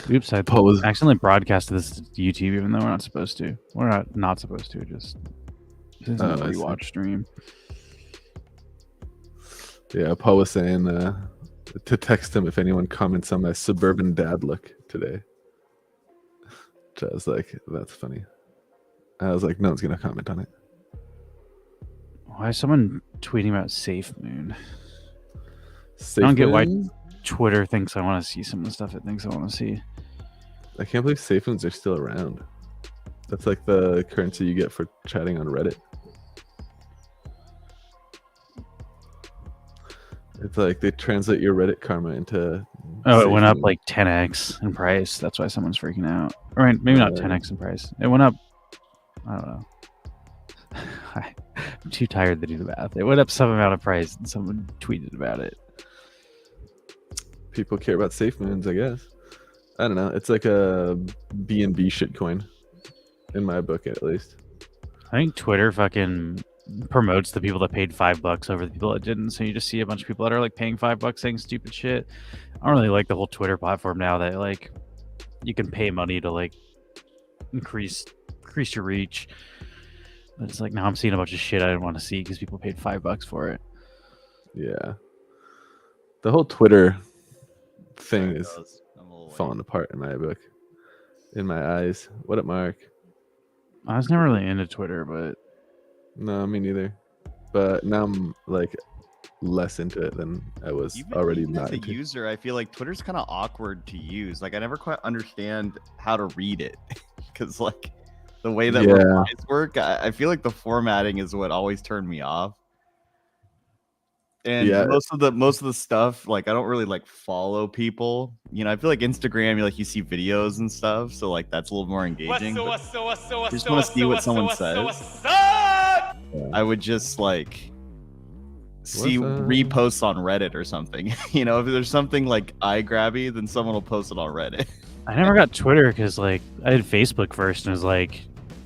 Oops, I Pose. accidentally broadcasted this to YouTube, even though we're not supposed to. We're not supposed to. Just this isn't a rewatch stream. Yeah, Paul was saying to text him if anyone comments on my suburban dad look today. Which I was like, that's funny. I was like, no one's gonna comment on it. Why is someone tweeting about SafeMoon? Safe I don't get why Moons? Twitter thinks I want to see some of the stuff it thinks I want to see. I can't believe safe moons are still around. That's like the currency you get for chatting on Reddit. It's like they translate your Reddit karma into. Oh, it went up SafeMoon. like 10x in price. That's why someone's freaking out. Or maybe not 10x in price. It went up. I don't know. I'm too tired to do the math. It went up some amount of price, and someone tweeted about it. People care about safe moons, I guess. I don't know. It's like a BNB shitcoin, in my book at least. I think Twitter fucking promotes the people that paid $5 over the people that didn't. So you just see a bunch of people that are like paying $5 saying stupid shit. I don't really like the whole Twitter platform now that like you can pay money to like increase your reach. But it's like now I'm seeing a bunch of shit I didn't want to see because people paid $5 for it. Yeah. The whole Twitter thing is falling apart in my book. In my eyes. What up, Mark? I was never really into Twitter, but no, me neither. But now I'm like less into it than I was already. Even as a user, I feel like Twitter's kind of awkward to use. Like I never quite understand how to read it because like the way that replies work, I feel like the formatting is what always turned me off. And most of the stuff, like I don't really like follow people. You know, I feel like Instagram, you see videos and stuff, so like that's a little more engaging. You just want to see what someone says. I would just like see reposts on Reddit or something. You know, if there's something like eye-grabby, then someone will post it on Reddit. I never got Twitter because like I had Facebook first, and it was like,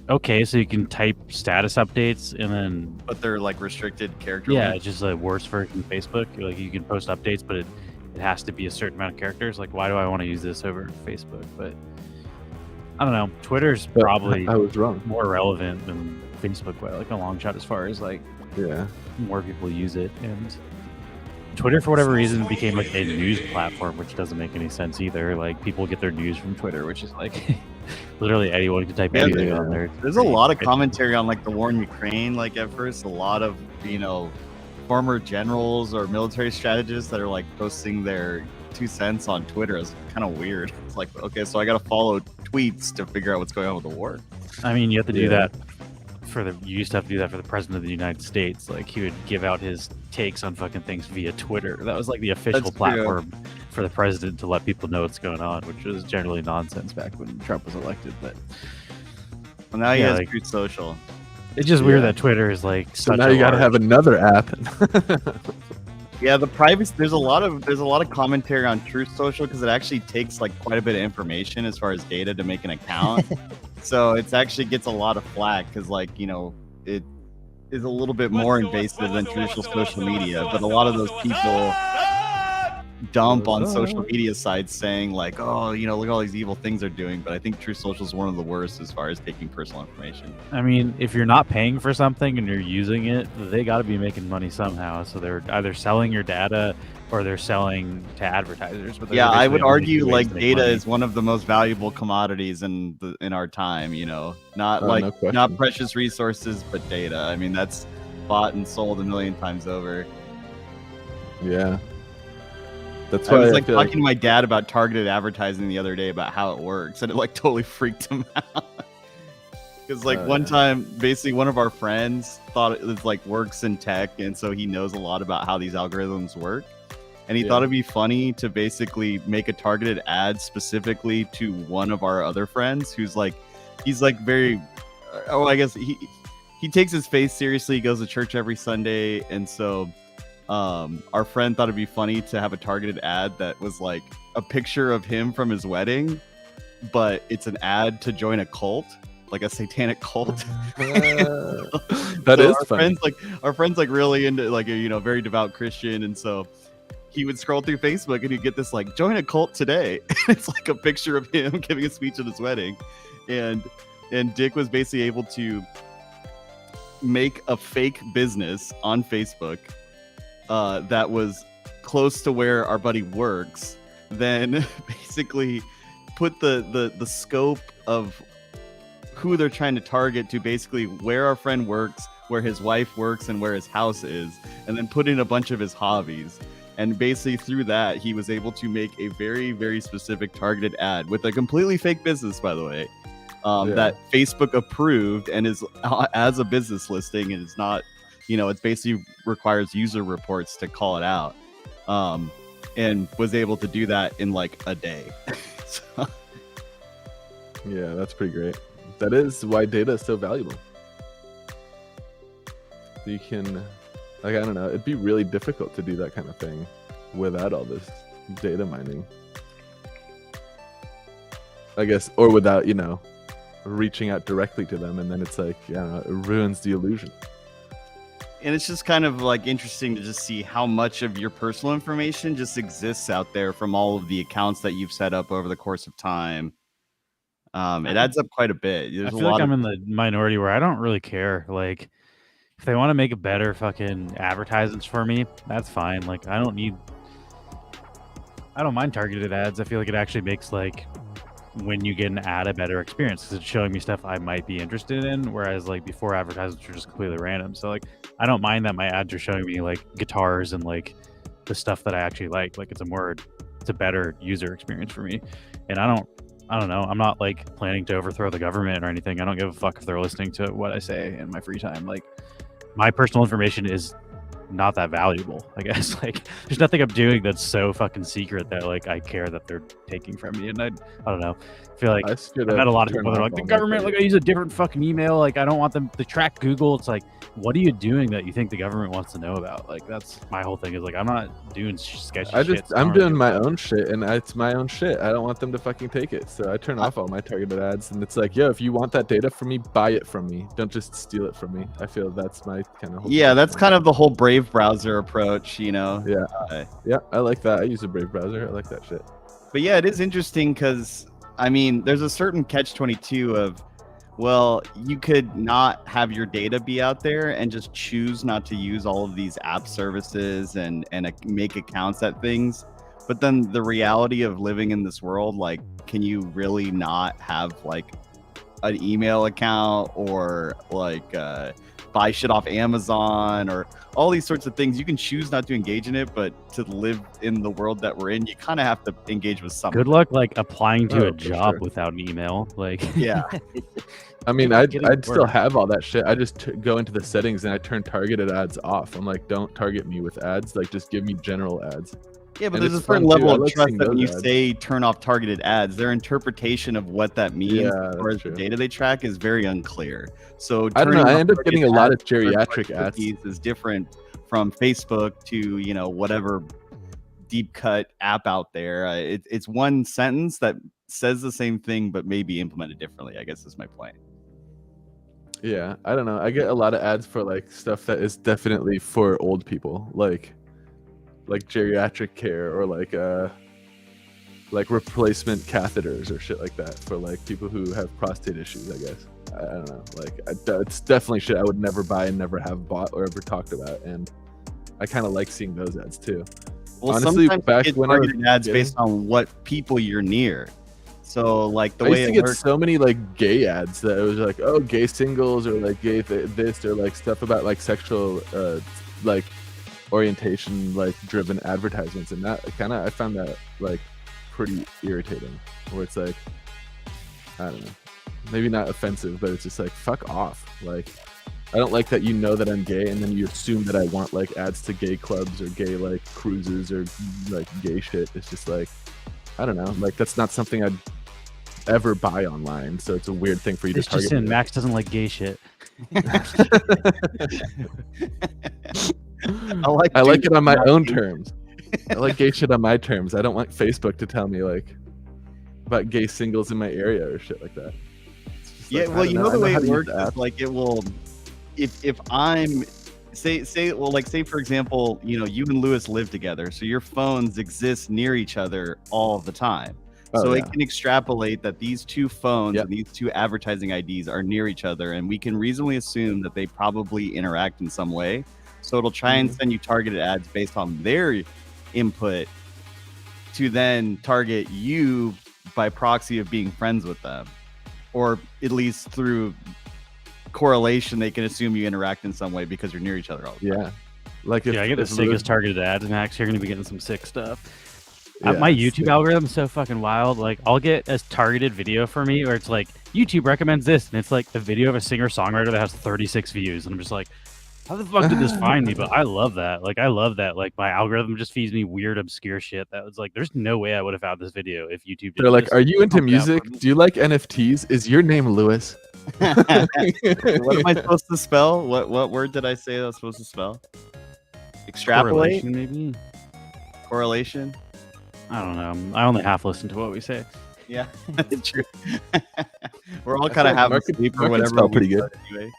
okay, so you can type status updates and then. But they're like restricted character. Yeah, it's just a worse version of Facebook. Like you can post updates, but it has to be a certain amount of characters. Like, why do I want to use this over Facebook? But I don't know. Twitter's probably I was wrong. More relevant than Facebook by like a long shot as far as like more people use it. And Twitter, for whatever reason, became like a news platform, which doesn't make any sense either. Like people get their news from Twitter, which is like literally anyone can type anything on there. There's a lot of commentary on like the war in Ukraine. Like at first, a lot of former generals or military strategists that are like posting their 2 cents on Twitter is kind of weird. It's like, okay, so I got to follow tweets to figure out what's going on with the war. I mean, you have to do that you used to have to do that for the president of the United States. Like he would give out his takes on fucking things via Twitter. That was like the official platform for the president to let people know what's going on, which was generally nonsense back when Trump was elected. But now he has Truth Social. It's just weird that Twitter is like so now you got to have another app. Yeah, the privacy. There's a lot of commentary on Truth Social because it actually takes like quite a bit of information as far as data to make an account. So it actually gets a lot of flack because like it is a little bit more invasive than traditional social media. But a lot of those people dump on social media sites saying like, oh, look at all these evil things they're doing. But I think Truth Social is one of the worst as far as taking personal information. I mean, if you're not paying for something and you're using it, they got to be making money somehow. So they're either selling your data or they're selling to advertisers. But yeah, I would argue like data is one of the most valuable commodities in our time. Not precious resources, but data. I mean, that's bought and sold a million times over. Yeah. That's why I was like talking to my dad about targeted advertising the other day about how it works, and it like totally freaked him out. Because like one time, basically one of our friends thought it was like works in tech, and so he knows a lot about how these algorithms work. And he thought it'd be funny to basically make a targeted ad specifically to one of our other friends who's like, he's like very, I guess he takes his faith seriously. He goes to church every Sunday, and so our friend thought it'd be funny to have a targeted ad that was like a picture of him from his wedding, but it's an ad to join a cult, like a satanic cult. That is our friend's like really into like a very devout Christian, and so he would scroll through Facebook and he'd get this like join a cult today. It's like a picture of him giving a speech at his wedding, and Dick was basically able to make a fake business on Facebook that was close to where our buddy works, then basically put the scope of who they're trying to target to basically where our friend works, where his wife works, and where his house is, and then put in a bunch of his hobbies. And basically through that, he was able to make a very, very specific targeted ad with a completely fake business, by the way, that Facebook approved and is as a business listing, and it's not, it basically requires user reports to call it out, and was able to do that in like a day. So. Yeah, that's pretty great. That is why data is so valuable. You can, like, I don't know, it'd be really difficult to do that kind of thing without all this data mining, I guess, or without, reaching out directly to them, and then it's like, it ruins the illusion. And it's just kind of like interesting to just see how much of your personal information just exists out there from all of the accounts that you've set up over the course of time. It adds up quite a bit. There's I feel like I'm in the minority where I don't really care. Like, if they want to make a better fucking advertisements for me, that's fine. Like, I don't mind targeted ads. I feel like it actually makes, like, when you get an ad, a better experience, because it's showing me stuff I might be interested in, whereas like before, advertisements are just completely random. So like, I don't mind that my ads are showing me like guitars and like the stuff that I actually like it's a better user experience for me. And I don't know, I'm not like planning to overthrow the government or anything. I don't give a fuck if they're listening to what I say in my free time. Like, my personal information is not that valuable, I guess. Like, there's nothing I'm doing that's so fucking secret that like I care that they're taking from me. And I don't know, I feel like I've met a lot of people that are like, the government, like, I use a different fucking email, like I don't want them to track Google. It's like, what are you doing that you think the government wants to know about? Like, that's my whole thing, is like, I'm not doing sketchy shit. So I'm doing my own shit, and it's my own shit. I don't want them to fucking take it, so I turn off all my targeted ads. And it's like, yo, if you want that data from me, buy it from me, don't just steal it from me. I feel that's my kind of that's kind of the whole Brave browser approach, yeah, I like that. I use a Brave browser. I like that shit. But yeah, it is interesting because I mean, there's a certain catch-22 of, well, you could not have your data be out there and just choose not to use all of these app services and make accounts at things. But then the reality of living in this world, like, can you really not have like an email account or like buy shit off Amazon or all these sorts of things? You can choose not to engage in it, but to live in the world that we're in, you kind of have to engage with something. Good luck like applying to a job without an email. Like, yeah. I mean, I'd still have all that shit. I just go into the settings and I turn targeted ads off. I'm like, don't target me with ads. Like, just give me general ads. Yeah, but there's a certain level of trust that when you say turn off targeted ads, their interpretation of what that means or the data they track is very unclear. So I don't know. I end up getting a lot of geriatric ads. Is different from Facebook to whatever deep cut app out there. It's one sentence that says the same thing, but maybe implemented differently, I guess is my point. Yeah, I don't know. I get a lot of ads for like stuff that is definitely for old people, like geriatric care or like replacement catheters or shit like that for like people who have prostate issues, I guess. I don't know. Like, it's definitely shit I would never buy and never have bought or ever talked about. And I kind of like seeing those ads too. Well, honestly, sometimes back you get when targeted ads based on what people you're near. So like the way I used to get so many like gay ads that it was like, oh, gay singles or like gay this or like stuff about like sexual like orientation like driven advertisements, and that I found that like pretty irritating, where it's like, I don't know, maybe not offensive, but it's just like, fuck off. Like, I don't like that that I'm gay and then you assume that I want like ads to gay clubs or gay like cruises or like gay shit. It's just like, I don't know, like that's not something I'd ever buy online, so it's a weird thing for you to target. Just Max doesn't like gay shit. I like it on my own terms. I like gay shit on my terms. I don't want Facebook to tell me like about gay singles in my area or shit like that. Yeah, like, well, the way it works is like it will, if I'm say for example, you and Lewis live together, so your phones exist near each other all the time. Oh, So yeah. it can extrapolate that these two phones Yep. and these two advertising IDs are near each other, and we can reasonably assume that they probably interact in some way. So it'll try and send you targeted ads based on their input to then target you by proxy of being friends with them, or at least through correlation they can assume you interact in some way because you're near each other all the time. Yeah. Like if Yeah, I get the if Lewis- sickest targeted ads, Max. You're gonna be getting some sick stuff. Yeah, My it's YouTube sick. algorithm is so fucking wild. Like, I'll get a targeted video for me where it's like YouTube recommends this, and it's like a video of a singer songwriter that has 36 views, and I'm just like, how the fuck did this find me? But I love that. Like, I love that. Like, my algorithm just feeds me weird, obscure shit that was like, there's no way I would have found this video if YouTube. They're like, just "Are you into pump it out for music? me." Do you like NFTs? Is your name Lewis?" What am I supposed to spell? What word did I say I was supposed to spell? Extrapolate? Correlation, maybe. Correlation? I don't know. I only half listen to what we say. Yeah, that's true. We're all I kind feel of like having Mark can- sleep or Mark can whatever. spell we pretty good. start anyway.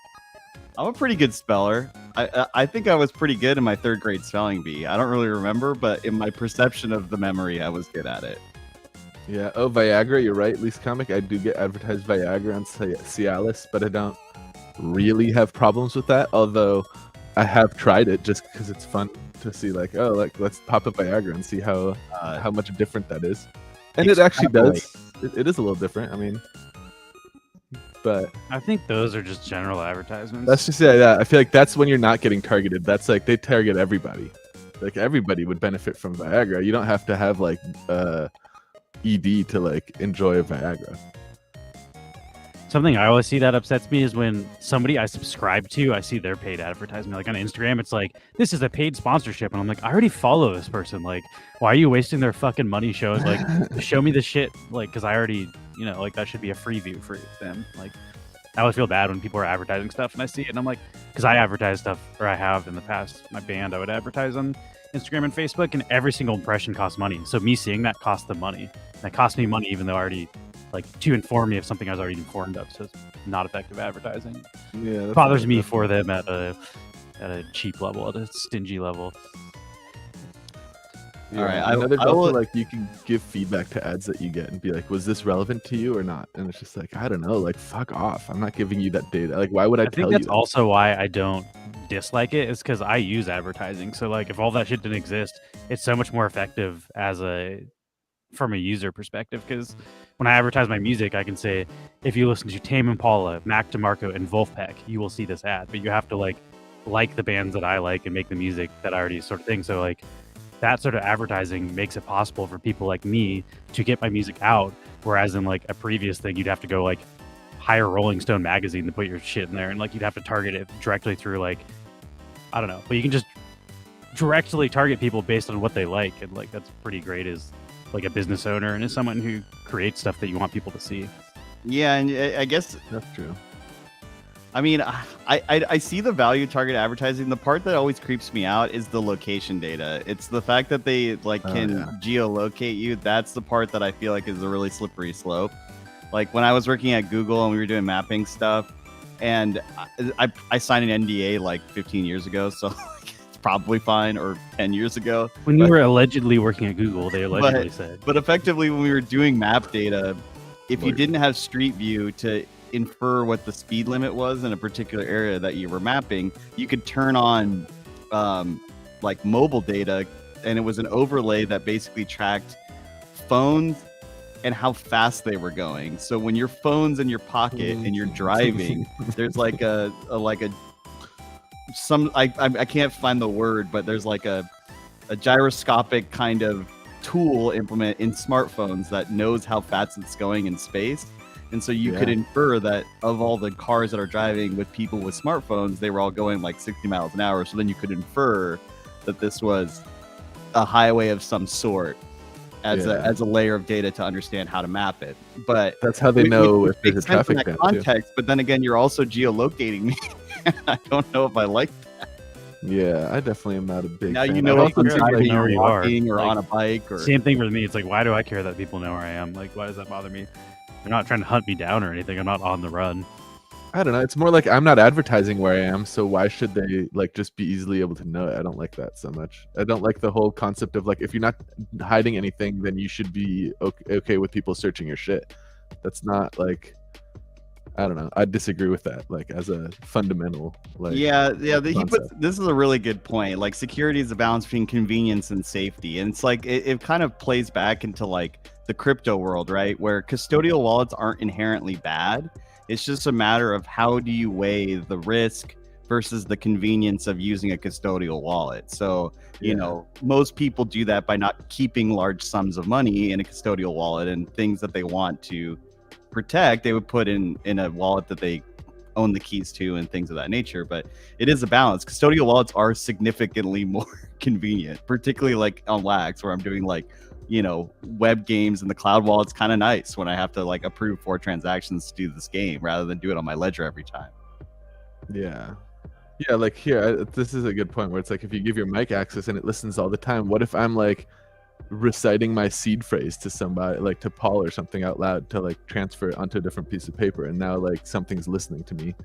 I'm a pretty good speller. I think I was pretty good in my 3rd grade spelling bee. I don't really remember, but in my perception of the memory, I was good at it. Yeah. Oh, Viagra. You're right. Least comic. I do get advertised Viagra on Cialis, but I don't really have problems with that. Although I have tried it just because it's fun to see. Like, oh, like let's pop up Viagra and see how much different that is. And it actually does. It is a little different. I mean, but I think those are just general advertisements. that's just yeah. I feel like that's when you're not getting targeted. That's like they target everybody. Like everybody would benefit from Viagra. You don't have to have like ED to like enjoy Viagra. Something I always see that upsets me is when somebody I subscribe to, I see their paid advertisement. Like on Instagram, it's like, this is a paid sponsorship. And I'm like, I already follow this person. Like, why are you wasting their fucking money showing? Like, show me the shit. Like, because I already, like that should be a free view for them. Like, I always feel bad when people are advertising stuff and I see it. And I'm like, because I advertise stuff, or I have in the past, my band, I would advertise on Instagram and Facebook, and every single impression costs money. So me seeing that costs them money. And it cost me money even though I already, like, to inform me of something I was already informed of. So it's not effective advertising. Yeah, It bothers me for them at a cheap level, at a stingy level. Yeah. All right, And there's I also will- like you can give feedback to ads that you get and be like, was this relevant to you or not? And it's just like, I don't know, like fuck off. I'm not giving you that data. Like, why would I I tell think you? that's also why I don't dislike it, is because I use advertising. So like if all that shit didn't exist, it's so much more effective from a user perspective, because when I advertise my music, I can say, if you listen to Tame Impala, Mac DeMarco, and Wolfpack, you will see this ad. But you have to like the bands that I like and make the music that I already sort of thing. So like that sort of advertising makes it possible for people like me to get my music out. Whereas in like a previous thing, you'd have to go like hire Rolling Stone magazine to put your shit in there, and like you'd have to target it directly through like, I don't know, but you can just directly target people based on what they like, and like that's pretty great as like a business owner and as someone who creates stuff that you want people to see. Yeah, and I guess That's true. I mean, I see the value of target advertising. The part that always creeps me out is the location data. It's the fact that they like can geolocate you. That's the part that I feel like is a really slippery slope. Like when I was working at Google and we were doing mapping stuff, and I signed an NDA like 15 years ago, so it's probably fine, or 10 years ago. When you were allegedly working at Google, they allegedly said. But effectively, when we were doing map data, if you Lord. didn't have Street View to infer what the speed limit was in a particular area that you were mapping, you could turn on like mobile data, and it was an overlay that basically tracked phones and how fast they were going. So when your phone's in your pocket and you're driving, there's like I can't find the word, but there's like a gyroscopic kind of tool implement in smartphones that knows how fast it's going in space. And so you could infer that of all the cars that are driving with people with smartphones, they were all going like 60 miles an hour. So then you could infer that this was a highway of some sort as a layer of data to understand how to map it. But That's how they know if there's a makes sense in traffic that jam. Too. context. But then again, you're also geolocating me. I don't know if I like that. Yeah, I definitely am not a big. Now fan. you know I've if I'm also seen, driving know or where you are. walking or Like, on a bike or Same thing with me. It's like, why do I care that people know where I am? Like, why does that bother me? They're not trying to hunt me down or anything. I'm not on the run. I don't know. It's more like I'm not advertising where I am, so why should they like just be easily able to know it? I don't like that so much. I don't like the whole concept of like if you're not hiding anything, then you should be okay with people searching your shit. That's not like I don't know. I disagree with that. Like as a fundamental, like he puts this is a really good point. Like security is a balance between convenience and safety, and it's like it kind of plays back into like the crypto world, right? Where custodial wallets aren't inherently bad. It's just a matter of how do you weigh the risk versus the convenience of using a custodial wallet. So, you know, most people do that by not keeping large sums of money in a custodial wallet, and things that they want to protect, they would put in a wallet that they own the keys to and things of that nature. But it is a balance. Custodial wallets are significantly more convenient, particularly like on Wax, where I'm doing like, you know, web games, and the cloud wallet's kind of nice when I have to like approve 4 transactions to do this game rather than do it on my ledger every time. Yeah, like here, this is a good point where it's like if you give your mic access and it listens all the time, what if I'm like reciting my seed phrase to somebody, like to Paul or something out loud, to like transfer it onto a different piece of paper, and now like something's listening to me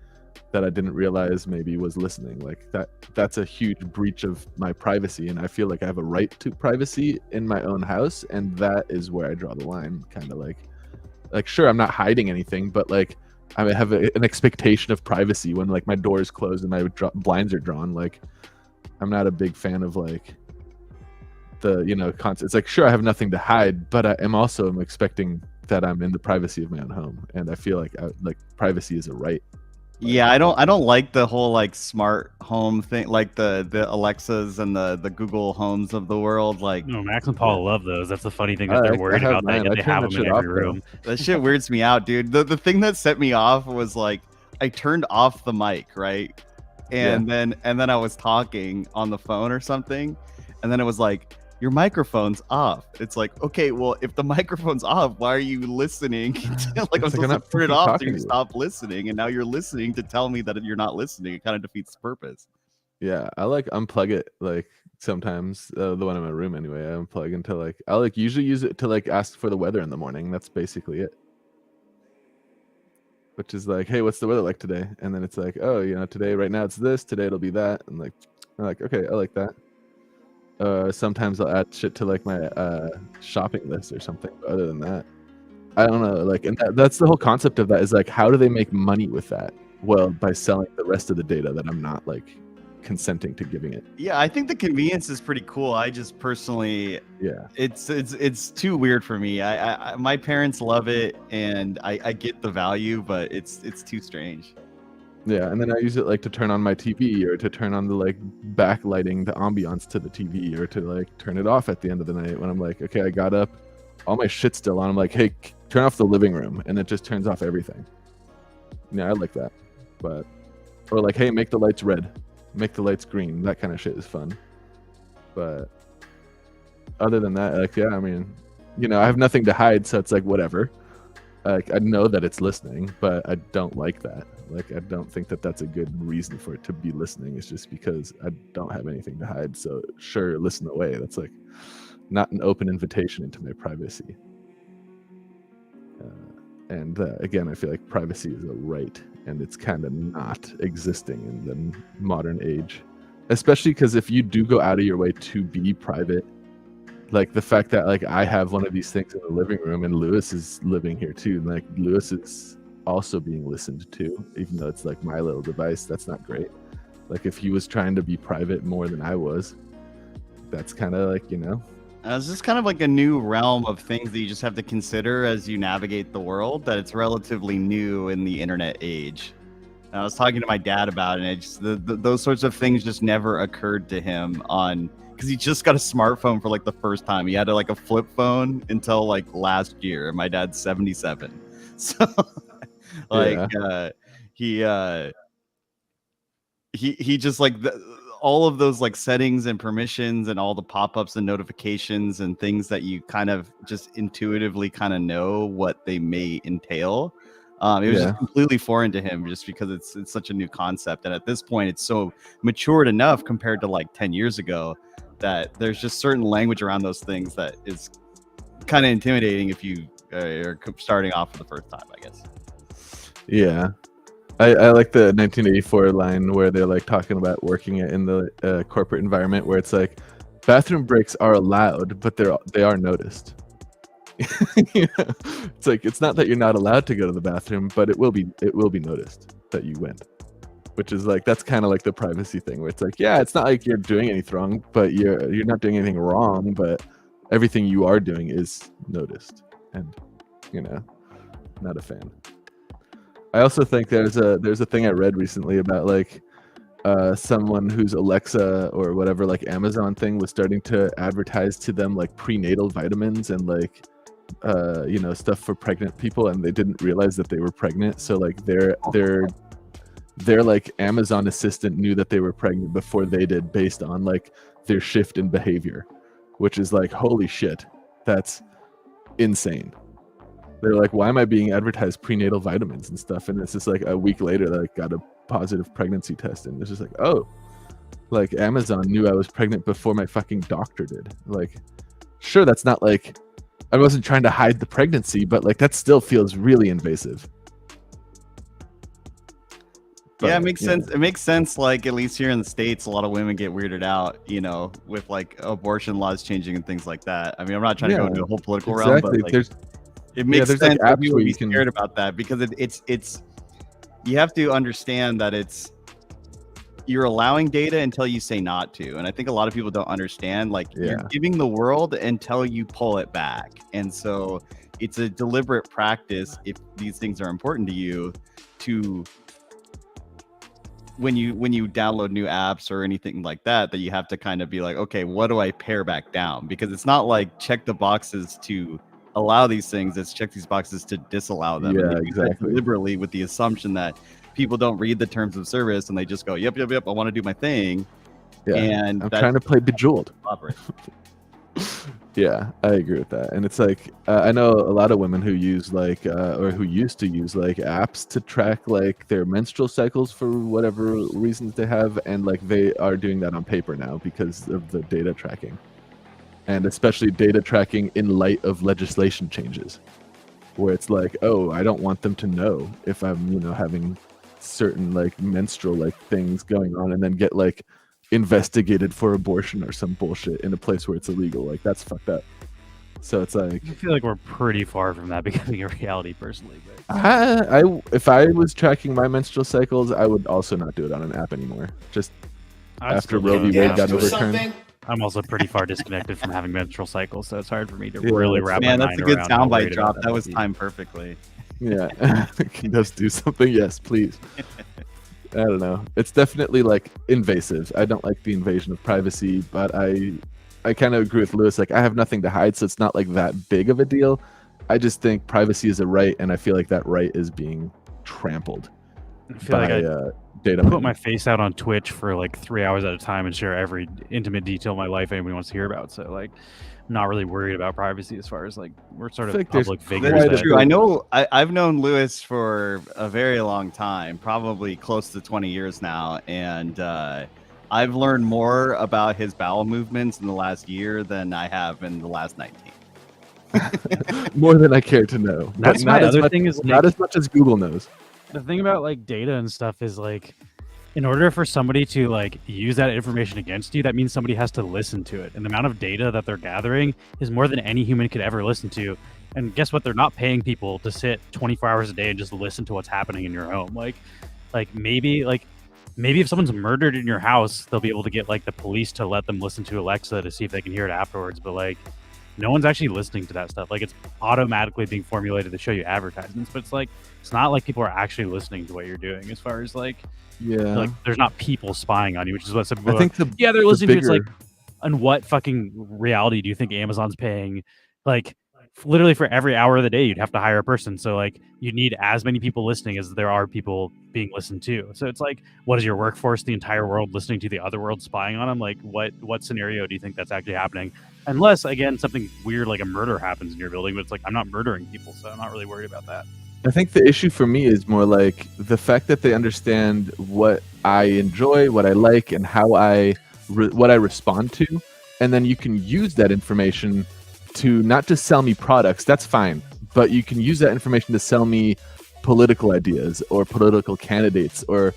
that I didn't realize maybe was listening. Like that's a huge breach of my privacy, and I feel like I have a right to privacy in my own house, and that is where I draw the line. Kind of like sure, I'm not hiding anything, but like I have an expectation of privacy when like my door is closed and my blinds are drawn. Like I'm not a big fan of like the, you know, concept. It's like sure, I have nothing to hide, but I am also expecting that I'm in the privacy of my own home, and I feel like privacy is a right. Yeah, I don't like the whole like smart home thing, like the Alexas and the Google Homes of the world. Like, no, Max and Paul love those. That's the funny thing that they're worried about that, and they have them in every room. That shit weirds me out, dude. The thing that set me off was like I turned off the mic, right? And then I was talking on the phone or something, and then it was like, your microphone's off. It's like, okay, well, if the microphone's off, why are you listening? Like I'm supposed to turn it off to stop listening, and now you're listening to tell me that you're not listening. It kind of defeats the purpose. Yeah, I like unplug it like sometimes. The one in my room anyway, I unplug until like I like usually use it to like ask for the weather in the morning. That's basically it. Which is like, hey, what's the weather like today? And then it's like, oh, you know, today right now it's this, today it'll be that, and like I'm like, okay, I like that. Sometimes I'll add shit to like my shopping list or something. But other than that, I don't know. Like, and that's the whole concept of that is like, how do they make money with that? Well, by selling the rest of the data that I'm not like consenting to giving it. Yeah, I think the convenience is pretty cool. I just personally, it's too weird for me. I my parents love it, and I get the value, but it's too strange. Yeah, and then I use it like to turn on my TV or to turn on the like backlighting, the ambiance to the TV, or to like turn it off at the end of the night when I'm like, okay, I got up, all my shit's still on. I'm like, hey, turn off the living room, and it just turns off everything. Yeah, I like that. But or like, hey, make the lights red, make the lights green. That kind of shit is fun. But other than that, like, yeah, I mean, you know, I have nothing to hide, so it's like whatever. Like I know that it's listening, but I don't like that. Like I don't think that that's a good reason for it to be listening. It's just because I don't have anything to hide. So sure, listen away. That's like not an open invitation into my privacy. And again, I feel like privacy is a right, and it's kind of not existing in the modern age. Especially because if you do go out of your way to be private, like the fact that like I have one of these things in the living room and Lewis is living here too, and like Lewis is also being listened to, even though it's like my little device, that's not great. Like if he was trying to be private more than I was, that's kind of like, you know. It's just kind of like a new realm of things that you just have to consider as you navigate the world, that it's relatively new in the internet age. And I was talking to my dad about it, and it just, those sorts of things just never occurred to him on, because he just got a smartphone for like the first time. He had like a flip phone until like last year, and my dad's 77. So like he just like all of those like settings and permissions and all the pop-ups and notifications and things that you kind of just intuitively kind of know what they may entail. It was just completely foreign to him, just because it's such a new concept, and at this point it's so matured enough compared to like 10 years ago that there's just certain language around those things that is kind of intimidating if you are starting off for the first time, I guess. Yeah, I like the 1984 line where they're like talking about working in the corporate environment where it's like bathroom breaks are allowed, but they are noticed. You know? It's like it's not that you're not allowed to go to the bathroom, but it will be noticed that you went. Which is like that's kind of like the privacy thing where it's like, yeah, it's not like you're doing anything wrong, but you're not doing anything wrong, but everything you are doing is noticed, and you know, not a fan. I also think there's a thing I read recently about like someone whose Alexa or whatever like Amazon thing was starting to advertise to them like prenatal vitamins and like you know, stuff for pregnant people, and they didn't realize that they were pregnant. So like their like Amazon assistant knew that they were pregnant before they did, based on like their shift in behavior, which is like, holy shit, that's insane. They're like, why am I being advertised prenatal vitamins and stuff? And it's just like a week later that I got a positive pregnancy test, and it's just like, oh, like Amazon knew I was pregnant before my fucking doctor did. Like, sure, that's not like I wasn't trying to hide the pregnancy, but like that still feels really invasive. But, yeah, it makes sense. It makes sense. Like, at least here in the States, a lot of women get weirded out, you know, with like abortion laws changing and things like that. I mean, I'm not trying to go into a whole political realm, but like, it makes sense like that people would be scared about that, because it's you have to understand that you're allowing data until you say not to. And I think a lot of people don't understand, like, you're giving the world until you pull it back. And so it's a deliberate practice, if these things are important to you, to when you download new apps or anything like that, that you have to kind of be like, okay, what do I pare back down? Because it's not like check the boxes to allow these things, it's check these boxes to disallow them. Yeah, exactly. Deliberately, with the assumption that people don't read the terms of service and they just go, yep, I want to do my thing. Yeah, and I'm trying to play Bejeweled. Yeah, I agree with that. And it's like, I know a lot of women who use like, or who used to use like apps to track like their menstrual cycles for whatever reasons they have. And like they are doing that on paper now because of the data tracking. And especially data tracking in light of legislation changes, where it's like, oh, I don't want them to know if I'm, you know, having certain like menstrual like things going on, and then get like investigated for abortion or some bullshit in a place where it's illegal. Like, that's fucked up. So it's like, I feel like we're pretty far from that becoming a reality, personally. But I if I was tracking my menstrual cycles, I would also not do it on an app anymore. Just after Roe v. Wade got overturned. I'm also pretty far disconnected from having menstrual cycles, so it's hard for me to really wrap my mind around. Man, that's a good soundbite drop. That was timed perfectly. Yeah. Can you just do something? Yes, please. I don't know. It's definitely like invasive. I don't like the invasion of privacy, but I kind of agree with Lewis. Like, I have nothing to hide, so it's not like that big of a deal. I just think privacy is a right, and I feel like that right is being trampled by data. Put my face out on Twitch for like 3 hours at a time and share every intimate detail of my life anybody wants to hear about. So like, I'm not really worried about privacy as far as like we're sort of public figures. That's true. I know. I've known Lewis for a very long time, probably close to 20 years now, and I've learned more about his bowel movements in the last year than I have in the last 19. More than I care to know. That's my other thing, is not as much as Google knows. The thing about like data and stuff is like, in order for somebody to like use that information against you, that means somebody has to listen to it. And the amount of data that they're gathering is more than any human could ever listen to. And guess what? They're not paying people to sit 24 hours a day and just listen to what's happening in your home. Like maybe if someone's murdered in your house, they'll be able to get like the police to let them listen to Alexa to see if they can hear it afterwards. But like, no one's actually listening to that stuff. Like, it's automatically being formulated to show you advertisements, but it's like, it's not like people are actually listening to what you're doing, as far as like, like there's not people spying on you, which is what some people I think they're listening to. It's like, on what fucking reality do you think Amazon's paying? Like, literally for every hour of the day, you'd have to hire a person. So like, you need as many people listening as there are people being listened to. So it's like, what is your workforce? The entire world listening to the other world spying on them? Like, what scenario do you think that's actually happening? Unless, again, something weird like a murder happens in your building, but it's like, I'm not murdering people, so I'm not really worried about that. I think the issue for me is more like the fact that they understand what I enjoy, what I like, and how what I respond to, and then you can use that information to not just sell me products. That's fine, but you can use that information to sell me political ideas or political candidates or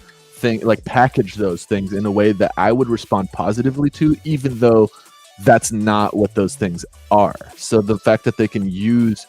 package those things in a way that I would respond positively to, even though that's not what those things are. So the fact that they can use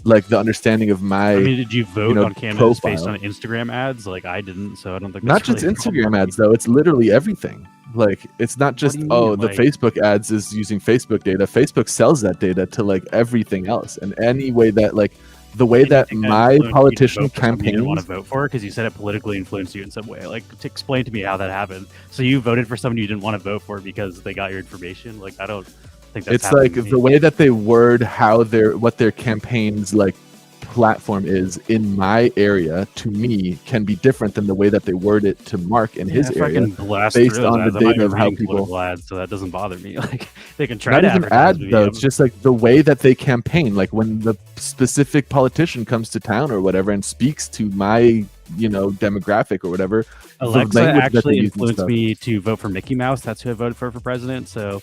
like the understanding of my, I mean, did you vote on candidates based profile. on Instagram ads? Like I didn't, so I don't think Not that's just really a Instagram problem. ads though, it's literally everything. Like it's not just do you oh mean? the Like- Facebook ads is using Facebook data. Facebook sells that data to like everything else, and any way that like the way And you that think my influenced you to politician vote for someone you didn't want to campaigns, vote for because you said it politically influenced you in some way. Like, to explain to me how that happened. So you voted for someone you didn't want to vote for because they got your information. Like, I don't think that's. it's like happened to me. the way that they word how what their campaigns like platform is in my area to me can be different than the way that they word it to Mark in his Yeah, area. fucking blast based through those on the ads. I'm not data even of how reading people- political ads, so that doesn't bother me. Like, they can try Not to even advertise ads with though. you. It's just like the way that they campaign. Like when the specific politician comes to town or whatever and speaks to my demographic or whatever. the Alexa language that they actually use and influenced stuff. me to vote for Mickey Mouse. That's who I voted for president. So,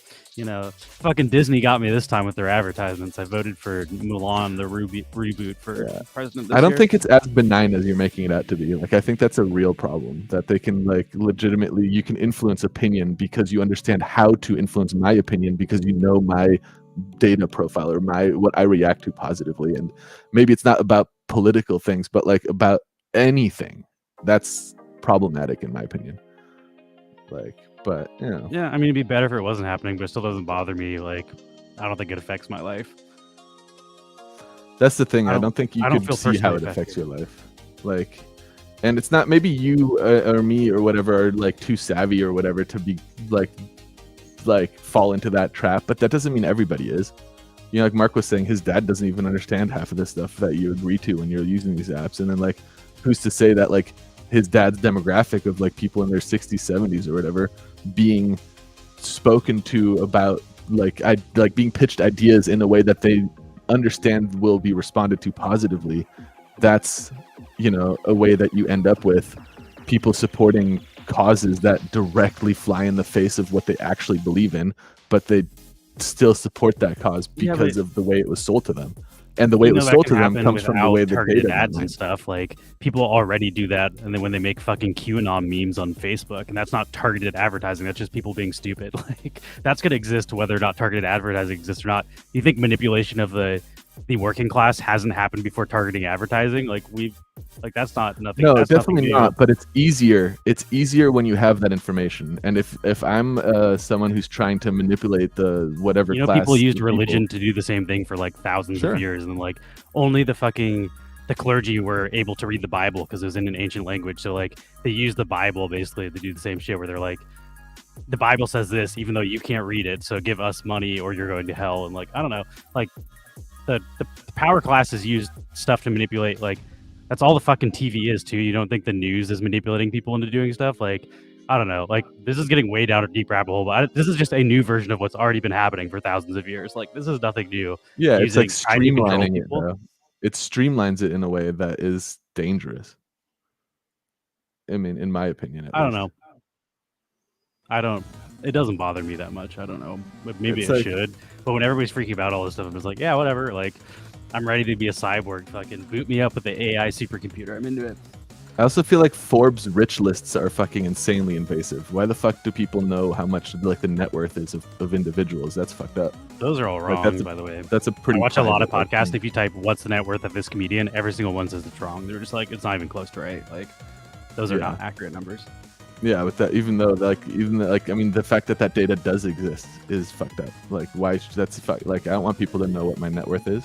fucking Disney got me this time with their advertisements. I voted for Mulan, the reboot for president. I don't think it's as benign as you're making it out to be. Like I think that's a real problem that they can like legitimately you can influence opinion because you understand how to influence my opinion because you know my data profile or what I react to positively. And maybe it's not about political things, but like about anything. That's problematic in my opinion. Like, but Yeah, I mean, it'd be better if it wasn't happening, but it still doesn't bother me. Like, I don't think it affects my life. that's the thing. I I don't- don't think you I don't can feel see how it personally affects affected. your life. Like, and it's not maybe you or me or whatever are like too savvy or whatever to be like fall into that trap, but that doesn't mean everybody is. Like Mark was saying, his dad doesn't even understand half of the stuff that you agree to when you're using these apps. And then like, who's to say that like his dad's demographic of like people in their 60s, 70s or whatever being spoken to about like being pitched ideas in a way that they understand will be responded to positively. That's a way that you end up with people supporting causes that directly fly in the face of what they actually believe in, but they still support that cause Yeah, because but- of the way it was sold to them. And the way it was that sold can to them happen comes from the without way the targeted data ads went. and stuff. Like, people already do that, and then when they make fucking QAnon memes on Facebook, and that's not targeted advertising. That's just people being stupid. Like, that's gonna exist whether or not targeted advertising exists or not. You think manipulation of the working class hasn't happened before targeting advertising? That's not nothing. No, that's definitely nothing new. not. But it's easier. It's easier when you have that information. And if I'm someone who's trying to manipulate the whatever class, People used of religion to do the same thing for like thousands Sure. of years, and like only the clergy were able to read the Bible because it was in an ancient language. So like they used the Bible basically to do the same shit where they're like, the Bible says this, even though you can't read it, so give us money or you're going to hell. And like, I don't know, like the power classes used stuff to manipulate. Like, that's all the fucking TV is too. You don't think the news is manipulating people into doing stuff? Like, I don't know. Like, this is getting way down a deep rabbit hole, but this is just a new version of what's already been happening for thousands of years. Like, this is nothing new. Yeah, it's like using trying to control streamlining it. people. Though. It streamlines it in a way that is dangerous. I mean, in my opinion, at I don't least. know. It doesn't bother me that much. I don't know. But maybe It's it like- should. But when everybody's freaking about all this stuff, I'm just like, yeah, whatever. Like, I'm ready to be a cyborg. Fucking boot me up with the AI supercomputer. I'm into it. I also feel like Forbes rich lists are fucking insanely invasive. Why the fuck do people know how much like the net worth is of individuals? That's fucked up. Those are all Like, wrong, that's a by the way. That's a pretty. I watch a lot of private, like, podcasts. thing. If you type "What's the net worth of this comedian," every single one says it's wrong. They're just like, it's not even close to right. Like, those are Yeah. not accurate numbers. Yeah, with that, I mean, the fact that data does exist is fucked up. Like, why? Like, I don't want people to know what my net worth is.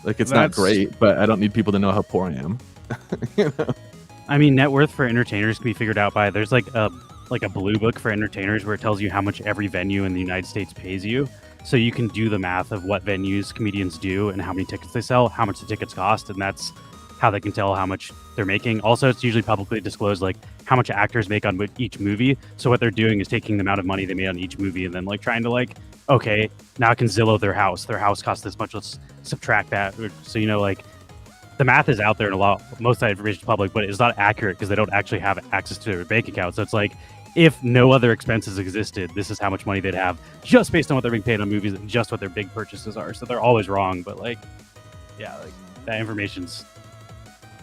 Like, it's not That's- great, but I don't need people to know how poor I am. You know? I mean, net worth for entertainers can be figured out by there's like a blue book for entertainers where it tells you how much every venue in the United States pays you. So you can do the math of what venues comedians do and how many tickets they sell, how much the tickets cost, and that's how they can tell how much they're making. Also, it's usually publicly disclosed like how much actors make on each movie. So what they're doing is taking the amount of money they made on each movie and then like trying to like, okay, now I can Zillow their house. Their house costs this much. Let's subtract that. So like the math is out there and most of that information is public, but it's not accurate because they don't actually have access to their bank account. So it's like, if no other expenses existed, this is how much money they'd have just based on what they're being paid on movies and just what their big purchases are. So they're always wrong, but like, yeah, like that information's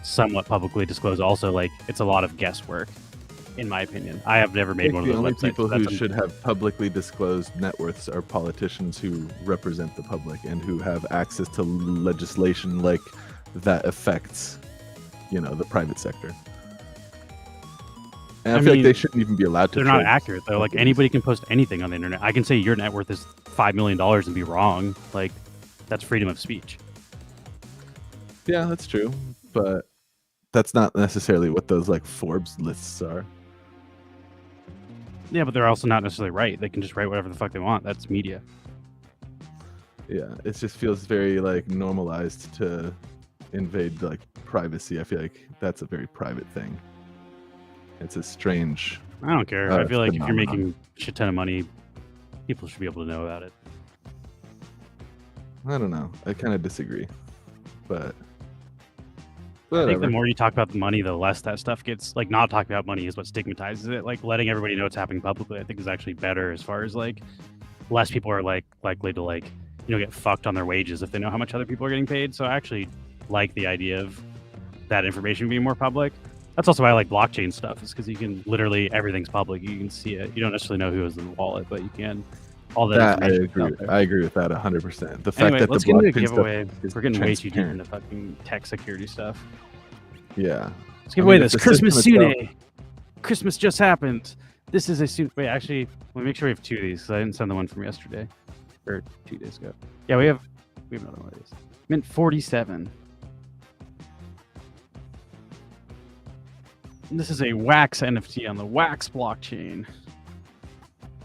somewhat publicly disclosed. Also, like it's a lot of guesswork, in my opinion. I have never made I one think of the those only websites. people so who that's should have publicly disclosed net worths are politicians who represent the public and who have access to legislation like that affects, the private sector. And I feel like they shouldn't even be allowed to. They're not accurate though. Like anybody can post anything on the internet. I can say your net worth is $5 million and be wrong. Like that's freedom of speech. Yeah, that's true, but that's not necessarily what those like Forbes lists are. Yeah, but they're also not necessarily right. They can just write whatever the fuck they want. That's media. Yeah, it just feels very like normalized to invade like privacy. I feel like that's a very private thing. It's a strange. I don't care. I feel like if you're phenomenon. making a shit ton of money, people should be able to know about it. I don't know. I kind of disagree, but I think the whatever. more you talk about the money, the less that stuff gets. Like not talking about money is what stigmatizes it. Like letting everybody know what's happening publicly, I think is actually better as far as like less people are like likely to like get fucked on their wages if they know how much other people are getting paid. So I actually like the idea of that information being more public. That's also why I like blockchain stuff, is because you can literally everything's public. You can see it. You don't necessarily know who is in the wallet, but you can. All that. I information agree. I agree with that 100%. The fact Anyway, that let's the get into a blockchain giveaway. stuff is We're getting way too deep transparent. into fucking tech security stuff. Yeah. Let's give I away mean, this if the Christmas system itself- Sune. Christmas just happened. This is a Sune. Wait, actually, let me make sure we have two of these because I didn't send the one from yesterday or 2 days ago. Yeah, we have another one of these. Mint 47. And this is a Wax NFT on the Wax blockchain.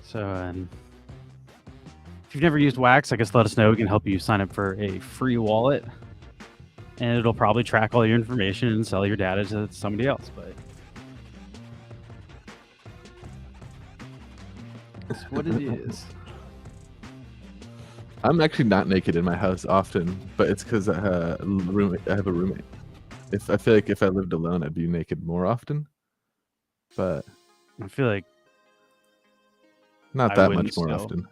So, if you've never used Wax, I guess let us know. We can help you sign up for a free wallet. And it'll probably track all your information and sell your data to somebody else. But that's what it is. I'm actually not naked in my house often, but it's because I have a roommate. I feel like if I lived alone, I'd be naked more often, but I feel like not I that wouldn't much more still. often.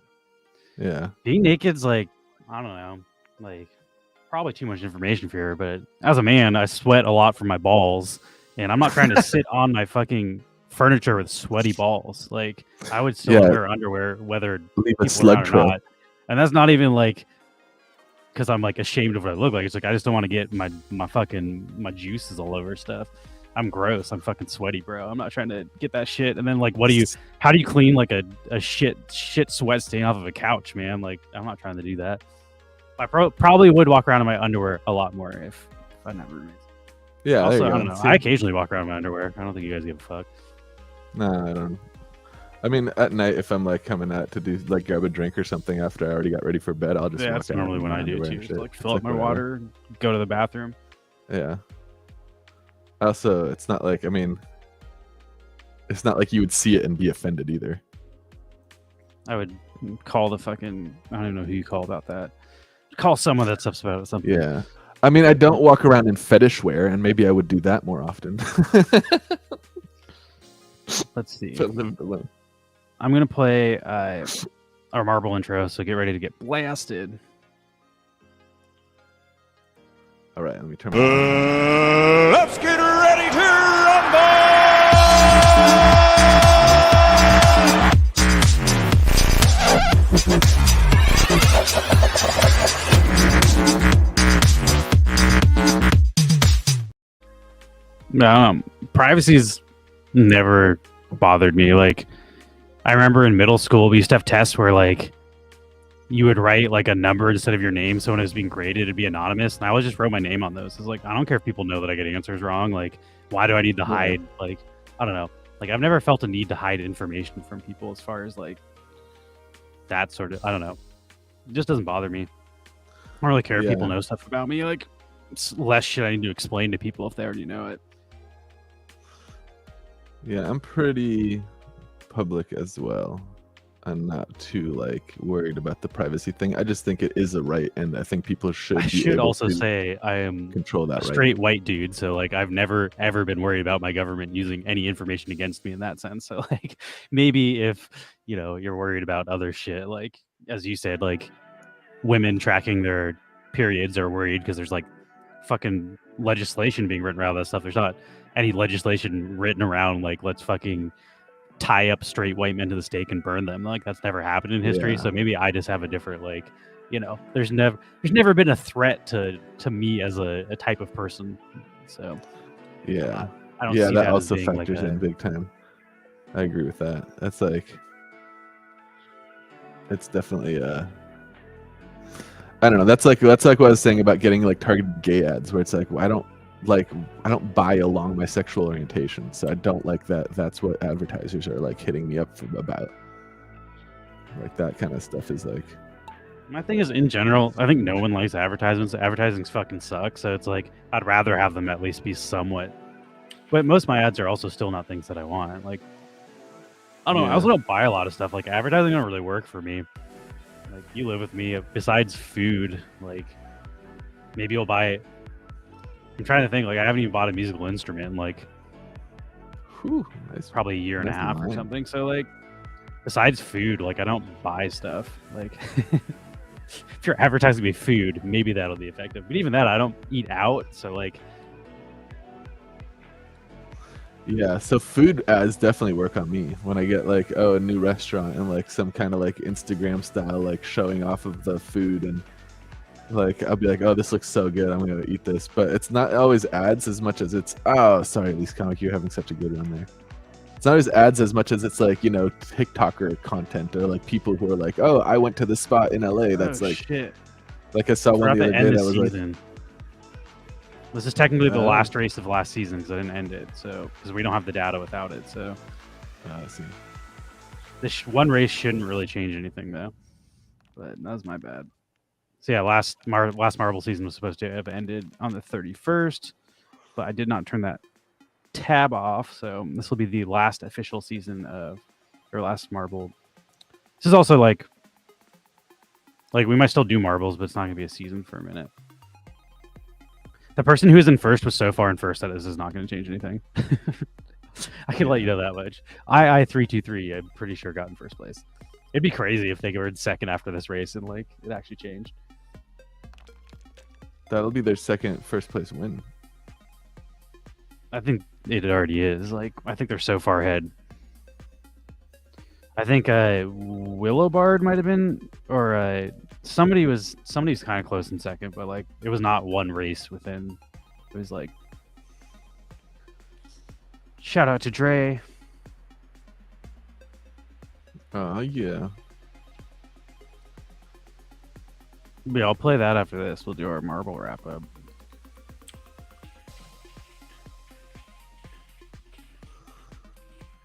Yeah. Being naked's like, I don't know, like probably too much information for her. But as a man, I sweat a lot from my balls, and I'm not trying to sit on my fucking furniture with sweaty balls. Like I would still Yeah. wear underwear whether Leave a people slug around or trail. not. And that's not even like because I'm like ashamed of what I look like. It's like I just don't want to get my juices all over stuff. I'm gross. I'm fucking sweaty, bro. I'm not trying to get that shit. And then like, how do you clean like a shit sweat stain off of a couch, man? Like, I'm not trying to do that. I probably would walk around in my underwear a lot more if I never. Yeah. Also, there you I go. don't know. See? I occasionally walk around in my underwear. I don't think you guys give a fuck. No, I don't. I mean, at night, if I'm like coming out to do like grab a drink or something after I already got ready for bed, I'll just Yeah, walk that's out normally in when my I do it underwear too. and Just, shit. like It's fill up my whatever. water, go to the bathroom. Yeah. Also, it's not like it's not like you would see it and be offended either. I would call the fucking. I don't even know who you call about that. Call someone that's upset about something. Yeah. I mean, I don't walk around in fetish wear, and maybe I would do that more often. Let's see. If I lived alone. I'm gonna play our marble intro, so get ready to get blasted. All right, let me turn my. Let's get ready to rumble! Privacy's never bothered me. Like, I remember in middle school, we used to have tests where like you would write like a number instead of your name, so when it was being graded, it'd be anonymous. And I always just wrote my name on those. It's like I don't care if people know that I get answers wrong. Like, why do I need to hide? Like, I don't know. Like, I've never felt a need to hide information from people as far as like that sort of. I don't know. It just doesn't bother me. I don't really care if people know stuff about me. Like, it's less shit I need to explain to people if they already know it. Yeah, I'm pretty public as well. I'm not too like worried about the privacy thing. I just think it is a right, and I think people should. I be should able also to say I am control that a right. straight white dude, so like I've never ever been worried about my government using any information against me in that sense. So like maybe if you're worried about other shit, like as you said, like women tracking their periods are worried because there's like fucking legislation being written around that stuff. There's not any legislation written around like let's fucking tie up straight white men to the stake and burn them. Like that's never happened in history. Yeah. So maybe I just have a different like, you know, there's never been a threat to me as a type of person. So Yeah. I don't Yeah, see that that as also being factors like in big time. I agree with that. That's like, it's definitely I don't know. That's like what I was saying about getting like targeted gay ads, where it's like, well, I don't buy along my sexual orientation, so I don't like that. That's what advertisers are like hitting me up about. Like that kind of stuff is like, My thing is, in general, I think no one likes advertisements. Advertising fucking sucks. So it's like I'd rather have them at least be somewhat. But most of my ads are also still not things that I want. Like I don't know. I Yeah. also don't buy a lot of stuff. Like advertising don't really work for me. Like you live with me. Besides food, like maybe you'll buy it. I'm trying to think. Like I haven't even bought a musical instrument in like whew, nice. probably a year and a Nice half or line. something. So like, besides food, like I don't buy stuff. Like, if you're advertising me food, maybe that'll be effective. But even that, I don't eat out. So like, Yeah, so food ads definitely work on me when I get like, oh, a new restaurant and like some kind of like Instagram style like showing off of the food, and like I'll be like, oh, this looks so good, I'm gonna eat this. But it's not always ads as much as it's, oh, sorry, Elise Comic, you're having such a good one there. It's not always ads as much as it's like, you know, TikToker content or like people who are like, oh, I went to this spot in LA. That's oh, like shit. I saw We're one at the the other end day of that was like, season. This is technically the Oh. last race of last season because I didn't end it. So because we don't have the data without it. So I see. this one race shouldn't really change anything though. But that was my bad. So yeah, last Marvel season was supposed to have ended on the 31st, but I did not turn that tab off. So this will be the last official season of, or last Marvel. This is also like we might still do Marvels, but it's not gonna be a season for a minute. The person who's in first was so far in first that this is not going to change anything. I can let you know that much. I323, I'm pretty sure got in first place. It'd be crazy if they were in second after this race and like it actually changed. That'll be their second first place win. I think it already is. Like I think they're so far ahead. I think Willowbard might have been, or somebody's kind of close in second, but like it was not one race within. It was like, shout out to Dre. Yeah. Yeah, I'll play that after this. We'll do our Marvel wrap up.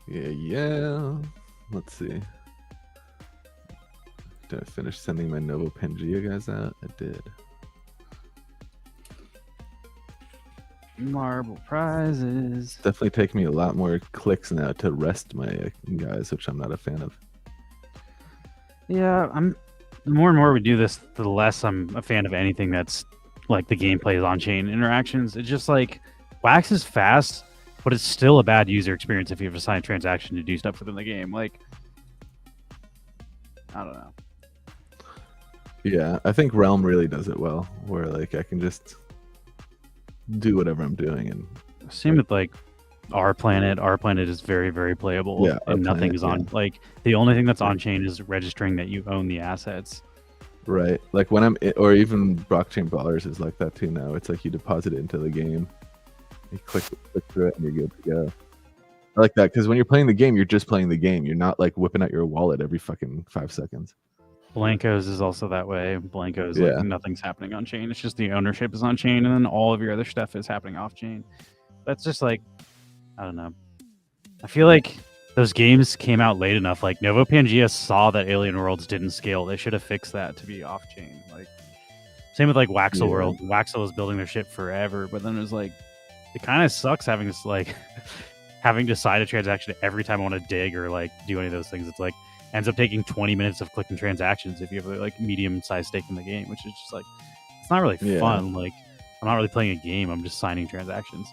Yeah. Let's see. Did I finish sending my Novo Pangea guys out? I did. Marble prizes. Definitely take me a lot more clicks now to rest my guys, which I'm not a fan of. Yeah, the more and more we do this, the less I'm a fan of anything that's like the gameplay is on-chain interactions. It's just like Wax is fast, but it's still a bad user experience if you have to sign a transaction to do stuff within the game. Like, I don't know. Yeah, I think Realm really does it well, where like I can just do whatever I'm doing, and Same with like our planet. Our planet is very, very playable, Yeah, Our and nothing Planet, is on. Like the only thing that's on chain is registering that you own the assets. right, like when or even blockchain ballers is like that too now. It's like you deposit it into the game, you click through it, and you're good to go. I like that because when you're playing the game, you're just playing the game. You're not like whipping out your wallet every fucking 5 seconds. Blankos is also that way. Blankos, Yeah. like nothing's happening on chain. It's just the ownership is on chain, and then all of your other stuff is happening off chain. That's just like, I don't know. I feel like those games came out late enough. Like Novo Pangea saw that Alien Worlds didn't scale. They should have fixed that to be off chain. Like same with like Waxel Yeah. World. Waxel was building their shit forever, but then it was like, it kind of sucks having this like having to sign a transaction every time I want to dig or like do any of those things. It's like ends up taking 20 minutes of clicking transactions if you have a like medium-sized stake in the game, which is just like it's not really Yeah. fun. Like I'm not really playing a game. I'm just signing transactions.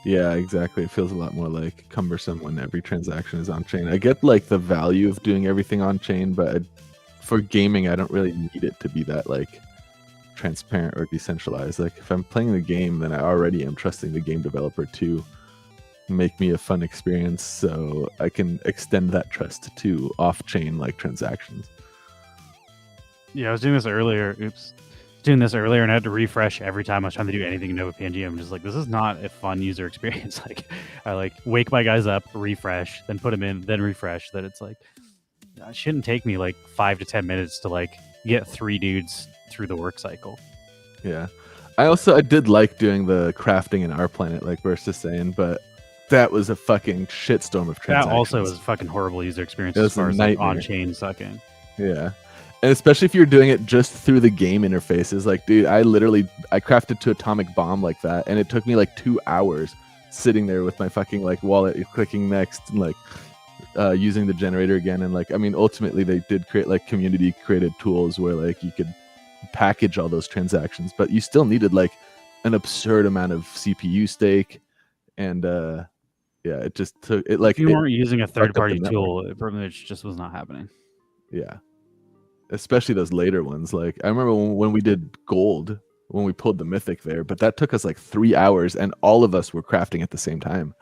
Yeah, exactly. It feels a lot more like cumbersome when every transaction is on chain. I get like the value of doing everything on chain, but for gaming, I don't really need it to be that like transparent or decentralized. Like if I'm playing the game, then I already am trusting the game developer to make me a fun experience, so I can extend that trust to off-chain like transactions. Yeah, I was doing this earlier. Doing this earlier, and I had to refresh every time I was trying to do anything in Nova PNG. I'm just like, this is not a fun user experience. Like, I like wake my guys up, refresh, then put them in, then refresh. That it's like, it shouldn't take me like 5 to 10 minutes to like get 3 dudes through the work cycle. Yeah, I did like doing the crafting in our planet, like we're just saying, but that was a fucking shitstorm of transactions. That also was a fucking horrible user experience It as was a far as like, nightmare. on-chain sucking. Yeah. And especially if you're doing it just through the game interfaces. Like, dude, I crafted to atomic bomb like that, and it took me like 2 hours sitting there with my fucking like wallet, clicking next, and like using the generator again. And like, I mean, ultimately they did create like community created tools where like you could package all those transactions, but you still needed like an absurd amount of CPU stake. And yeah, it just took it like If you it weren't using a fucked up the third-party network. tool, it probably just was not happening. Yeah. Especially those later ones. Like I remember when we did gold, when we pulled the mythic there, but that took us like 3 hours, and all of us were crafting at the same time.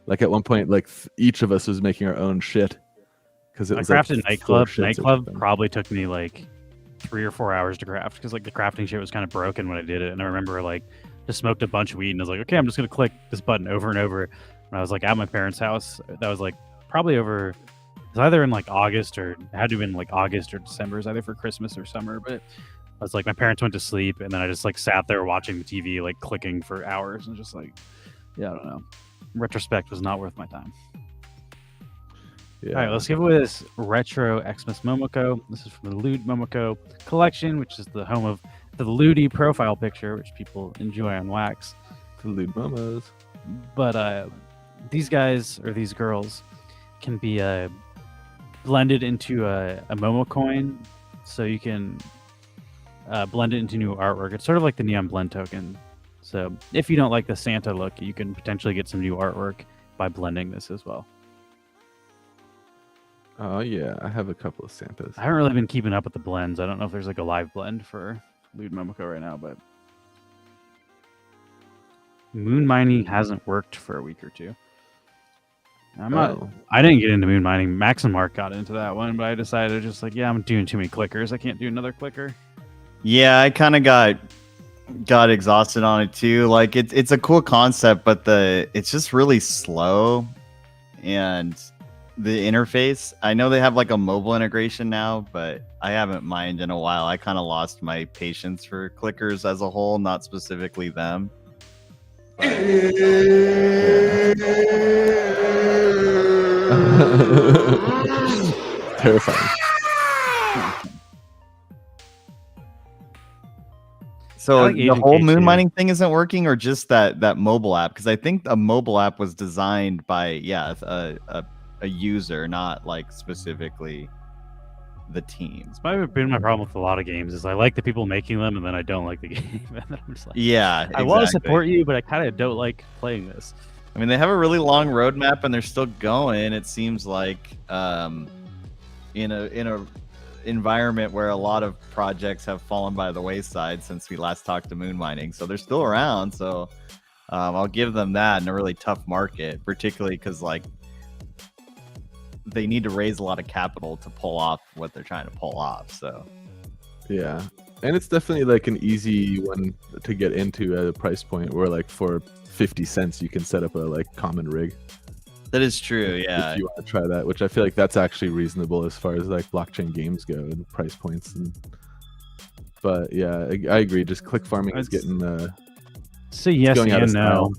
Like at one point, like each of us was making our own shit because it I was like crafted 4 nightclub. shits or Nightclub something. probably took me like 3 or 4 hours to craft because like the crafting shit was kind of broken when I did it. And I remember like just smoked a bunch of weed and I was like, okay, I'm just gonna click this button over and over. When I was like at my parents' house, that was like probably over. It was either in like August or it had to have been like August or December, it was either for Christmas or summer. But I was like, my parents went to sleep and then I just like sat there watching the TV, like clicking for hours and just like, yeah, I don't know. Retrospect was not worth my time. Yeah. All right, let's give away this retro Xmas Momoko. This is from the Lewd Momoko collection, which is the home of the Lewdy profile picture, which people enjoy on Wax. The lewd momos. But these guys or these girls can be blended into a Momo coin, so you can blend it into new artwork. It's sort of like the Neon Blend token. So if you don't like the Santa look, you can potentially get some new artwork by blending this as well. Oh yeah, I have a couple of Santas. I haven't really been keeping up with the blends. I don't know if there's like a live blend for Lewd Momoko right now, but moon mining hasn't worked for a week or two. Oh. I didn't get into moon mining. Max and Mark got into that one, but I decided just like, yeah, I'm doing too many clickers. I can't do another clicker. Yeah, I kind of got exhausted on it too. Like it's a cool concept, but it's just really slow, and the interface. I know they have like a mobile integration now, but I haven't mined in a while. I kind of lost my patience for clickers as a whole, not specifically them. Terrifying. So I like the Agent whole K moon too. mining thing isn't working, or just that mobile app? Because I think a mobile app was designed by a user, not like specifically the team. It's might have been my problem with a lot of games is I like the people making them and then I don't like the game. And then I'm just like, Yeah, I want to exactly. support you, but I kind of don't like playing this. I mean, they have a really long roadmap and they're still going. It seems like in a environment where a lot of projects have fallen by the wayside since we last talked to moon mining, so they're still around. So I'll give them that in a really tough market, particularly because like they need to raise a lot of capital to pull off what they're trying to pull off. So Yeah, and it's definitely like an easy one to get into at a price point where like for 50 cents you can set up a like common rig. that is true. Yeah, If you want to try that, which I feel like that's actually reasonable as far as like blockchain games go and price points. But yeah, I agree. Just click farming is getting So yes going out and of no. style.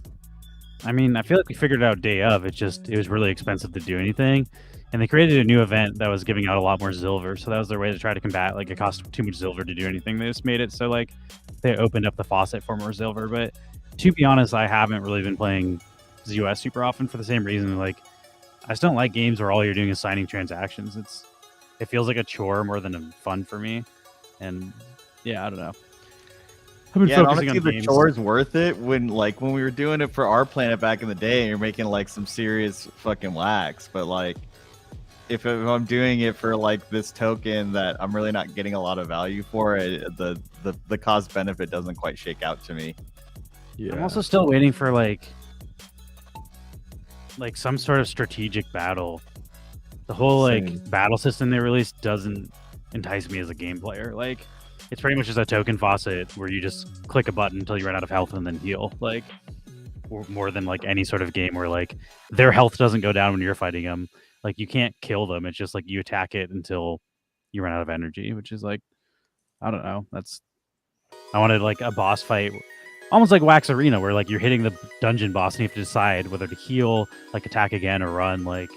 I mean, I feel like we figured it out day of. It was really expensive to do anything. And they created a new event that was giving out a lot more silver. So that was their way to try to combat, like, it cost too much silver to do anything. They just made it so, like, they opened up the faucet for more silver. But to be honest, I haven't really been playing ZOS super often for the same reason. Like, I just don't like games where all you're doing is signing transactions. It feels like a chore more than a fun for me. And, yeah, I don't know. I've been yeah. And focusing honestly, on the games. chore is worth it when we were doing it for our planet back in the day. And you're making like some serious fucking wax, but like if I'm doing it for like this token that I'm really not getting a lot of value for, the cost benefit doesn't quite shake out to me. Yeah. I'm also still waiting for like some sort of strategic battle. The whole Same. like battle system they released doesn't entice me as a game player. Like it's pretty much just a token faucet where you just click a button until you run out of health and then heal. Like more than like any sort of game where like their health doesn't go down when you're fighting them. Like you can't kill them. It's just like you attack it until you run out of energy, which is like, I don't know. I wanted like a boss fight, almost like Wax Arena, where like you're hitting the dungeon boss and you have to decide whether to heal, like attack again or run. Like,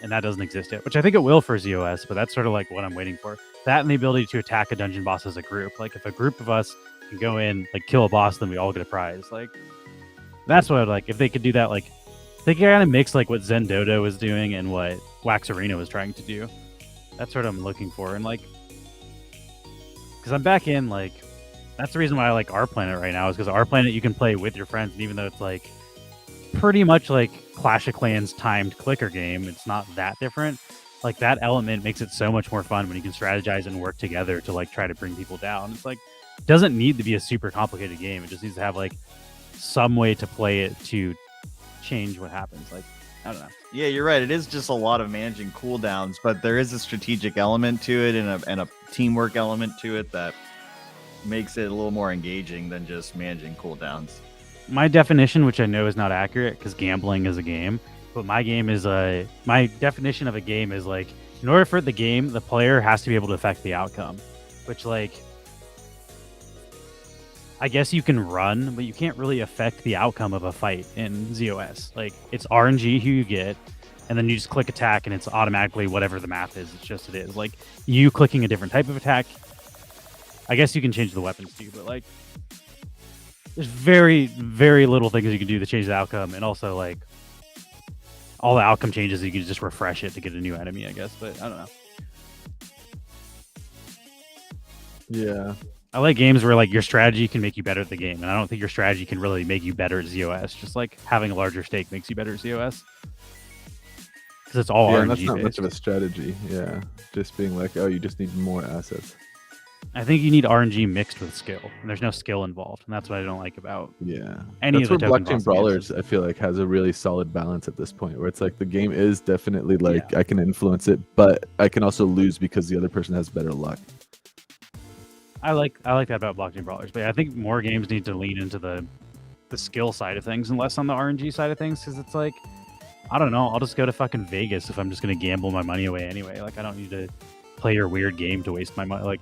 and that doesn't exist yet, which I think it will for ZOS, but that's sort of like what I'm waiting for. That and the ability to attack a dungeon boss as a group. Like if a group of us can go in, like kill a boss, then we all get a prize. Like that's what I'd like. If they could do that, like they kind of mix like what Zen Dodo was doing and what Wax Arena was trying to do. That's what I'm looking for. And like, because I'm back in, like, that's the reason why I like Our Planet right now, is because Our Planet you can play with your friends, and even though it's like pretty much like Clash of Clans timed clicker game, it's not that different. Like that element makes it so much more fun when you can strategize and work together to like try to bring people down. It's like, it doesn't need to be a super complicated game. It just needs to have like some way to play it to change what happens. Like, I don't know. Yeah, you're right. It is just a lot of managing cooldowns, but there is a strategic element to it and a teamwork element to it that makes it a little more engaging than just managing cooldowns. My definition, which I know is not accurate because gambling is a game, but my definition of a game is like, in order for the game, the player has to be able to affect the outcome, which like, I guess you can run, but you can't really affect the outcome of a fight in ZOS. Like it's RNG who you get, and then you just click attack and it's automatically whatever the math is. It's just, it is like you clicking a different type of attack. I guess you can change the weapons too, but like there's very, very little things you can do to change the outcome. And also like all the outcome changes, you can just refresh it to get a new enemy, I guess, but I don't know. Yeah. I like games where like your strategy can make you better at the game, and I don't think your strategy can really make you better at ZOS. Just like having a larger stake makes you better at ZOS, because it's all Yeah, RNG and that's not based. much of a strategy. Yeah. Just being like, oh, you just need more assets. I think you need RNG mixed with skill, and there's no skill involved, and that's what I don't like about Yeah. any That's of the where token Blockchain boss Brawlers, games. I feel like, has a really solid balance at this point, where it's like the game is definitely like, Yeah. I can influence it, but I can also lose because the other person has better luck. I like that about Blockchain Brawlers, but I think more games need to lean into the skill side of things and less on the RNG side of things, because it's like, I don't know, I'll just go to fucking Vegas if I'm just gonna gamble my money away anyway. Like I don't need to play your weird game to waste my money. Like,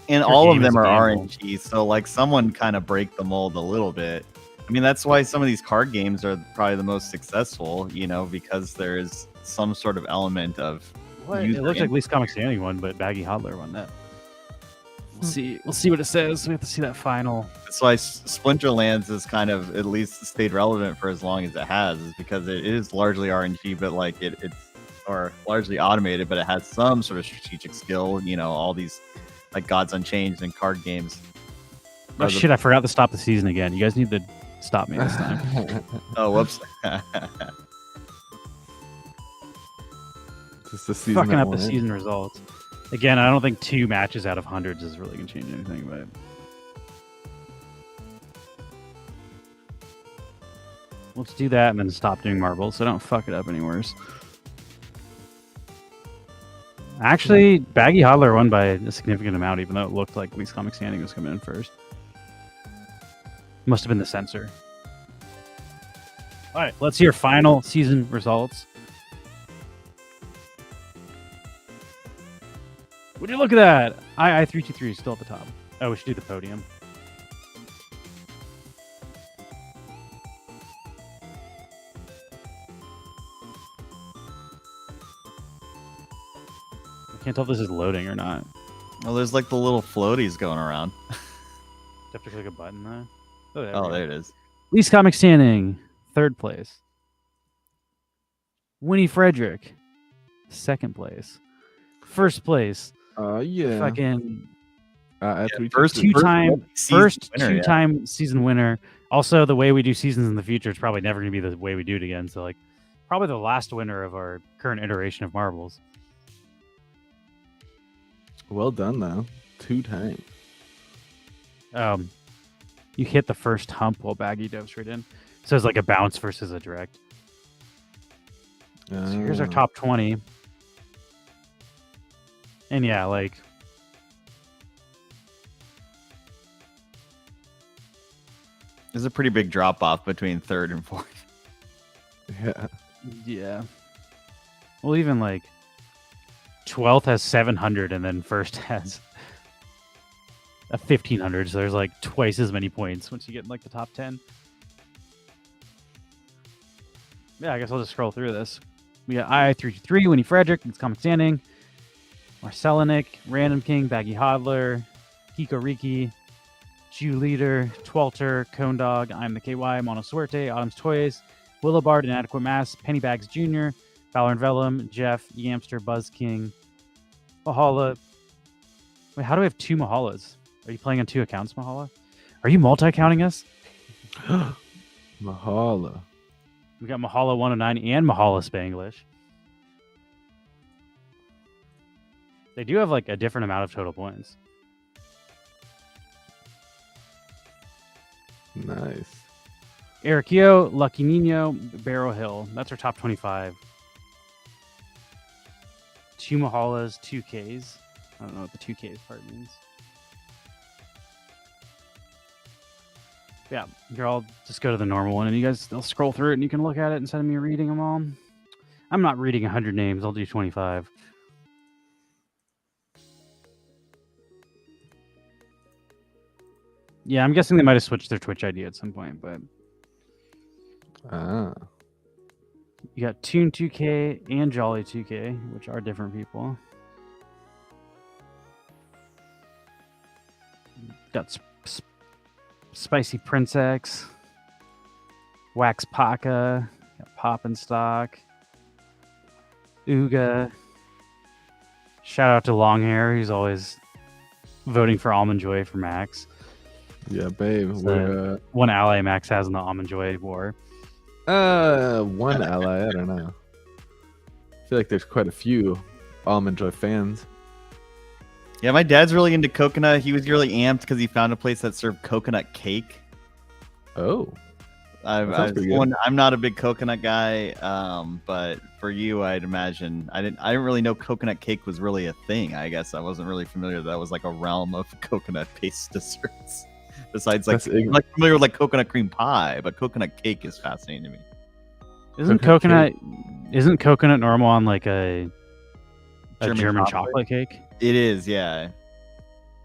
And Your all of game is them a are gamble. RNG, so like someone kind of break the mold a little bit. I mean, that's why some of these card games are probably the most successful, you know, because there's some sort of element of what? It user looks like in- Least Comic Standing won, but Baggy Hodler won that. We'll see what it says. We have to see that final. That's why Splinterlands is kind of at least stayed relevant for as long as it has, is because it is largely RNG, but like it's or largely automated, but it has some sort of strategic skill. You know, all these like Gods Unchained and card games. Oh shit! I forgot to stop the season again. You guys need to stop me this time. Oh, whoops. Just the season Fucking that up the won it. season results. Again, I don't think 2 matches out of hundreds is really gonna change anything, but let's do that and then stop doing marbles so I don't fuck it up any worse. Actually, Baggy Hodler won by a significant amount, even though it looked like Least Comic Standing was coming in first. Must have been the censor. All right, let's hear final season results. Would you look at that? II323 is still at the top. Oh, we should do the podium. I can't tell if this is loading or not. Well, there's like the little floaties going around. Do I have to click a button there? Oh, there, we Oh, go. there it is. Least Comic Standing, 3rd place. Winnie Frederick, 2nd place. 1st place, Yeah. fucking At Yeah, 3 first- two-time season first winner, yeah. two-time season winner. Also, the way we do seasons in the future is probably never going to be the way we do it again. So, like, probably the last winner of our current iteration of marbles. Well done, though. 2 times. You hit the first hump while Baggy dives right in. So it's like a bounce versus a direct. So here's our top 20. And yeah, like There's a pretty big drop off between third and fourth. Yeah. yeah. Well, even like 12th has 700 and then first has a 1500. So there's like twice as many points once you get in like the top 10. Yeah, I guess I'll just scroll through this. We got II323, Winnie Frederick, it's Common Standing, Marcelinic, Random King, Baggy Hodler, Hiko Riki, Jew Leader, Twalter, Cone Dog, I'm the KY, Monosuerte, Autumn's Toys, Willowbard, Inadequate Mass, Pennybags Jr., Valor and Vellum, Jeff, Yamster, Buzz King, Mahala. Wait, how do we have 2 Mahalas? Are you playing on 2 accounts, Mahala? Are you multi-counting us? Mahala. We got Mahala 109 and Mahala Spanglish. They do have like a different amount of total points. Nice. Ericchio, Lucky Nino, Barrow Hill. That's our top 25. 2 Mahalas, 2 Ks. I don't know what the 2 Ks part means. Yeah, here I'll just go to the normal one, and you guys, they'll scroll through it, and you can look at it instead of me reading them all. I'm not reading 100 names. I'll do 25. Yeah, I'm guessing they might have switched their Twitch ID at some point, but Ah. you got Toon 2K and Jolly 2K, which are different people. Got Spicy Prince X, Wax Paka, got Pop and Stock, Uga. Shout out to Longhair, who's always voting for Almond Joy for Max. Yeah, babe. We're, One ally Max has in the Almond Joy war. one ally. I don't know. I feel like there's quite a few Almond Joy fans. Yeah, my dad's really into coconut. He was really amped because he found a place that served coconut cake. Oh. Sounds pretty good. I'm not a big coconut guy, but for you, I'd imagine I didn't really know coconut cake was really a thing. I guess I wasn't really familiar that was like a realm of coconut based desserts. Besides, like I'm like familiar with like coconut cream pie, but coconut cake is fascinating to me. Isn't coconut normal on like a German chocolate cake? It is, yeah.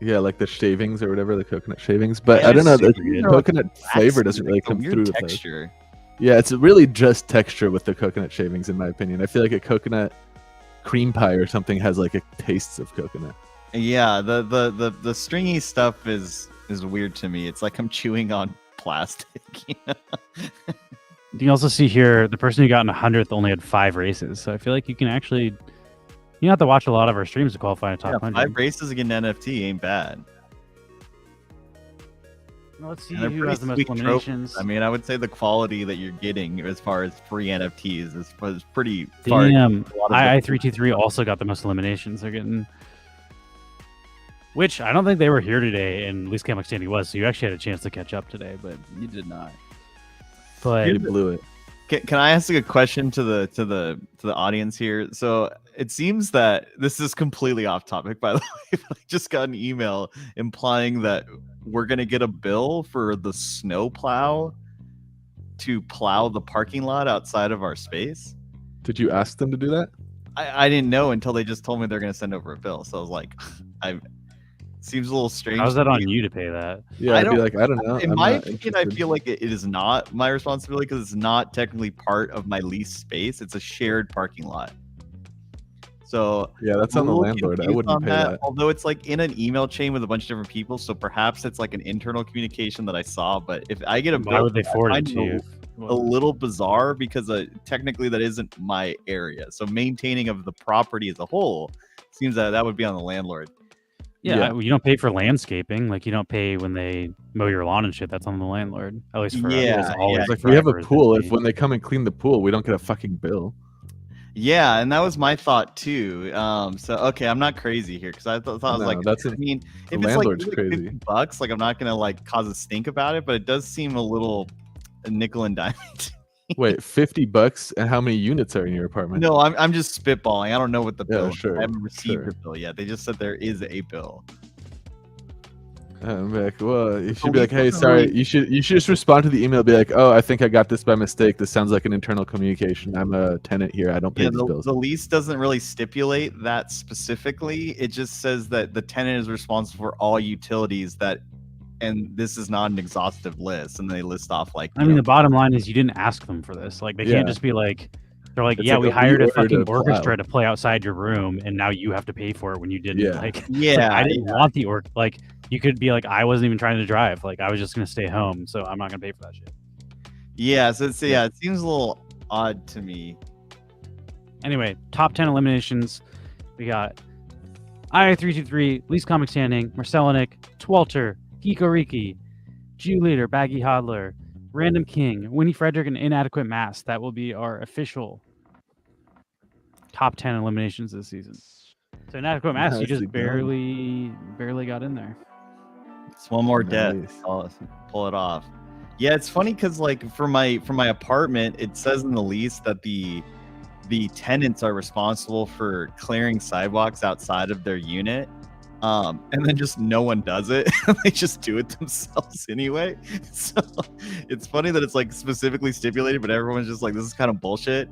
Yeah, like the shavings or whatever, the coconut shavings. But Yeah, I don't know, the super good. coconut flavor Waxy, doesn't really like a come weird through with those. texture. Yeah, it's really just texture with the coconut shavings, in my opinion. I feel like a coconut cream pie or something has like a taste of coconut. Yeah, the stringy stuff is weird to me. It's like I'm chewing on plastic. You know? You can also see here the person who got in 100th only had 5 races, so I feel like you can actually. You don't have to watch a lot of our streams to qualify in a top 100. 5 races against NFT ain't bad. Well, let's see And they're who pretty has the most sweet trophies. eliminations. I mean, I would say the quality that you're getting as far as free NFTs is pretty far. Damn, a lot of the- II323 also got the most eliminations. They're getting, which I don't think they were here today, and Least Comic Standing was. So you actually had a chance to catch up today, but you did not. But You blew it. Can I ask a question to the audience here? So it seems that this is completely off topic, by the way. I just got an email implying that we're gonna get a bill for the snow plow to plow the parking lot outside of our space. Did you ask them to do that? I didn't know until they just told me they're gonna send over a bill. So I was like, seems a little strange. how's to that on me. you to pay that? Yeah, I I'd be don't- like, I don't know. In I'm my not opinion, I interested. feel like it is not my responsibility because it's not technically part of my lease space. It's a shared parking lot. So Yeah, that's I'm on a the little landlord. I confused wouldn't on pay that. Although it's like in an email chain with a bunch of different people, so perhaps it's like an internal communication that I saw. But if I get a Why bill, would they I forward it find to you? a little bizarre because technically that isn't my area. So maintaining of the property as a whole seems that would be on the landlord. Yeah, you don't pay for landscaping. Like you don't pay when they mow your lawn and shit. That's on the landlord. At least for us, it was Yeah, always Like we have a forever, pool. it's If me. when they come and clean the pool, we don't get a fucking bill. Yeah, and that was my thought too. So okay, I'm not crazy here because I was No, like, that's I mean, the if it's landlord's like crazy. $50, like I'm not gonna like cause a stink about it, but it does seem a little nickel and dime. Wait, $50, and how many units are in your apartment? No, I'm just spitballing. I don't know what the Yeah, bill is. sure, I haven't received sure. a bill yet. They just said there is a bill. I'm like, well, you The should be like, hey, lease doesn't sorry. really- You should just respond to the email. Be like, oh, I think I got this by mistake. This sounds like an internal communication. I'm a tenant here. I don't pay Yeah, these bills. the lease doesn't really stipulate that specifically. It just says that the tenant is responsible for all utilities that, and this is not an exhaustive list. And they list off like, I mean, the bottom line is you didn't ask them for this. Like they Yeah. can't just be like, they're like, It's yeah, like we a hired a reordered fucking plow. orchestra to play outside your room, and now you have to pay for it when you didn't. Yeah. Like, it's yeah, like, I didn't want the orc. Like, you could be like, I wasn't even trying to drive. Like, I was just gonna stay home, so I'm not gonna pay for that shit. yeah. So it's, yeah, it seems a little odd to me. Anyway, top 10 eliminations. We got I323, Least Comic Standing, Marcelinic, Twalter, Geekoriki, Jew Leader, Baggy Hodler, Random King, Winnie Frederick, and Inadequate Mass. That will be our official top 10 eliminations this season. So Inadequate Mass, you Nicely just done. barely got in there. It's one more death. Nice. I'll pull it off. Yeah, it's funny because like for my apartment, it says in the lease that the tenants are responsible for clearing sidewalks outside of their unit. And then just no one does it. They just do it themselves anyway. So it's funny that it's like specifically stipulated, but everyone's just like, this is kind of bullshit.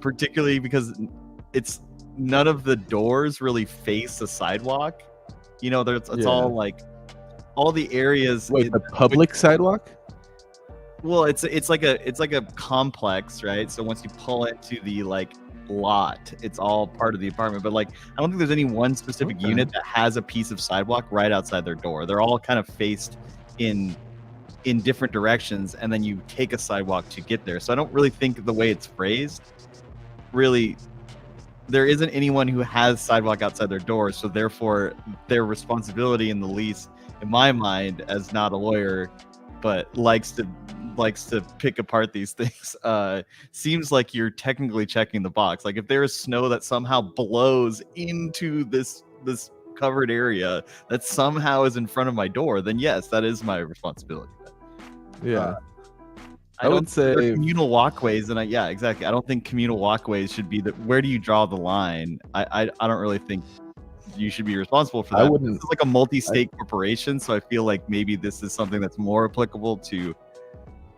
Particularly because it's none of the doors really face the sidewalk. You know, it's Yeah. all like all the areas. Wait, the public sidewalk? Well, it's like a complex, right? So once you pull into the like lot, it's all part of the apartment. But like, I don't think there's any one specific Okay. unit that has a piece of sidewalk right outside their door. They're all kind of faced in different directions, and then you take a sidewalk to get there. So I don't really think the way it's phrased, really, there isn't anyone who has sidewalk outside their door. So therefore, their responsibility in the lease, in my mind, as not a lawyer, but likes to pick apart these things, seems like you're technically checking the box. Like if there is snow that somehow blows into this covered area that somehow is in front of my door, then yes, that is my responsibility. Yeah. I I don't would think there are say- communal walkways, and yeah, exactly. I don't think communal walkways should be where do you draw the line? I don't really think you should be responsible for I that. wouldn't- This is like a multi-state corporation, so I feel like maybe this is something that's more applicable to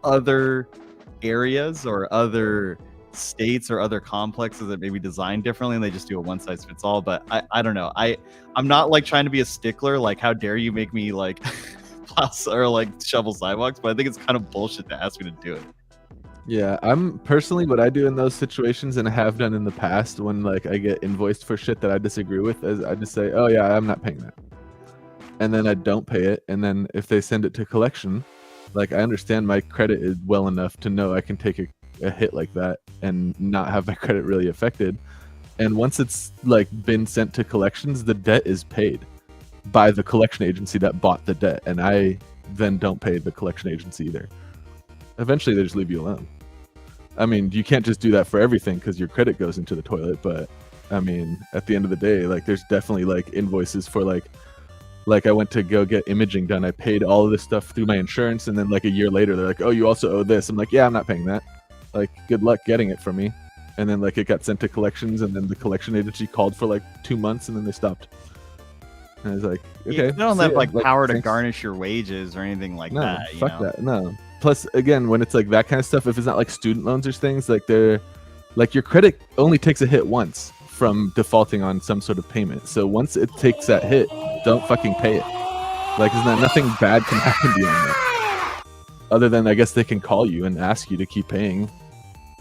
other areas or other states or other complexes that maybe designed differently, and they just do a one size fits all. But I don't know. I'm not like trying to be a stickler. Like, how dare you make me like plow or like shovel sidewalks? But I think it's kind of bullshit to ask me to do it. Yeah, I'm personally what I do in those situations, and I have done in the past when like I get invoiced for shit that I disagree with, is I just say, oh yeah, I'm not paying that, and then I don't pay it, and then if they send it to collection, like I understand my credit is well enough to know I can take a hit like that and not have my credit really affected, and once it's like been sent to collections, the debt is paid by the collection agency that bought the debt, and I then don't pay the collection agency either. Eventually they just leave you alone. I mean, you can't just do that for everything because your credit goes into the toilet. But I mean, at the end of the day, like there's definitely like invoices for like I went to go get imaging done. I paid all of this stuff through my insurance, and then like a year later, they're like, "Oh, you also owe this." I'm like, "Yeah, I'm not paying that." Like, good luck getting it from me. And then like it got sent to collections, and then the collection agency called for like 2 months, and then they stopped. And I was like, Yeah, "Okay." you don't see have ya. like power to thanks. garnish your wages or anything like No, that. You fuck know? that. No. Plus, again, when it's like that kind of stuff, if it's not like student loans or things, like they're like your credit only takes a hit once from defaulting on some sort of payment. So once it takes that hit, don't fucking pay it. Like, isn't that nothing bad can happen to you on that? Other than I guess they can call you and ask you to keep paying.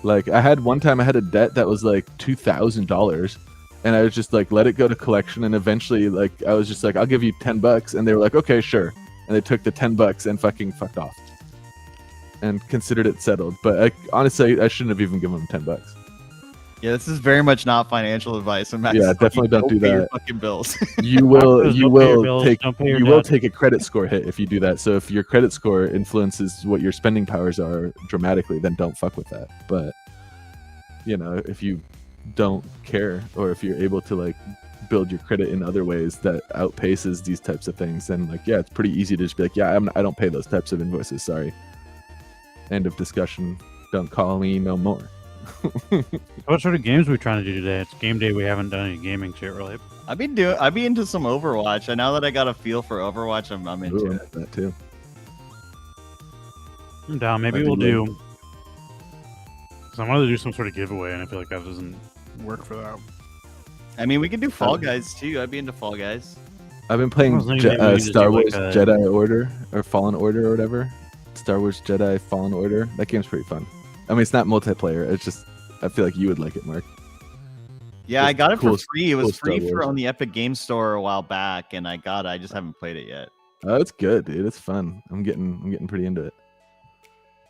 Like I had one time I had a debt that was like $2,000, and I was just like let it go to collection, and eventually like I was just like, I'll give you $10, and they were like, okay, sure, and they took the $10 and fucking fucked off and considered it settled. But honestly, I shouldn't have even given them $10. Yeah, this is very much not financial advice. And Max Yeah, is like, definitely don't do pay your that. fucking bills. You will Doctors, you don't pay your will bills, take don't pay your you will debt. take a credit score hit if you do that. So if your credit score influences what your spending powers are dramatically, then don't fuck with that. But if you don't care, or if you're able to like build your credit in other ways that outpaces these types of things, then like it's pretty easy to just be like, I don't pay those types of invoices, sorry. End of discussion. Don't call me no more. What sort of games are we trying to do today? It's game day. We haven't done any gaming shit really. I'd be into some Overwatch. And now that I got a feel for Overwatch, I'm into Ooh, it. that too. I'm down. Maybe That'd we'll be do. Cause I wanted to do some sort of giveaway, and I feel like that doesn't work for that. I mean, we could do Fall Guys too. I'd be into Fall Guys. I've been playing I was thinking maybe we just Star do, like, Wars a- Jedi Order or Fallen Order or whatever. Star Wars Jedi Fallen Order. That game's pretty fun. I mean, it's not multiplayer. It's just I feel like you would like it, Mark. Yeah, I Just got it cool- for free. It cool was Star free Wars. on the Epic Game Store a while back, and I got it. I just haven't played it yet. Oh, it's good, dude. It's fun. I'm getting pretty into it.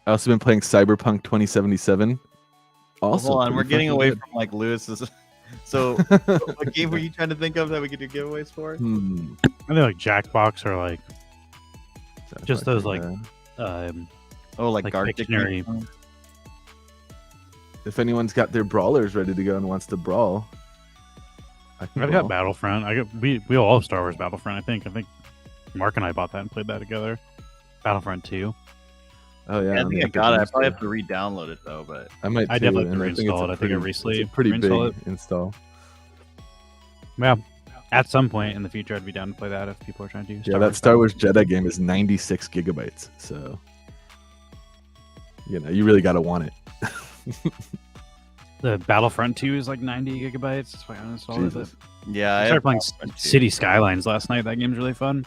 I also been playing Cyberpunk 2077. Also, Hold on, we're pretty getting fucking away good. from like Lewis's. So, what game were you trying to think of that we could do giveaways for? I think like Jackbox or like Just those, like, uh, Oh, like Like Gartic. Pictionary. if anyone's got their brawlers ready to go and wants to brawl, I can I've brawl. got Battlefront. We all have Star Wars Battlefront. I think Mark and I bought that and played that together. Battlefront 2. Oh yeah, Yeah, I on think the I Epic got it. I Games probably Store. have to re-download it though. But I might. I too, definitely have and to think it's reinstall a it. I think I pretty- it's a pretty big reinstall it. install. Yeah. At some point in the future, I'd be down to play that if people are trying to do Yeah, that Star Wars Jedi game is 96 gigabytes. So, you really got to want it. The Battlefront 2 is like 90 gigabytes. That's why I uninstalled it. Jesus. yeah, I I started have playing Battlefront too. City Skylines last night. That game's really fun.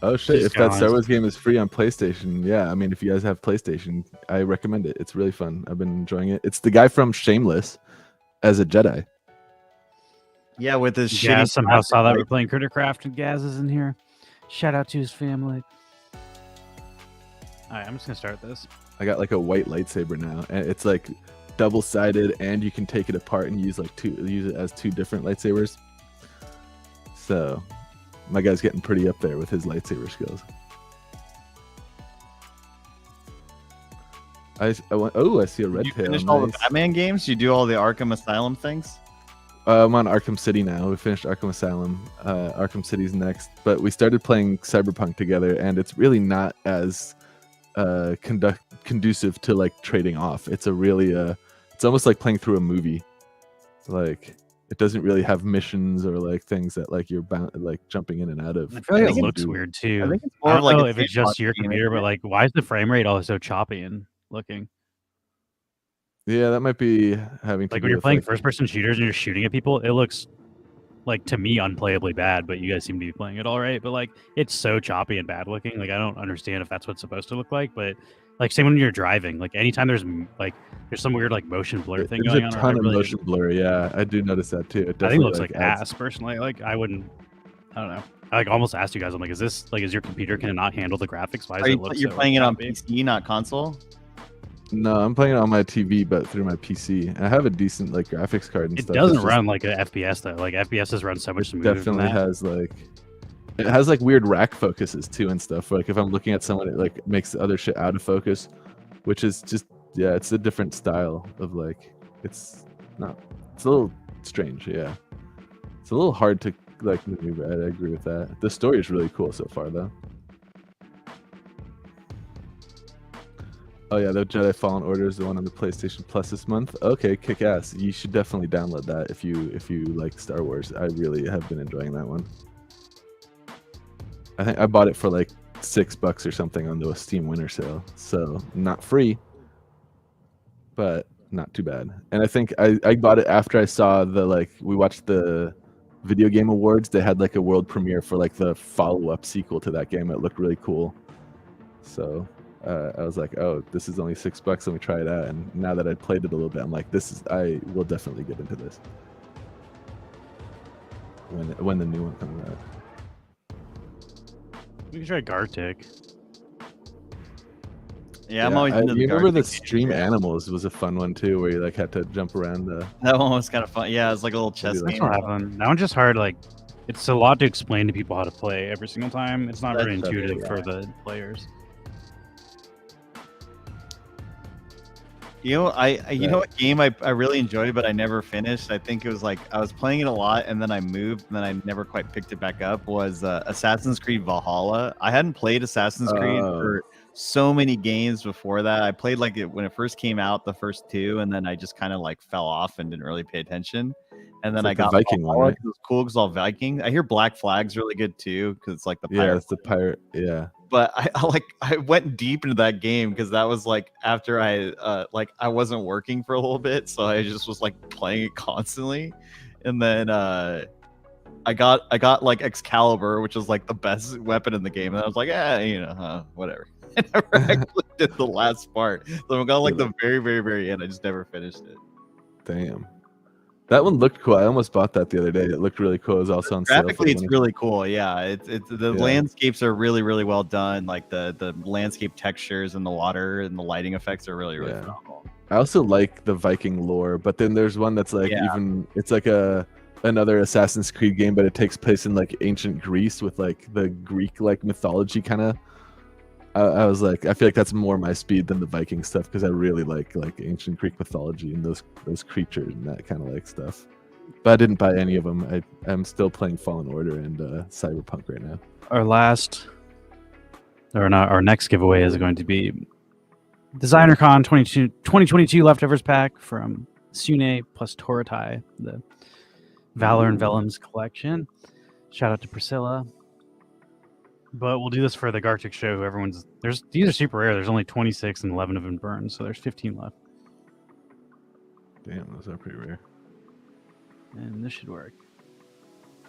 Oh shit! Just If that Star Skylines. Wars game is free on PlayStation, yeah, I mean, if you guys have PlayStation, I recommend it. It's really fun. I've been enjoying it. It's the guy from Shameless as a Jedi. Yeah, with his shitty. Gaz somehow saw that like- we're playing Crittercraft and Gaz is in here. Shout out to his family. Alright, I'm just gonna start this. I got like a white lightsaber now, and it's like double-sided, and you can take it apart and use it as two different lightsabers. So, my guy's getting pretty up there with his lightsaber skills. I see a red You tail. finished all the Nice. Batman games? You do all the Arkham Asylum things? I'm on Arkham City now. We finished Arkham Asylum. Arkham City's next, but we started playing Cyberpunk together, and it's really not as conducive to like trading off. It's a really it's almost like playing through a movie. Like it doesn't really have missions or like things that like you're bound like jumping in and out of. I feel like think it it looks do. weird too. I think it's I more don't of like know a if it's just your sandbox game, computer, isn't but it? like, why is the frame rate always so choppy and looking? Yeah, that might be having to Like do when you're with, playing like, first-person shooters and you're shooting at people, it looks like to me unplayably bad. But you guys seem to be playing it all right. But like, it's so choppy and bad looking. Like I don't understand if that's what it's supposed to look like. But like, same when you're driving. Like anytime there's some weird like motion blur thing There's going a on. or ton of really- motion blur. Yeah, I do notice that too. It I think definitely it looks like adds- ass personally. Like I don't know. I like almost asked you guys. I'm like, is your computer can it not handle the graphics? Why does Are it you, look you're so playing it on choppy? PC, not console? No, I'm playing it on my TV, but through my PC. I have a decent like graphics card and It stuff. doesn't It's just- run like a FPS though. Like FPSs run so much smoother. definitely than that. has like it has like weird rack focuses too and stuff. Like if I'm looking at someone, it like makes the other shit out of focus, which is just it's a different style of like it's a little strange. Yeah, it's a little hard to like maneuver. I agree with that. The story is really cool so far though. Oh yeah, the Jedi Fallen Order is the one on the PlayStation Plus this month. Okay, kick ass. You should definitely download that if you like Star Wars. I really have been enjoying that one. I think I bought it for like $6 or something on the Steam Winter Sale, so not free, but not too bad. And I think I bought it after I saw we watched the Video Game Awards. They had like a world premiere for like the follow-up sequel to that game. It looked really cool, so. I was like, oh, this is only $6. Let me try it out. And now that I played it a little bit, I'm like, I will definitely get into this when the new one comes out. We can try Gartic. Yeah, I'm always into the you remember the Gartic Stream games. Animals was a fun one too, where you like had to jump around the. That one was kind of fun. Yeah, it's like a little chess Maybe That's game. what happened. That one's just hard. Like, it's a lot to explain to people how to play every single time. It's not very That's true, intuitive yeah. for the players. You know, you know what game I really enjoyed, but I never finished. I think it was like I was playing it a lot, and then I moved, and then I never quite picked it back up. Was Assassin's Creed Valhalla? I hadn't played Assassin's Creed for so many games before that. I played like it when it first came out, the first two, and then I just kind of like fell off and didn't really pay attention. And then It's like I the got Viking one, Valhalla right? 'cause it was cool because all Viking. I hear Black Flag's really good too because it's like the Yeah, pirate. it's the pirate. Yeah. But I went deep into that game because that was like after I wasn't working for a little bit, so I just was like playing it constantly, and then I got like Excalibur, which is like the best weapon in the game, and I was like, whatever. I never actually did the last part, so I got like the very very very end. I just never finished it. Damn. That one looked cool. I almost bought that the other day. It looked really cool. It was also on sale. for Graphically, it's 20. really cool. Yeah, it's the Yeah. landscapes are really really well done. Like the landscape textures and the water and the lighting effects are really really Yeah. phenomenal. I also like the Viking lore, but then there's one that's like Yeah. it's like another Assassin's Creed game, but it takes place in like ancient Greece with like the Greek like mythology kind of. I was like, I feel like that's more my speed than the Viking stuff because I really like ancient Greek mythology and those creatures and that kind of like stuff. But I didn't buy any of them. I'm still playing Fallen Order and Cyberpunk right now. Our next giveaway is going to be DesignerCon 2022 leftovers pack from Sune plus Toratai, the Valor and Vellum's collection. Shout out to Priscilla. But we'll do this for the Gartic show. These are super rare. There's only 26 and 11 of them burned, so there's 15 left. Damn, those are pretty rare. And this should work.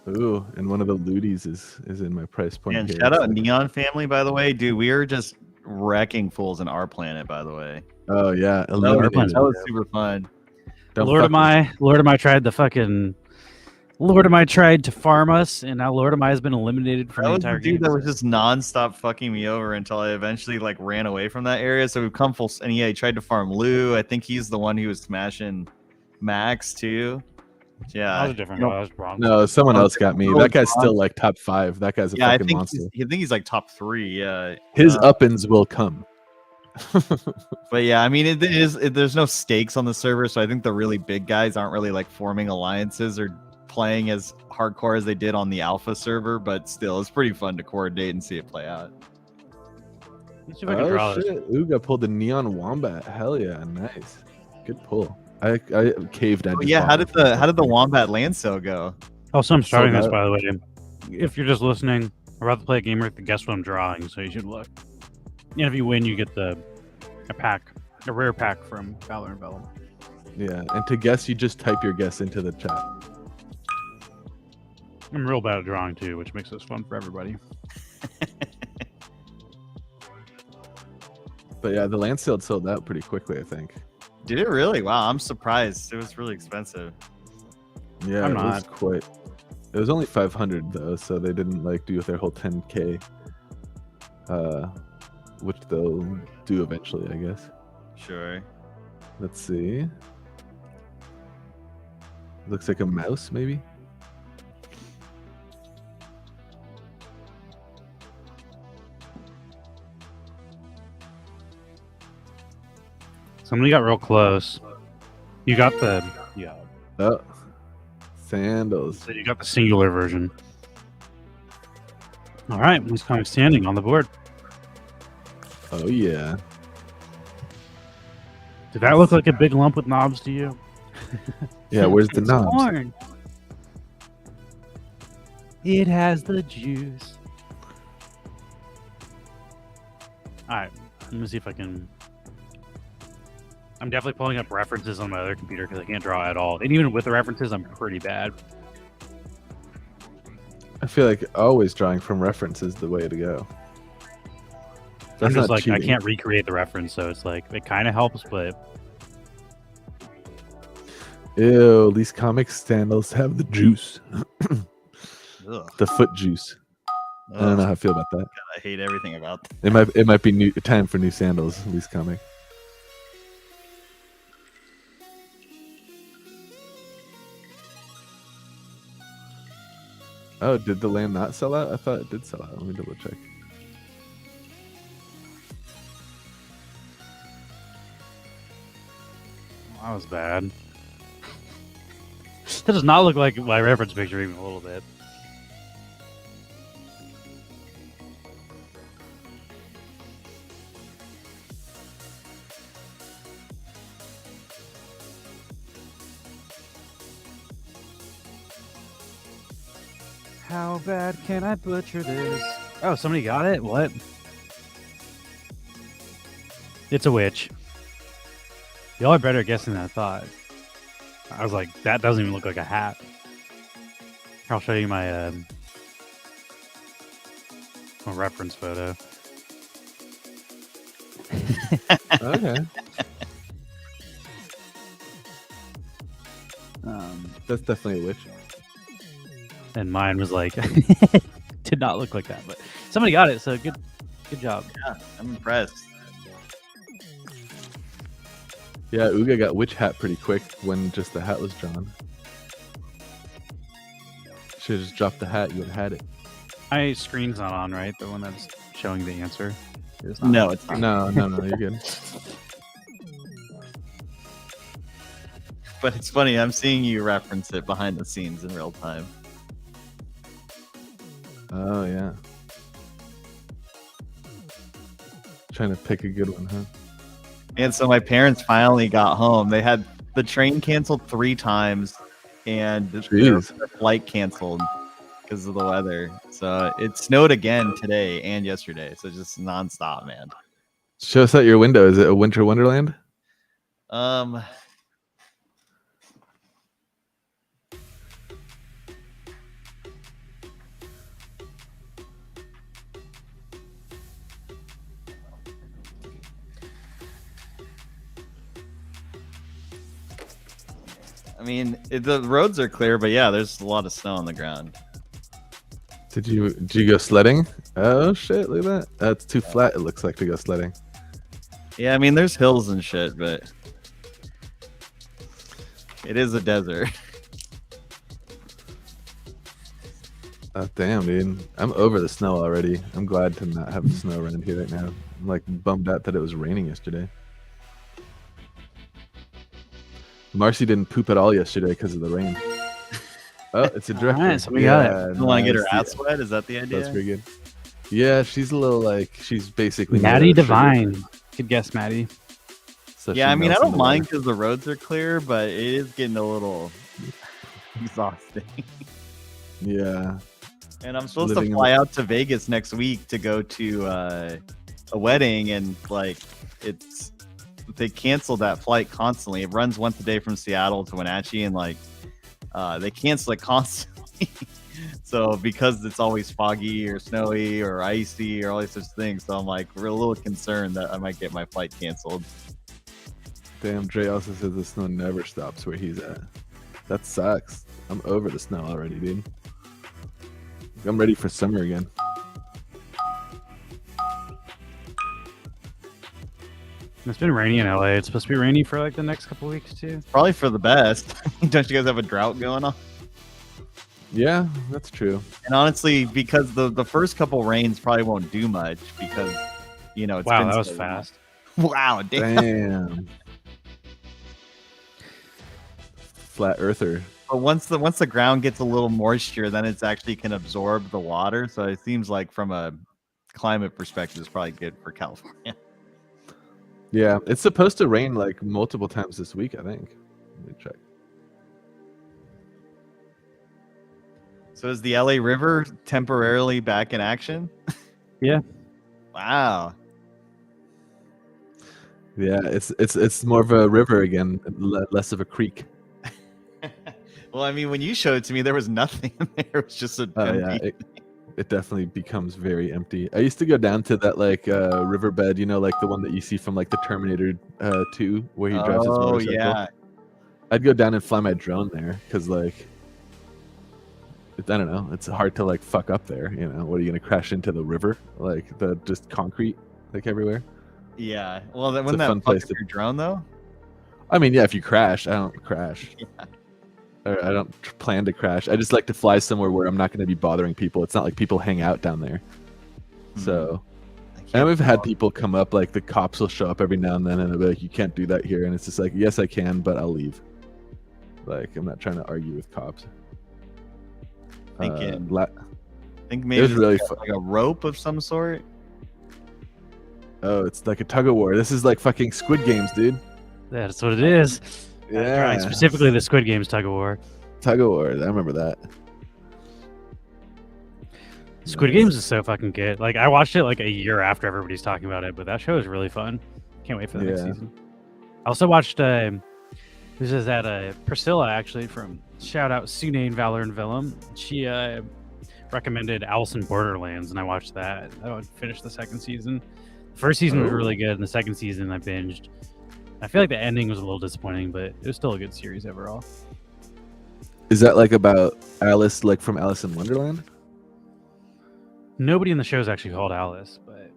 Ooh, and one of the looties is in my price point. And here. shout It's out like- Neon Family, by the way, dude. We are just wrecking fools in our planet, by the way. Oh yeah, That was Illuminated. fun. That was super fun. Don't Lord fuck of My tried to farm us, and now Lord of My has been eliminated from That the was the entire dude game. that was just nonstop fucking me over until I eventually like ran away from that area. So we've come full. And yeah, he tried to farm Lou. I think he's the one who was smashing Max too. That Yeah, was a different. That was wrong. No, someone else got me. Oh, That guy's God. still like top 5. That guy's a yeah. I fucking think monster. he's like top 3. Yeah, His up-ins will come. but yeah, I mean, there's no stakes on the server, so I think the really big guys aren't really like forming alliances or playing as hardcore as they did on the alpha server. But still, it's pretty fun to coordinate and see it play out. Let's see if I can draw Oh this. shit! Uga pulled the Neon Wombat. Hell yeah, nice. Good pull. I caved at. Oh, yeah, how did the Wombat land sale go? Also, I'm starting this, that- by the way. If you're just listening, I'm about to play a game with the guess what I'm drawing, so you should look. And if you win, you get a rare pack from Valor and Vellum. Yeah, and to guess, you just type your guess into the chat. I'm real bad at drawing too, which makes this fun for everybody. But yeah, the land sale sold out pretty quickly, I think. Did it really? Wow, I'm surprised. It was really expensive. Yeah, I'm it was not. quite. It was only 500 though, so they didn't like do their whole 10K. Which they'll do eventually, I guess. Sure. Let's see. Looks like a mouse, maybe. Somebody got real close. You got the Oh, sandals. so you got the singular version. All right, who's kind of standing on the board? Oh yeah. Did that look like a big lump with knobs to you? Yeah, where's the It's knobs? corn. It has the juice. All right, let me see if I can. I'm definitely pulling up references on my other computer because I can't draw at all. And even with the references, I'm pretty bad. I feel like always drawing from reference is the way to go. I'm That's just not like I cheating. can't recreate the reference, so it's like it kind of helps, but Ew, these comic sandals have the juice. Ugh. The foot juice. I don't know how I feel about that. I hate everything about that. It might be time for new sandals. Least comic. Oh, did the land not sell out? I thought it did sell out. Let me double check. That was bad. That does not look like my reference picture even a little bit. How bad can I butcher this? Oh, somebody got it? What? It's a witch. Y'all are better at guessing than I thought. I was like, that doesn't even look like a hat. I'll show you my reference photo. Okay. That's definitely a witch. And mine was like, did not look like that, but somebody got it, so good job. Yeah, I'm impressed. Yeah, Uga got witch hat pretty quick when just the hat was drawn. Should have just dropped the hat. You would have had it. My screen's not on, right? The one that's showing the answer. It's not. No, it's not. No, you're good. But it's funny. I'm seeing you reference it behind the scenes in real time. Oh yeah. Trying to pick a good one, huh? And so my parents finally got home. They had the train canceled 3 times, and their flight canceled because of the weather. So it snowed again today and yesterday. So just nonstop, man. Show us out your window. Is it a winter wonderland? I mean, the roads are clear, but yeah, there's a lot of snow on the ground. Did you go sledding? Oh shit! Look at that. That's too flat. It looks like to go sledding. Yeah, I mean, there's hills and shit, but it is a desert. Oh damn, dude! I'm over the snow already. I'm glad to not have snow around here right now. I'm like bummed out that it was raining yesterday. Marcy didn't poop at all yesterday because of the rain. Oh, it's a director. Nice, we got it. You want to get her ass wet? Is that the idea? That's pretty good. Yeah, she's a little like she's basically Maddie Divine. Good guess, Maddie. So Yeah, she I mean, I melts in don't the mind water. because the roads are clear, but it is getting a little exhausting. Yeah. And I'm supposed Living to in fly the- out to Vegas next week to go to a wedding, and like they cancel that flight constantly. It runs once a day from Seattle to Wenatchee, and like they cancel it constantly. So because it's always foggy or snowy or icy or all these such things, so I'm like we're a little concerned that I might get my flight canceled. Damn, Dre also says the snow never stops where he's at. That sucks. I'm over the snow already, dude. I'm ready for summer again. It's been rainy in LA. It's supposed to be rainy for like the next couple weeks too. Probably for the best. Don't you guys have a drought going on? Yeah, that's true. And honestly, because the first couple rains probably won't do much because it's Wow, been that was so long. fast. Wow, damn. Damn. Flat earther. But once the ground gets a little moisture, then it's actually can absorb the water. So it seems like from a climate perspective, it's probably good for California. Yeah, it's supposed to rain like multiple times this week, I think. Let me check. So is the LA River temporarily back in action? Yeah. Wow. Yeah, it's more of a river again, less of a creek. Well, I mean, when you showed it to me, there was nothing in there. It was just a Oh yeah, empty. it definitely becomes very empty. I used to go down to that like riverbed, like the one that you see from like the Terminator 2, where he drives his Oh motorcycle. yeah. I'd go down and fly my drone there because like I don't know. It's hard to like fuck up there. You know, what are you gonna crash into the river? Like the just concrete like everywhere. Yeah. Well, then It's wouldn't a that fun fuck place up to- your drone though? I mean, yeah, if you crash, I don't crash. Yeah. Or I don't plan to crash. I just like to fly somewhere where I'm not going to be bothering people. It's not like people hang out down there. So, I can't and we've had tell. people come up, like the cops will show up every now and then and they'll be like, you can't do that here. And it's just like, yes, I can, but I'll leave. Like, I'm not trying to argue with cops. Think Uh, it- la- I think it maybe was really it's fun. like a rope of some sort. Oh, it's like a tug of war. This is like fucking Squid Games, dude. That's what it is. Yeah. Specifically the Squid Games tug of war. Tug of war. I remember that. Squid Nice. Games is so fucking good. Like I watched it like a year after everybody's talking about it, but that show is really fun. Can't wait for the next Yeah. season. I also watched this is that Priscilla actually from shout out Sunane Valor and Vellum. She recommended Alice in Borderlands and I watched that. I finished the second season. The first season was Oh. really good, and the second season I binged. I feel like the ending was a little disappointing, but it was still a good series overall. Is that like about Alice, like from Alice in Wonderland? Nobody in the show is actually called Alice, but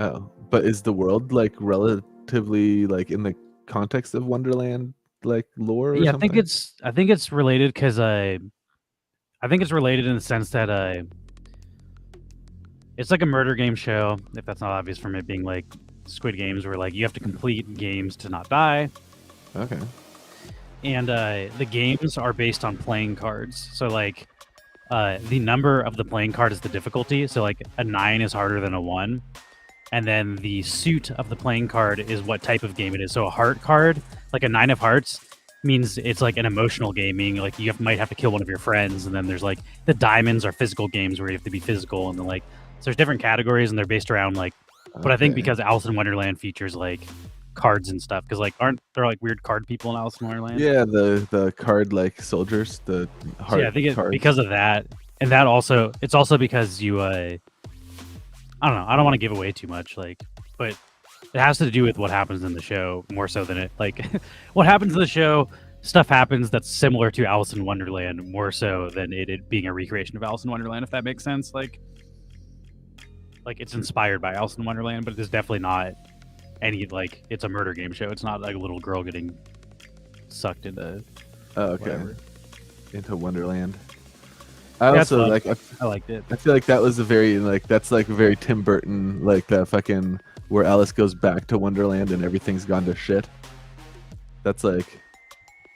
Oh, but is the world like relatively like in the context of Wonderland like lore? Or yeah, something? I think it's related because I think it's related in the sense that it's like a murder game show. If that's not obvious from it being like Squid Games, where like you have to complete games to not die, Okay. and the games are based on playing cards. So like the number of the playing card is the difficulty. So like a 9 is harder than a 1. And then the suit of the playing card is what type of game it is. So a heart card, like a 9 of hearts, means it's like an emotional game, meaning like you might have to kill one of your friends. And then there's like the diamonds are physical games where you have to be physical. And then like, so there's different categories and they're based around like, but I think Okay. because Alice in Wonderland features like cards and stuff, because like aren't there like weird card people in Alice in Wonderland? Yeah, the card like soldiers, the So heart yeah, I think it's cards. because of that, and that also it's also because you I don't know, I don't want to give away too much, like, but it has to do with what happens in the show more so than it like what happens in the show. Stuff happens that's similar to Alice in Wonderland more so than it being a recreation of Alice in Wonderland, if that makes sense. Like it's inspired by Alice in Wonderland, but it is definitely not any like it's a murder game show. It's not like a little girl getting sucked into Oh, okay. whatever. Into Wonderland. I That's also fun. like I liked it. I feel like that was a very like that's like very Tim Burton, like that fucking where Alice goes back to Wonderland and everything's gone to shit. That's like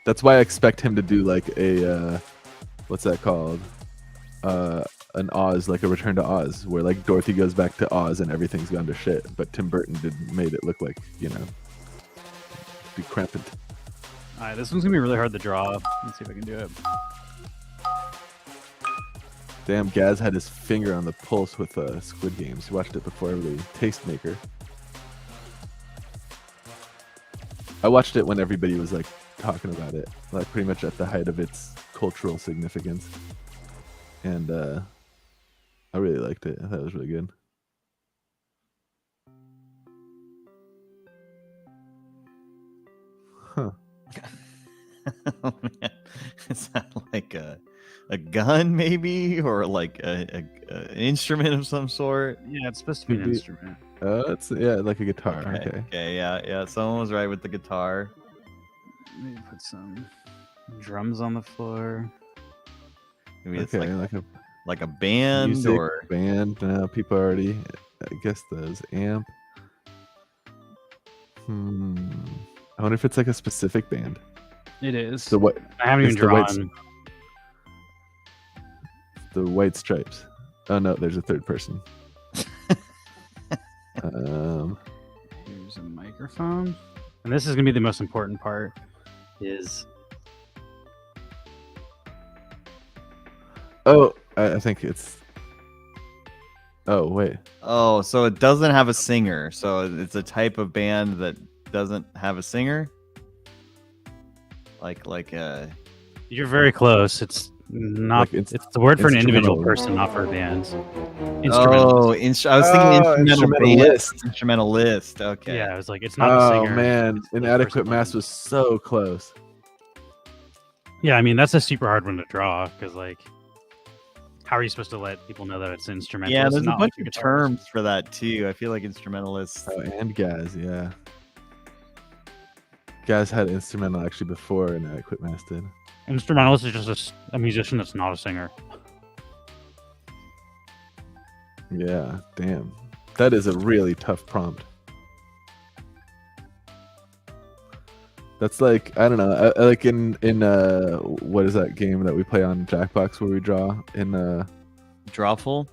that's why I expect him to do like a what's that called? An Oz, like a Return to Oz, where like Dorothy goes back to Oz and everything's gone to shit. But Tim Burton made it look like, you know, decrepit. All right, this one's gonna be really hard to draw. Let's see if I can do it. Damn, Gaz had his finger on the pulse with Squid Games. He watched it before everybody. Tastemaker. I watched it when everybody was like talking about it, like pretty much at the height of its cultural significance, and I really liked it. I thought it was really good. Huh. Oh, man. Is that like a gun maybe, or like an instrument of some sort? Yeah, it's supposed to be an Could be- instrument. It's like a guitar. Okay. Yeah. Someone was right with the guitar. Let me put some drums on the floor. Maybe it's Okay, like a like a band music or band. People already. I guess those amp. I wonder if it's like a specific band. It is. The what? I haven't even it's the White drawn. The White Stripes. Oh no, there's a third person. Here's a microphone, and this is gonna be the most important part. Is Oh, I think it's. Oh wait. oh, so it doesn't have a singer. So it's a type of band that doesn't have a singer. Like you're very close. It's not. Like it's the word for an individual instrumental. person, not for bands. Instrumental. oh, I was thinking instrumentalist. Instrumentalist. Okay. Yeah, I was like, it's not the Oh singer. man, it's the Inadequate person Mass playing. was so close. Yeah, I mean that's a super hard one to draw because like How are you supposed to let people know that it's instrumental? Yeah, It's there's a not bunch like a of guitarist? terms for that too. I feel like instrumentalists. Oh, and Gaz, yeah. Gaz had instrumental actually before, and Quitmass did. Instrumentalist is just a musician that's not a singer. Yeah, damn. That is a really tough prompt. That's like, I don't know, like in what is that game that we play on Jackbox where we draw in Drawful.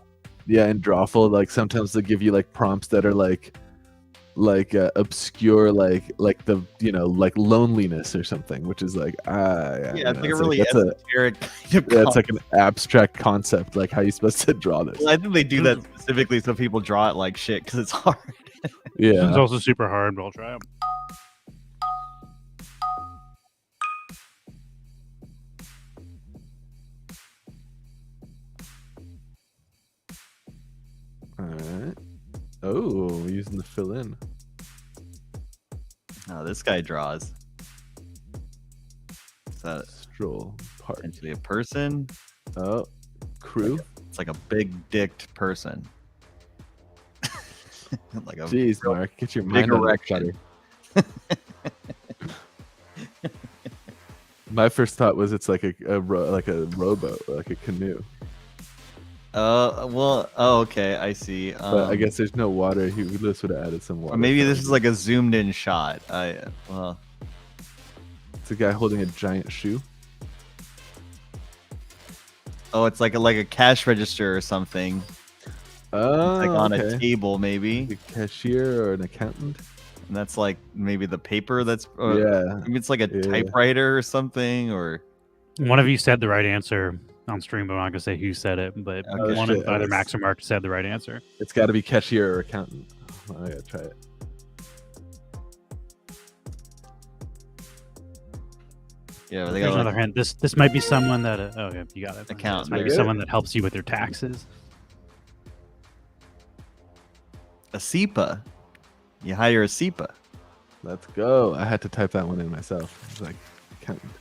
yeah, in Drawful, like sometimes they give you like prompts that are like obscure, like the, you know, like loneliness or something, which is like Yeah, you know, it's like a really that's a, esoteric kind of yeah, it's like an abstract concept, like how you supposed to draw this. Well, I think they do that specifically so people draw it like shit because it's hard. It's Yeah, also super hard, but I'll try 'em. all right. Oh, using the fill in. Oh, this guy draws. Is that Stroll Park. potentially a person? Oh, crew. It's like a big dicked person. Like a Jeez, real Mark, get your big mind on that, erection. buddy. My first thought was it's like a rowboat, like a canoe. Well, oh, okay, I see. But I guess there's no water. This would have added some water. or maybe this is like a zoomed in shot. Well, It's a guy holding a giant shoe. oh, it's like a cash register or something. Oh, Like on a okay. table, maybe. A cashier or an accountant. And that's like maybe the paper that's. Or Yeah. maybe it's like a Yeah. typewriter or something, or. One of you said the right answer on stream, but I'm not gonna say who said it. But Okay. one Shit, of either that's- Max or Mark said the right answer. It's got to be cashier or accountant. Oh, I gotta try it. Yeah, they Here's got another hint. This might be someone that. Oh, okay, you got it. Accountant. This might be Okay. someone that helps you with your taxes. a SEPA. You hire a SEPA. Let's go. I had to type that one in myself. It's like accountant.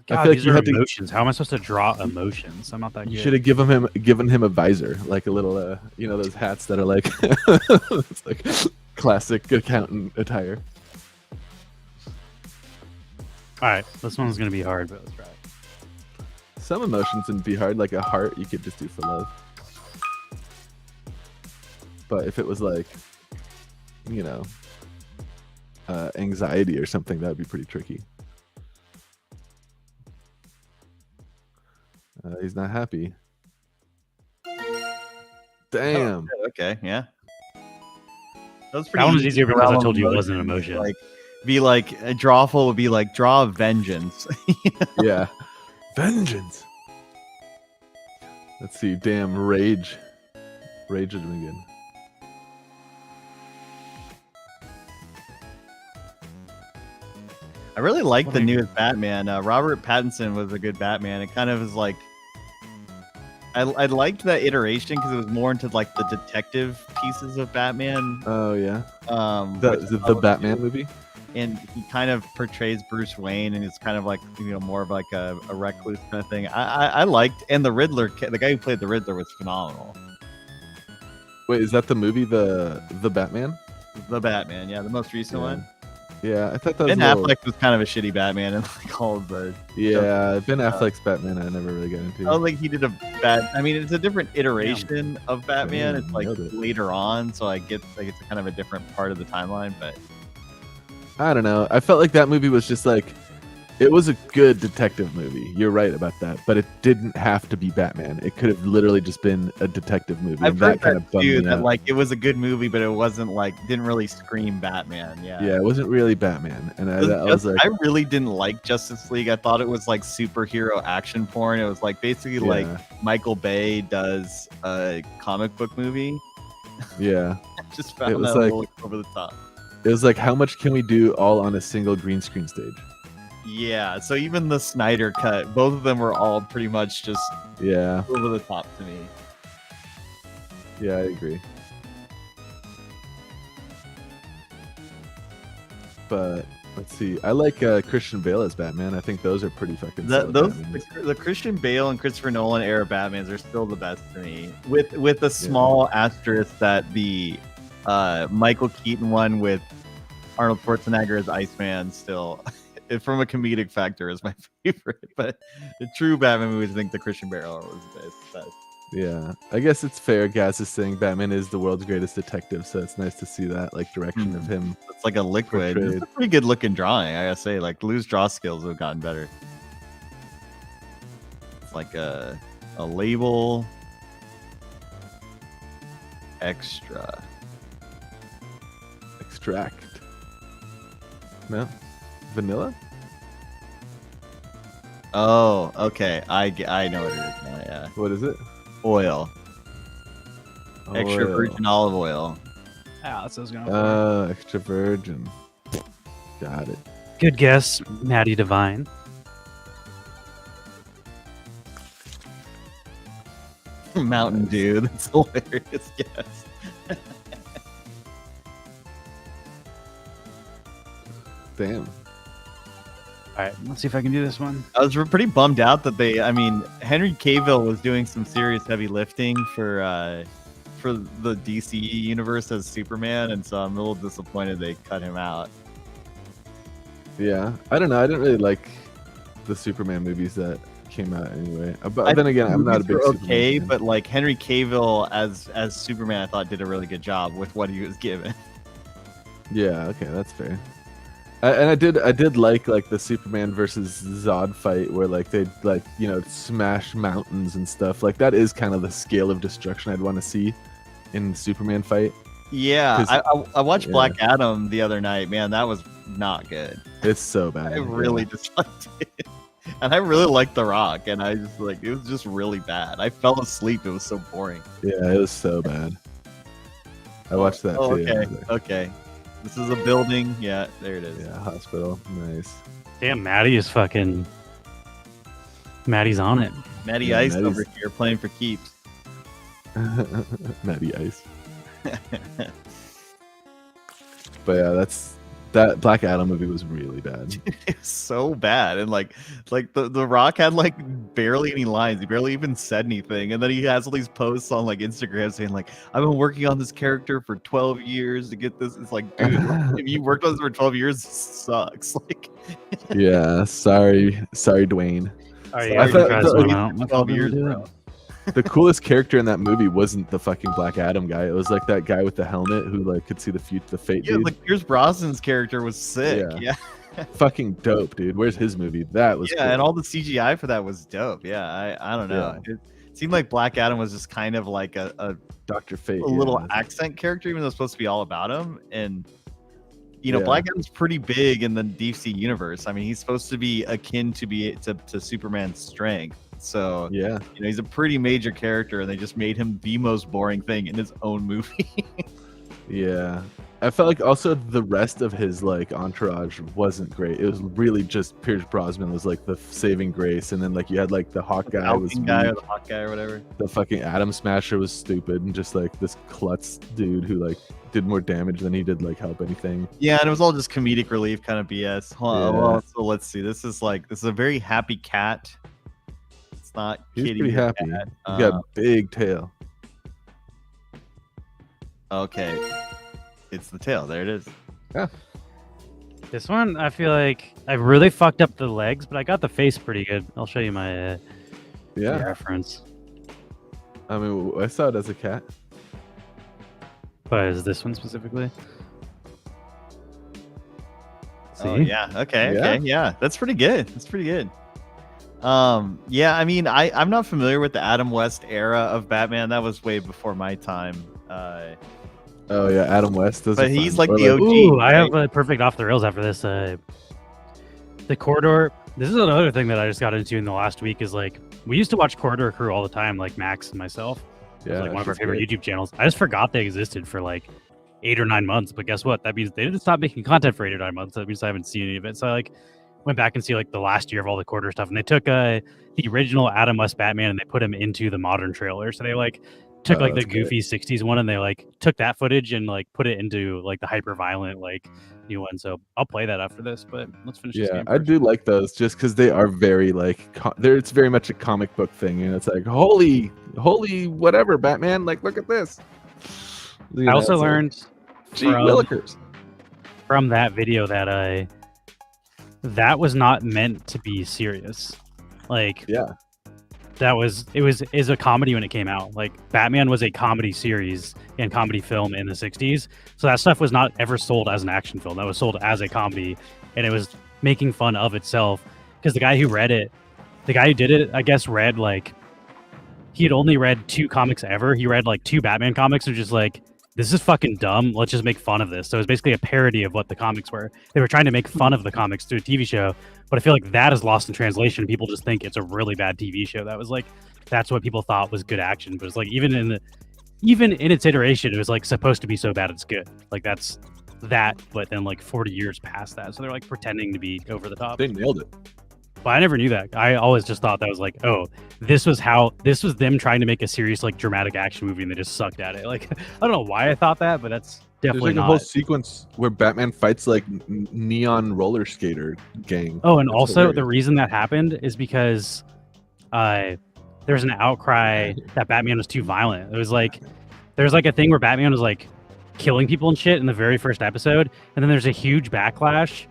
God, feel like these you are had to- emotions. How am I supposed to draw emotions? I'm not that You good. should have given him a visor, like a little, you know, those hats that are like, it's like classic accountant attire. All right, this one's gonna be hard, but let's try it. Some emotions would be hard, like a heart. You could just do for love. But if it was like, you know, anxiety or something, that would be pretty tricky. He's not happy. Damn. Okay, yeah. That was pretty. That one was easy easier because I realm told you it emotion. wasn't an emotion. Like, be like a drawful would be like draw vengeance. Yeah. Vengeance. Let's see. Damn, rage. Rage would have been good. I really like the newest Batman. Robert Pattinson was a good Batman. It kind of is like I liked that iteration because it was more into like the detective pieces of Batman. Oh yeah. Which The Batman movie. and he kind of portrays Bruce Wayne, and it's kind of like, you know, more of like a recluse kind of thing. I liked, and the Riddler, the guy who played the Riddler was phenomenal. Wait, is that the movie the Batman? The Batman, yeah, the most recent Yeah. one. Yeah, I thought that was Ben a little- Affleck was kind of a shitty Batman, and like all of the. Yeah, Ben Affleck's Batman I never really got into. I don't think he did a bad. I mean, it's a different iteration of Batman. Damn, It's like nailed it. later on, so I get like it's kind of a different part of the timeline. But I don't know. I felt like that movie was just like, it was a good detective movie. You're right about that, but it didn't have to be Batman. It could have literally just been a detective movie. I've and heard kind that of bummed too. me That out. like it was a good movie, but it wasn't like didn't really scream Batman. Yeah. Yeah, it wasn't really Batman, and I was Just- like, I really didn't like Justice League. I thought it was like superhero action porn. It was like basically like yeah, Michael Bay does a comic book movie. yeah. I just found was that a like- little over the top. It was like, how much can we do all on a single green screen stage? Yeah. So even the Snyder cut, both of them were all pretty much just Yeah, over the top to me. yeah, I agree. But Let's see. I like Christian Bale as Batman. I think those are pretty fucking. solid Those Batmans. the Christian Bale and Christopher Nolan era Batmans are still the best to me. With a small asterisk that the Michael Keaton one with Arnold Schwarzenegger as Iceman still, from a comedic factor, is my favorite. But the true Batman movies, I think the Christian Bale was the best. Yeah, I guess it's fair. Gaz is saying Batman is the world's greatest detective, so it's nice to see that like direction of him. It's like a liquid. It's Portrayed. a pretty good looking drawing, I gotta say. Like Lou's draw skills have gotten better. It's like a label extra. Extract. No, vanilla. Oh, okay. I know what it is now. Yeah, What is it? oil, extra Oil. virgin olive oil. Ah, that's what I was going for. Extra virgin. Got it. Good guess, Maddie Devine. Mountain Dew. That's hilarious. Yes. Damn. All right, let's see if I can do this one. I was pretty bummed out that Henry Cavill was doing some serious heavy lifting for the DC universe as Superman, and so I'm a little disappointed they cut him out. Yeah, I don't know. I didn't really like the Superman movies that came out anyway. But then again, I'm not a big Movies were Superman okay, fan. but like Henry Cavill as Superman, I thought did a really good job with what he was given. Yeah, okay, that's fair. I did like the Superman versus Zod fight where like they'd like smash mountains and stuff. Like that is kind of the scale of destruction I'd want to see in the Superman fight. Yeah, 'Cause- I watched yeah. Black Adam the other night. Man, that was not good. It's so bad. I really disliked it. And I really liked The Rock, and I just like it was just really bad. I fell asleep. It was so boring. Yeah, it was so bad. I watched that Oh, too. okay, okay. This is a building. Yeah, there it is. Yeah, hospital. Nice. Damn, Maddie is fucking. Maddie's on it. Matty Yeah, Ice Matty's- over here playing for keeps. Matty Ice. But yeah, that Black Adam movie was really bad. It's so bad, and like the Rock had like barely any lines. He barely even said anything, and then he has all these posts on like Instagram saying like, "I've been working on this character for 12 years to get this." It's like, dude, if you worked on this for 12 years, it sucks. Like, Yeah, sorry, Dwayne. Oh, I yeah, thought- try the- this one like, out. What 12 can we years, do? bro. The coolest character in that movie wasn't the fucking Black Adam guy. It was like that guy with the helmet who like could see the fate. Yeah, Dude. like Pierce Brosnan's character was sick. Yeah. Yeah, Fucking dope, dude. Where's his movie? That was yeah, cool. and all the CGI for that was dope. Yeah, I don't know. It seemed like Black Adam was just kind of like a Dr. Fate. little yeah. accent character, even though it's supposed to be all about him. And Yeah. Black Adam's pretty big in the DC universe. I mean, he's supposed to be akin to Superman's strength. So Yeah. he's a pretty major character, and they just made him the most boring thing in his own movie. Yeah. I felt like also the rest of his like entourage wasn't great. It was really just Pierce Brosnan was like the saving grace, and then like you had like the Hawk guy was Falcon guy or weak. the Hawk guy or whatever. The fucking Atom Smasher was stupid, and just like this klutz dude who like did more damage than he did like help anything. Yeah, and it was all just comedic relief kind of BS. Yeah. Well, so let's see. This is a very happy cat. It's not He's kitty. pretty or happy. cat. He's got a big tail. Okay. It's the tail. There it is. This one, I feel like I really fucked up the legs, but I got the face pretty good. I'll show you my Yeah. reference. I mean, I saw it as a cat. But is this one specifically? See? Oh yeah. Okay. Yeah. Okay. Yeah. That's pretty good. That's pretty good. Yeah. I mean, I'm not familiar with the Adam West era of Batman. That was way before my time. Oh yeah, Adam West. Those But are he's fun. like Or, the OG. Ooh, I have right? a perfect off the rails after this. The Corridor. This is another thing that I just got into in the last week. Is like we used to watch Corridor Crew all the time, like Max and myself. It was Yeah, like one of our she's favorite great. YouTube channels. I just forgot they existed for like 8 or 9 months. But guess what? That means they didn't stop making content for 8 or 9 months. That means I haven't seen any of it. So I like went back and see like the last year of all the Corridor stuff, and they took the original Adam West Batman and they put him into the modern trailer. So they like took Oh, like the that's great. goofy 60s one and they like took that footage and like put it into like the hyper violent like new one, so I'll play that after this. But let's finish this Yeah, game. I first. do like those just because they are very like it's very much a comic book thing, and it's like holy whatever Batman, like look at this. You I know, also it's like, learned gee from- willikers. from that video that that was not meant to be serious. Like Yeah. it is a comedy when it came out. Like Batman was a comedy series and comedy film in the 60s. So that stuff was not ever sold as an action film. That was sold as a comedy, and it was making fun of itself because the guy who did it, I guess read like he had only read 2 comics ever. He read like 2 Batman comics and just like, this is fucking dumb. Let's just make fun of this. So it was basically a parody of what the comics were. They were trying to make fun of the comics through a TV show, but I feel like that is lost in translation. People just think it's a really bad TV show. That was like, that's what people thought was good action. But it's like, even in its iteration, it was like supposed to be so bad it's good. Like that's that, but then like 40 years past that. So they're like pretending to be over the top. They nailed it. But I never knew that. I always just thought that was like, oh, this was them trying to make a serious, like, dramatic action movie, and they just sucked at it. Like, I don't know why I thought that, but that's There's definitely like a not. whole sequence where Batman fights like neon roller skater gang. Oh, and That's also hilarious. the reason that happened is because there's an outcry that Batman was too violent. It was like there's like a thing where Batman was like killing people and shit in the very first episode, and then there's a huge backlash.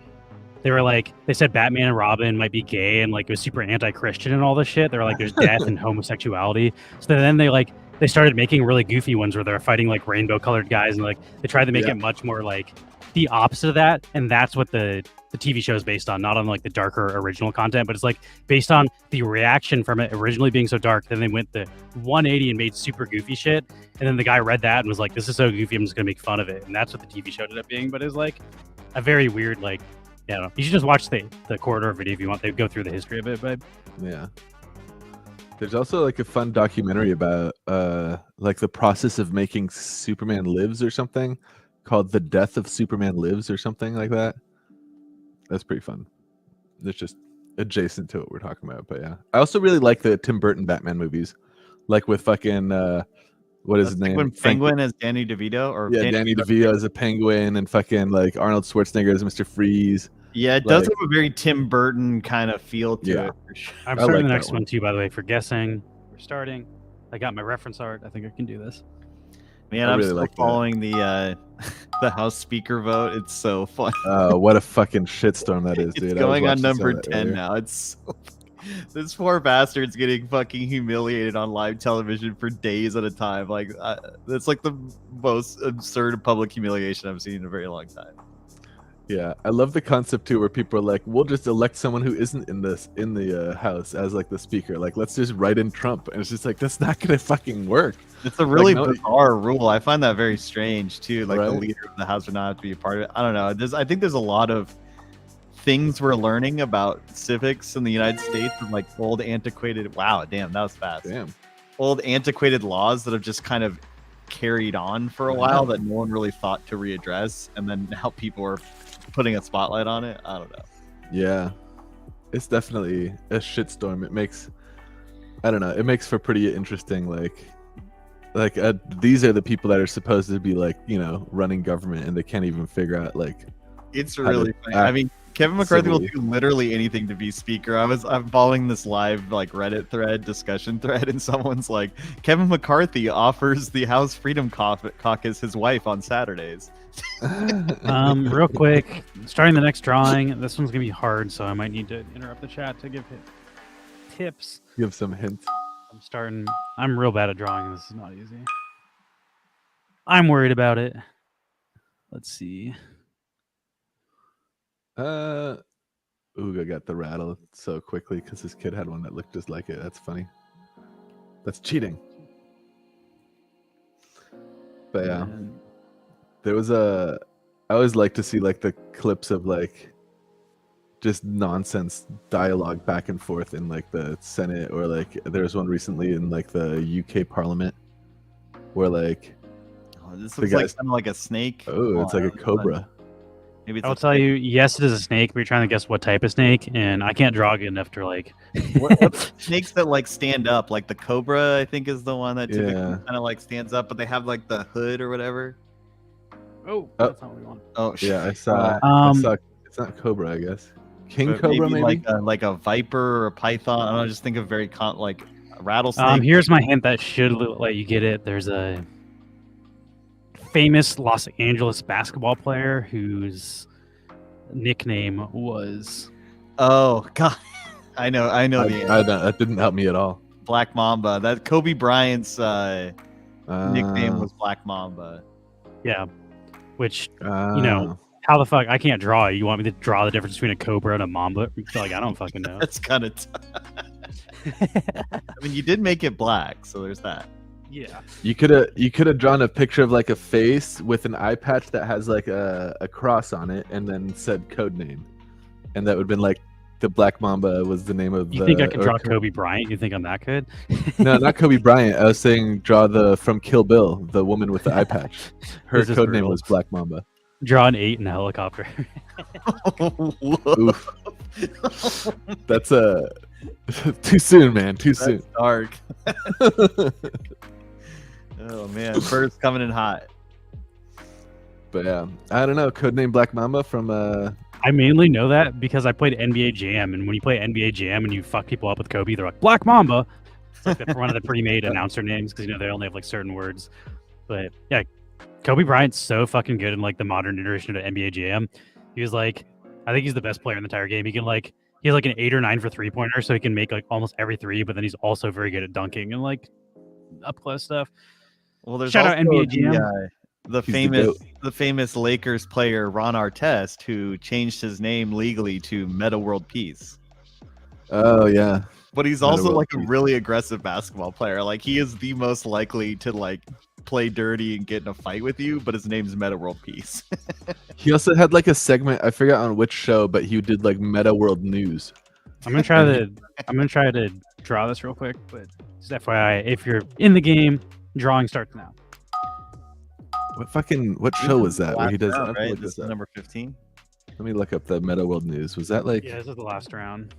They said Batman and Robin might be gay, and like it was super anti-Christian and all this shit. They were like, there's death and homosexuality. So then they started making really goofy ones where they're fighting like rainbow-colored guys, and like they tried to make it much more like the opposite of that. And that's what the TV show is based on, not on like the darker original content, but it's like based on the reaction from it originally being so dark. Then they went the 180 and made super goofy shit. And then the guy read that and was like, this is so goofy, I'm just gonna make fun of it. And that's what the TV show ended up being. But it's like a very weird, like, I don't know. You should just watch the corridor video if you want. They go through the history of it, but Yeah. There's also like a fun documentary about like the process of making Superman Lives or something called The Death of Superman Lives or something like that. That's pretty fun. It's just adjacent to what we're talking about, but yeah. I also really like the Tim Burton Batman movies. Like with fucking what is his name? When Penguin as Danny DeVito, or Danny DeVito as a penguin, and fucking like Arnold Schwarzenegger as Mr. Freeze. Yeah, it does like- have a very Tim Burton kind of feel to Yeah. it. For sure. I'm I starting like the that next one. one too, by the way, for guessing. We're starting. I got my reference art. I think I can do this. Man, I I'm really still like that. following the the House Speaker vote. It's so fun. What a fucking shitstorm that is, It's dude. I was going on watching some of number that 10 earlier. now. It's so, this poor bastard's getting fucking humiliated on live television for days at a time. Like it's like the most absurd public humiliation I've seen in a very long time. Yeah, I love the concept too, where people are like, "We'll just elect someone who isn't in the House as like the speaker. Like, let's just write in Trump." And it's just like that's not gonna fucking work. It's a really no- bizarre rule. I find that very strange too. Like the Right. leader of the House would not have to be a part of it. I don't know. I think there's a lot of things we're learning about civics in the United States and like old antiquated. Wow, damn, that was fast. Damn. Old antiquated laws that have just kind of carried on for a while that no one really thought to readdress, and then now people are putting a spotlight on it. I don't know. Yeah, it's definitely a shitstorm. It makes, I don't know, it makes for pretty interesting these are the people that are supposed to be like, you know, running government, and they can't even figure out like It's How to really funny. act I mean, Kevin McCarthy will civilly. do literally anything to be speaker. I'm following this live like Reddit thread, discussion thread, and someone's like, Kevin McCarthy offers the House Freedom Caucus his wife on Saturdays. Real quick, starting the next drawing. This one's gonna be hard, so I might need to interrupt the chat to give tips. give some hints. I'm real bad at drawing. This is not easy. I'm worried about it. Let's see. Ooga got the rattle so quickly because this kid had one that looked just like it. That's funny. That's cheating. But yeah, there was I always like to see like the clips of like just nonsense dialogue back and forth in like the Senate, or like there was one recently in like the UK Parliament where like Oh, this The looks like guy's- kind of like a snake. oh, it's like a cobra. Maybe it's I'll a tell you, yes, it is a snake, but you're trying to guess what type of snake, and I can't draw good enough to like. what snakes that like stand up, like the cobra, I think is the one that typically Yeah. kind of like stands up, but they have like the hood or whatever. Oh, that's not what we want. Oh shit. Yeah, I saw. Um, It's not Cobra, I guess. King But Cobra, maybe. like a viper or a python. I don't know. Just think of very like a rattlesnake. Here's my hint that should let you get it. There's a famous Los Angeles basketball player whose nickname was Oh god, I know the That didn't help me at all. Black Mamba. That Kobe Bryant's nickname was Black Mamba. yeah, which how the fuck I can't draw it. You want me to draw the difference between a cobra and a mamba? Like I don't fucking know. That's kind of. I mean, you did make it black, so there's that. Yeah. You could have drawn a picture of like a face with an eye patch that has like a cross on it, and then said code name, and that would have been like the Black Mamba was the name of. You think I could draw Kobe Bryant? You think I'm that good? No, not Kobe Bryant. I was saying draw the from Kill Bill, the woman with the eye patch. Her This is code name brutal. was Black Mamba. Draw an 8 in a helicopter. Oof. That's too soon, man. Too soon. That's dark. Oh man, first coming in hot. But yeah, I don't know. Codename Black Mamba from I mainly know that because I played NBA Jam, and when you play NBA Jam and you fuck people up with Kobe, they're like Black Mamba. It's like one of the pre-made announcer names because they only have like certain words. But yeah, Kobe Bryant's so fucking good in like the modern iteration of NBA Jam. He was like, I think he's the best player in the entire game. He has like an 8 or 9 for 3-pointer, so he can make like almost every 3. But then he's also very good at dunking and like up close stuff. Well, there's Shout out also NBA Jam. the He's famous the famous Lakers player Ron Artest, who changed his name legally to Meta World Peace. Oh yeah. But he's Meta also World like a Peace. really aggressive basketball player. Like he is the most likely to like play dirty and get in a fight with you, but his name's Meta World Peace. He also had like a segment, I forgot on which show, but he did like Meta World News. I'm gonna try to draw this real quick, but just FYI, if you're in the game, drawing starts now. What show was that where he does Round, that? right? Look This this is up. number 15. Let me look up the Meta World News. Was that like Yeah, this is the last round.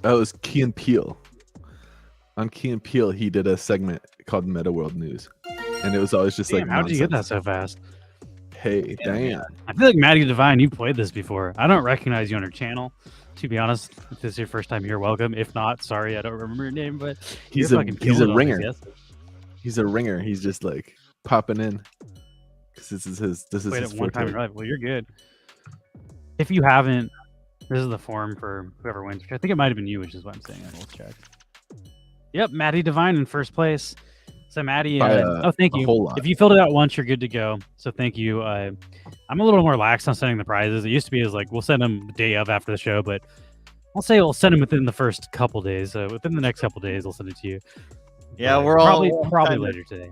Oh, it was Key and Peele. On Key and Peele, he did a segment called Meta World News, and it was always just Damn, like, how did you get that nonsense. so fast? Hey, Yeah, damn. I feel like Maddie Divine, you've played this before. I don't recognize you on her channel. To be honest, if this is your first time here, welcome. If not, sorry, I don't remember your name, but He's you're a fucking he's killing a it on ringer. this, yes? He's a ringer. He's just like popping in because this is his Played his it one time in forte. life. Well, you're good. If you haven't, this is the form for whoever wins. Which I think it might have been you, which is what I'm saying. Let's check. Yep, Maddie Divine in first place. So Maddie, By thank a you. whole lot. If you filled it out once, you're good to go. So thank you. I'm a little more lax on sending the prizes. It used to be as like we'll send them the day of after the show, but I'll say we'll send them within the first couple days. So within the next couple days, I'll send it to you. Yeah, But we're all probably kinda later today.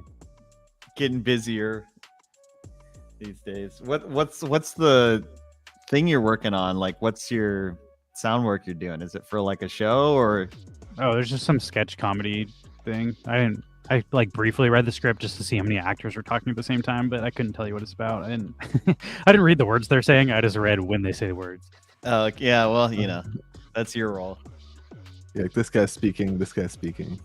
getting busier these days. What's the thing you're working on? Like, what's your sound work you're doing? Is it for like a show or? Oh, there's just some sketch comedy thing. I like briefly read the script just to see how many actors were talking at the same time, but I couldn't tell you what it's about. And I didn't read the words they're saying. I just read when they say the words. Yeah, well, you know, that's your role. Yeah, like this guy's speaking. This guy's speaking.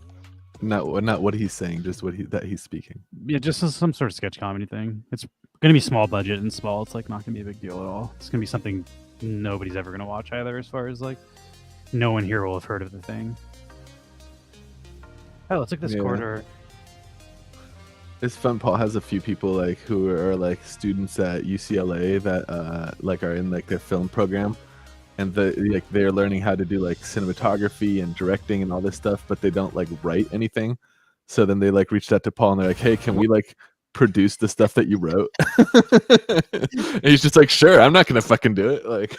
Not what he's saying, just that he's speaking. Yeah, just some sort of sketch comedy thing. It's gonna be small budget and small. It's like not gonna be a big deal at all. It's gonna be something nobody's ever gonna watch either, as far as like no one here will have heard of the thing. Oh, let's look at this Yeah. corridor. It's fun. Paul has a few people like who are like students at UCLA that like are in like their film program, and they're learning how to do like cinematography and directing and all this stuff, but they don't like write anything. So then they like reached out to Paul and they're like, "Hey, can we like produce the stuff that you wrote?" And he's just like, "Sure, I'm not gonna fucking do it." Like,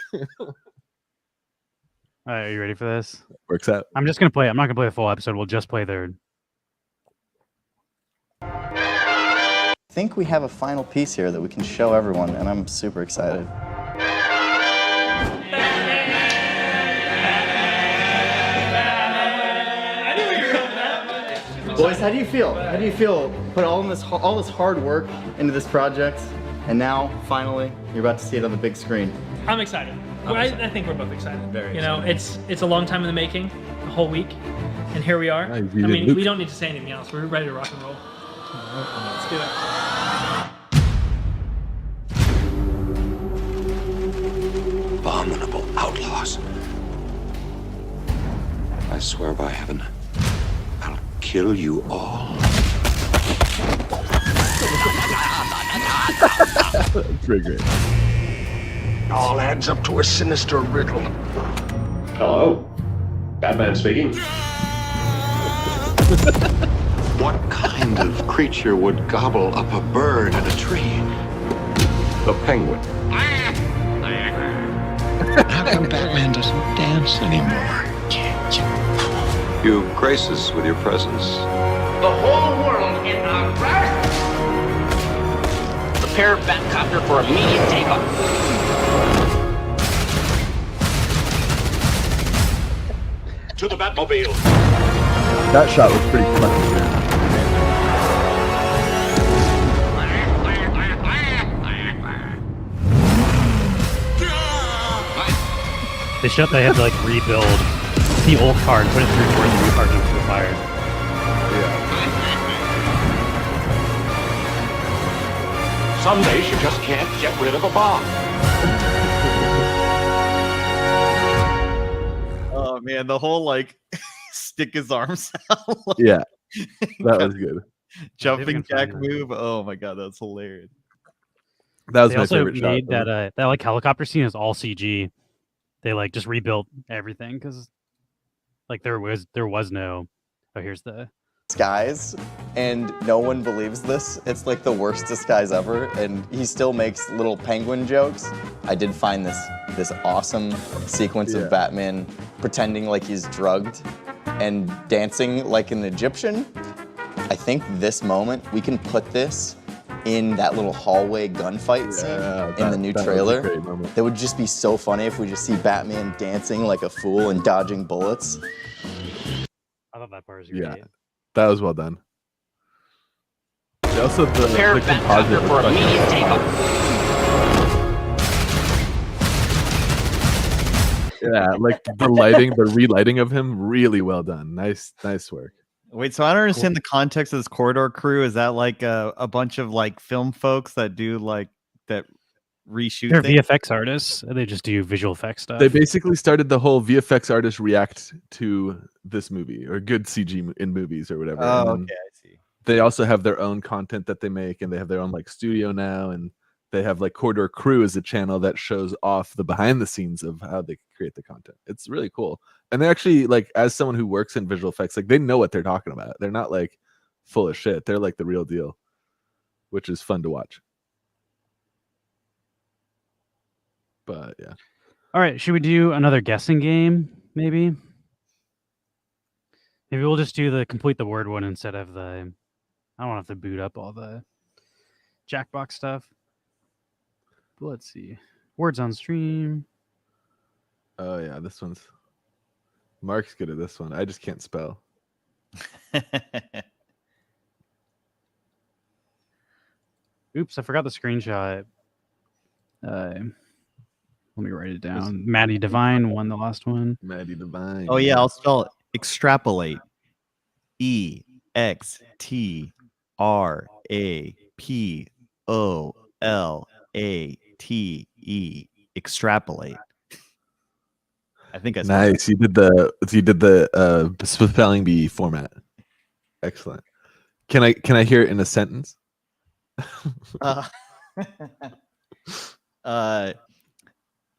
Are you ready for this? works out. I'm just gonna play. I'm not gonna play the full episode. We'll just play their. I think we have a final piece here that we can show everyone, and I'm super excited. Boys, how do you feel? How do you feel? Put all this hard work into this project, and now finally you're about to see it on the big screen. I'm excited. I think we're both excited. You know, it's a long time in the making, a whole week, and here we are. Nice, I you did mean, Luke. we don't need to say anything else. We're ready to rock and roll. Let's do it. Abominable outlaws. I swear by heaven, I'll kill you all. Pretty great. All adds up to a sinister riddle. Hello, Batman speaking. What kind of creature would gobble up a bird at a tree? The Penguin. How come Batman doesn't dance anymore? You grace us with your presence. The whole world in our grasp. Prepare Batcopter for immediate takeoff. To the Batmobile. That shot was pretty fucking good. They showed they had to like rebuild the old car and put it through before the new car jumped to the fire. Some days you just can't get rid of a bomb. Oh man, the whole like stick his arms out, like, Yeah, that was good. jumping They've been jack funny, move. Oh my god, that's hilarious. That was They my also favorite shot. made that like helicopter scene is all CG. They like just rebuilt everything because like there was no. Oh, here's the. Disguise, and no one believes this. It's like the worst disguise ever, and he still makes little penguin jokes. I did find this awesome sequence Yeah. of Batman pretending like he's drugged and dancing like an Egyptian. I think this moment, we can put this in that little hallway gunfight scene in the new that was a trailer. great moment. That would just be so funny if we just see Batman dancing like a fool and dodging bullets. I thought that part was Yeah. great. That was well done. Also, the Prepare composite Batcopter was for fucking immediate awesome. takeoff. Yeah, like the lighting, the relighting of him, really well done. Nice work. Wait, so I don't understand the context of this corridor crew. Is that like a bunch of like film folks that do like that reshoot They're things? VFX artists. And they just do visual effects stuff. They basically started the whole VFX artist react to this movie or good CG in movies or whatever. Oh, and then okay, I see. they also have their own content that they make, and they have their own like studio now, and they have like Corridor Crew as a channel that shows off the behind the scenes of how they create the content. It's really cool. And they actually, like, as someone who works in visual effects, like they know what they're talking about. They're not like full of shit. They're like the real deal, which is fun to watch. But yeah. All right, should we do another guessing game? Maybe. Maybe we'll just do the complete the word one instead of the. I don't have to boot up all the Jackbox stuff. But let's see. Words on stream. Oh yeah, this one's Mark's good at this one. I just can't spell. Oops, I forgot the screenshot. Let me write it down. Maddie Divine won the last one. Maddie Divine. Oh yeah, I'll spell it. Extrapolate. EXTRAPOLATE. Extrapolate. I think I spelled it. Nice. You did the spelling bee format. Excellent. Can I hear it in a sentence?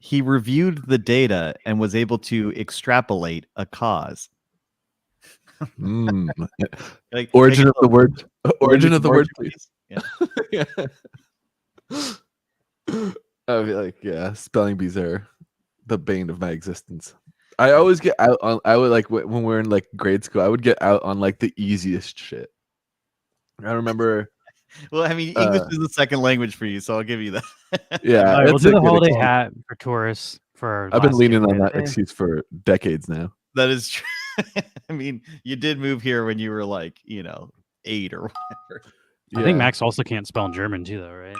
He reviewed the data and was able to extrapolate a cause. Like, Origin take of the word. Origin of the word, please. Yeah. Yeah. I'd be like, yeah, spelling bees are the bane of my existence. I always get out on. I would like when we're in like grade school. I would get out on like the easiest shit. I remember. Well, I mean, English is the second language for you, so I'll give you that. Yeah, All right, we'll that's do a the good holiday excuse. hat for tourists. For I've been last leaning giveaway on of that the day. excuse for decades now. That is true. I mean, you did move here when you were like, 8 or whatever. I think Max also can't spell in German too, though, right?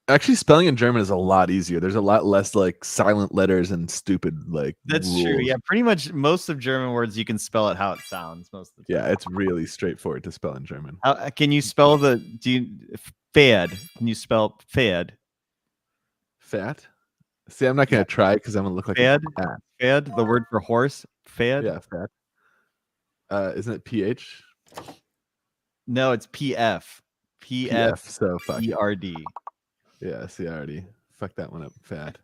Actually, spelling in German is a lot easier. There's a lot less like silent letters and stupid like. That's rules. true. Yeah, pretty much most of German words you can spell it how it sounds most of the time. Yeah, it's really straightforward to spell in German. Can you spell Pferd? Can you spell Pferd? Fat. See, I'm not gonna try because I'm gonna look like Pferd. a fat. Pferd, the word for horse. Pferd. Yeah, fat. Isn't it PH? No, it's PF. PF. So fuck. ERD. Yeah, see, I already fucked that one up. Fat.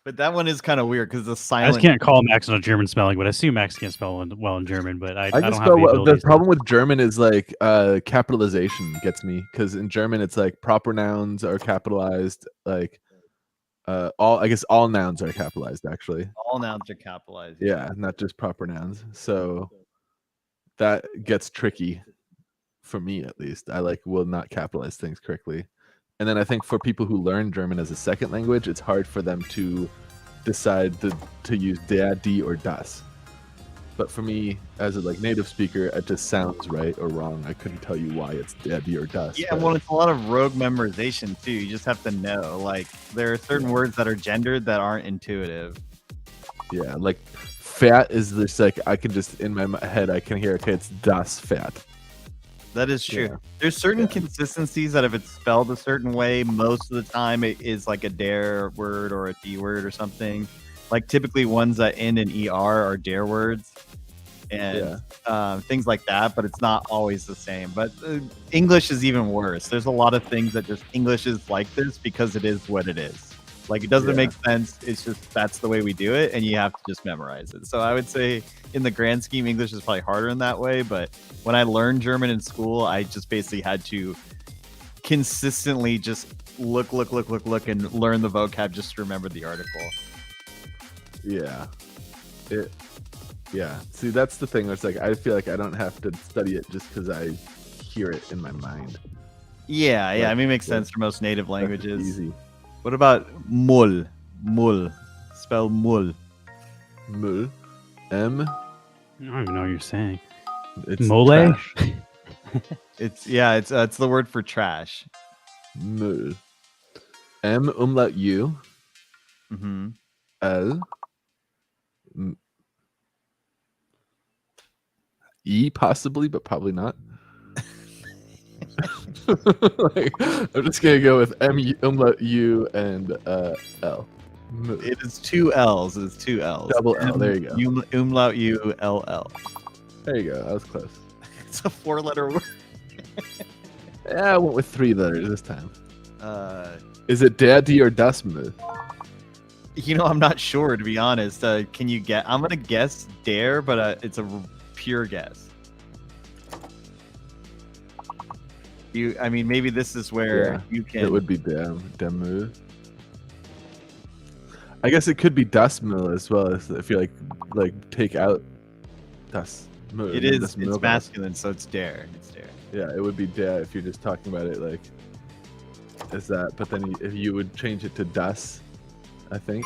But that one is kind of weird because the I silent. just can't call Max on a German spelling, but I assume Max can't spell well in German. But I don't can have spell the well. The abilities. problem with German is like capitalization gets me because in German it's like proper nouns are capitalized. Like I guess all nouns are capitalized actually. All nouns are capitalized. Yeah, not just proper nouns. So that gets tricky for me at least. I like will not capitalize things correctly. And then I think for people who learn German as a second language, it's hard for them to decide to use der, die, or das. But for me, as a like native speaker, it just sounds right or wrong. I couldn't tell you why it's der, die, or das. Yeah, but- well, it's a lot of rogue memorization too. You just have to know. Like, there are certain words that are gendered that aren't intuitive. yeah, like fat is this like I can just in my head I can hear okay, it's das fat. That is true. Yeah. There's certain consistencies that if it's spelled a certain way, most of the time it is like a dare word or a D word or something. Like typically ones that end in ER are dare words and things like that, but it's not always the same. But English is even worse. There's a lot of things that just English is like this because it is what it is. Like it doesn't make sense. It's just that's the way we do it, and you have to just memorize it. So I would say, in the grand scheme, English is probably harder in that way. But when I learned German in school, I just basically had to consistently just look, and learn the vocab just to remember the article. Yeah. Yeah. See, that's the thing. It's like I feel like I don't have to study it just because I hear it in my mind. Yeah. Like, I mean, it makes yeah. sense for most native That's languages. easy. What about mul? Mul. Spell mul. Mul. M. I don't even know what you're saying. It's Mole? trash. It's the word for trash. Mul. M umlaut U. Mm-hmm. L. E possibly, but probably not. Like, I'm just gonna go with M umlaut U and L. It is two L's. It's two L's. Double L. There you go. Umlaut U L L. There you go. I was close. It's a four-letter word. Yeah, I went with 3 letters this time. Is Is it daddy or das Müll? I'm not sure, to be honest. Can you get? I'm gonna guess dare, but it's a pure guess. I mean, maybe this is where you can. It would be dem Müll. I guess it could be das Müll as well as if you like take out das Müll. It is. It's masculine, so it's dare. It's dare. Yeah, it would be der if you're just talking about it like as that. But then if you would change it to das, I think.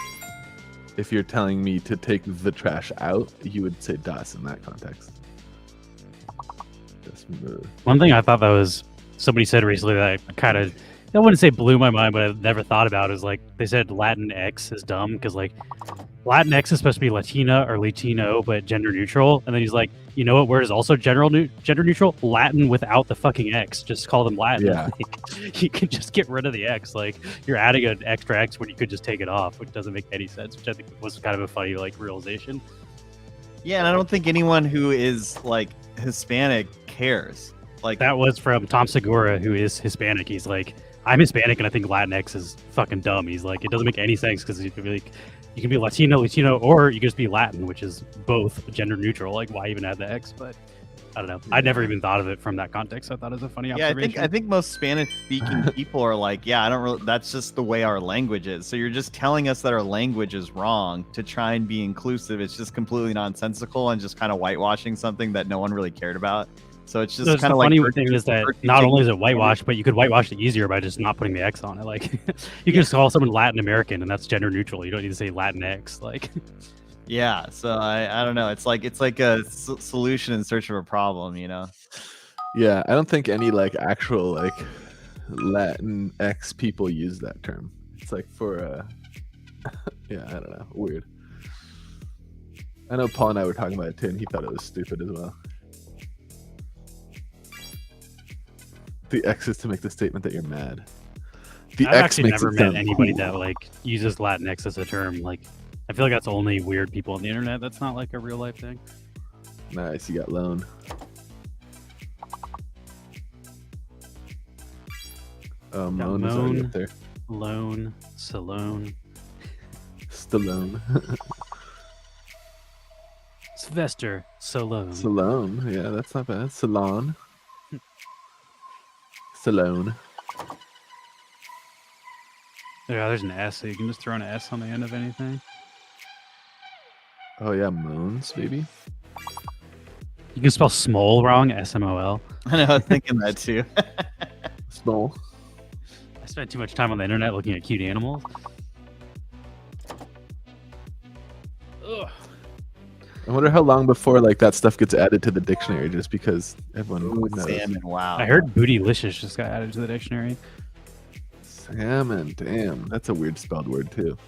If you're telling me to take the trash out, you would say das in that context. Das Müll. One thing I thought that was somebody said recently that I kind of, I wouldn't say blew my mind, but I never thought about is like they said Latin X is dumb because like Latin X is supposed to be Latina or Latino, but gender neutral. And then he's like, you know what word is also gender neutral? Latin without the fucking X. Just call them Latin. Yeah. Like, you can just get rid of the X. Like you're adding an extra X when you could just take it off, which doesn't make any sense. Which I think was kind of a funny like realization. Yeah, and I don't think anyone who is like Hispanic cares. Like That was from Tom Segura, who is Hispanic. He's like, I'm Hispanic, and I think Latinx is fucking dumb. He's like, it doesn't make any sense because you can be Latino, or you can just be Latin, which is both gender neutral. Like, why even add the X? But I don't know. I never even thought of it from that context. I thought it was a funny observation. I think most Spanish-speaking people are like, I don't really. That's just the way our language is. So you're just telling us that our language is wrong to try and be inclusive. It's just completely nonsensical and just kind of whitewashing something that no one really cared about. So it's just kind of like the funny thing is that not only is it whitewashed, but you could whitewash it easier by just not putting the X on it. Like you can just call someone Latin American, and that's gender neutral. You don't need to say Latinx. Like, yeah. So I don't know. It's like a solution in search of a problem. Yeah, I don't think any like actual like Latin X people use that term. It's like for yeah, I don't know, weird. I know Paul and I were talking about it too, and he thought it was stupid as well. The X is to make the statement that you're mad. The I've X actually makes never it met sound anybody cool. that like uses Latinx as a term. Like, I feel like that's only weird people on the internet. That's not like a real life thing. Nice, you got loan. Moan is already Moan. up there. Lone, Salone, Stallone. Sylvester, Salone. Stallone. Yeah, that's not bad. Salon. Stallone. Yeah, there's an S, so you can just throw an S on the end of anything. Oh yeah, moans, maybe. You can spell smole wrong, S-M-O-L. I know, I was thinking that too. Small. I spent too much time on the internet looking at cute animals. Ugh. I wonder how long before like that stuff gets added to the dictionary, just because everyone Ooh, knows. salmon, wow. I heard bootylicious just got added to the dictionary. Salmon, damn, that's a weird spelled word too.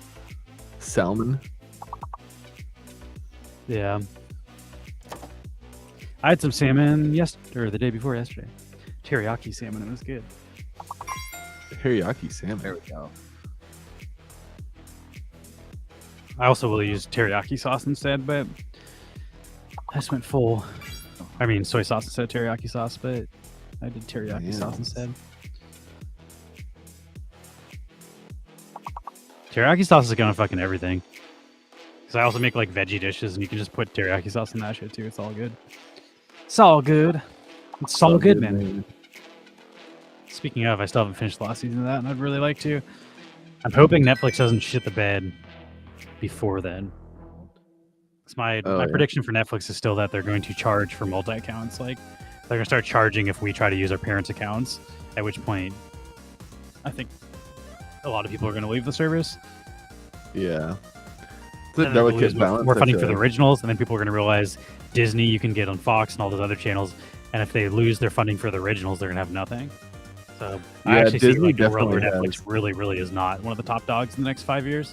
Salmon. Yeah. I had some salmon yesterday, or the day before yesterday. Teriyaki salmon, it was good. Teriyaki salmon. There we go. I also will use teriyaki sauce instead, but I just went full. I mean, soy sauce instead of teriyaki sauce, but I did teriyaki sauce Yes. instead. Teriyaki sauce is going to fucking everything. Because I also make like veggie dishes, and you can just put teriyaki sauce in that shit too. It's all good. It's all good. It's all good, man. Speaking of, I still haven't finished the last season of that, and I'd really like to. I'm hoping Netflix doesn't shit the bed before then. It's my yeah. prediction for Netflix is still that they're going to charge for multi-accounts. Like, they're going to start charging if we try to use our parents' accounts, at which point I think a lot of people are going to leave the service. Yeah. It's And a then we'll lose delicate balance. more I funding feel for the like. originals, and then people are going to realize Disney you can get on Fox and all those other channels, and if they lose their funding for the originals, they're going to have nothing. So I Yeah, actually see Disney like a world where definitely Netflix really is not one of the top dogs in the next 5 years.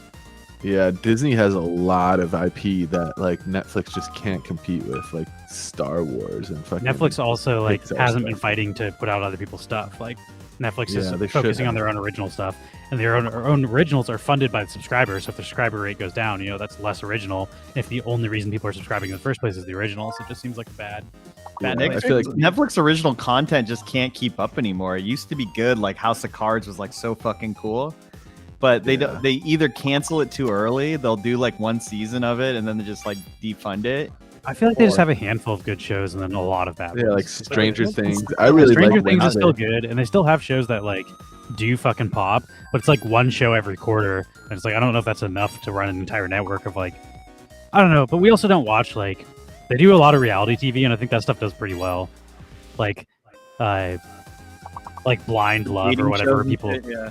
Yeah, Disney has a lot of IP that like Netflix just can't compete with, like Star Wars and fucking. Netflix also like Pixar hasn't stuff. been fighting to put out other people's stuff. Like Netflix Yeah, they is should focusing on have. their own original stuff, and their own originals are funded by the subscribers. So if the subscriber rate goes down, you know that's less original. If the only reason people are subscribing in the first place is the originals, it just seems like a bad Yeah, place. I feel like Netflix original content just can't keep up anymore. It used to be good, like House of Cards was like so fucking cool, but they don't. They either cancel it too early, they'll do like one season of it, and then they just like defund it. I feel like they just have a handful of good shows and then a lot of bad yeah, ones. like It's Stranger it's- Things. I really Stranger like Things is still Wednesday. good, and they still have shows that like do fucking pop, but it's like one show every quarter, and it's like I don't know if that's enough to run an entire network of like I don't know, but we also don't watch like they do a lot of reality TV, and I think that stuff does pretty well, like Blind Love Dating or whatever. shows and People shit, yeah.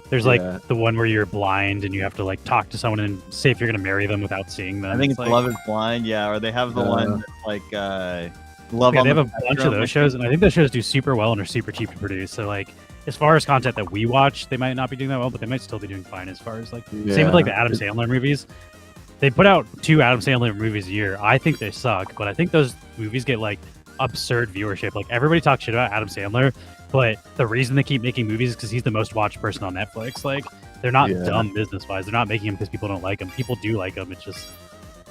there's like Yeah. the one where you're blind and you have to like talk to someone and say if you're gonna marry them without seeing them. I think it's like, Love Is Blind, yeah, or they have the one that's like Love yeah, on they have the a bunch Spectrum, of those which shows, is- and I think those shows do super well and are super cheap to produce. So like, as far as content that we watch, they might not be doing that well, but they might still be doing fine. As far as like, same with like the Adam Sandler movies. They put out 2 Adam Sandler movies a year. I think they suck, but I think those movies get like absurd viewership. Like everybody talks shit about Adam Sandler, but the reason they keep making movies is because he's the most watched person on Netflix. Like they're not Yeah. dumb business wise. They're not making him because people don't like him. People do like him. It's just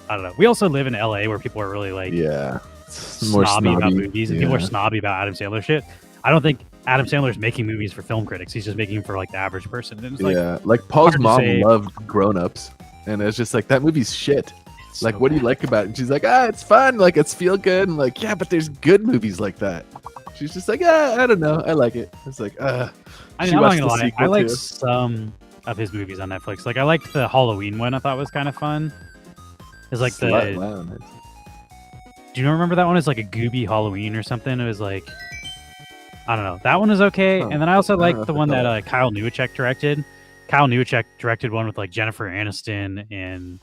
I don't know. We also live in LA where people are really like Yeah. It's more snobby about snobby. movies, and people are Yeah. snobby about Adam Sandler shit. I don't think Adam Sandler's making movies for film critics. He's just making them for like the average person. And it's like, Yeah, like Paul's hard to mom say. loved Grown Ups, and it's just like that movie's shit. it's Like, so what do you bad. like about it? And she's like, it's fun, like it's feel good. And like, yeah, but there's good movies like that. She's just like, I don't know, I like it. It's like, I she mean, I'm not watched gonna the lie. I sequel, like too. some of his movies on Netflix. Like I liked the Halloween one. I thought was kind of fun. It's like Slut the. Lounge. Do you remember that one? It's like a Gooby Halloween or something. It was like. I don't know. That one is okay. Oh, And then I also I don't like know the if I one saw that that. Kyle Newacheck directed. Kyle Newacheck directed one with like Jennifer Aniston and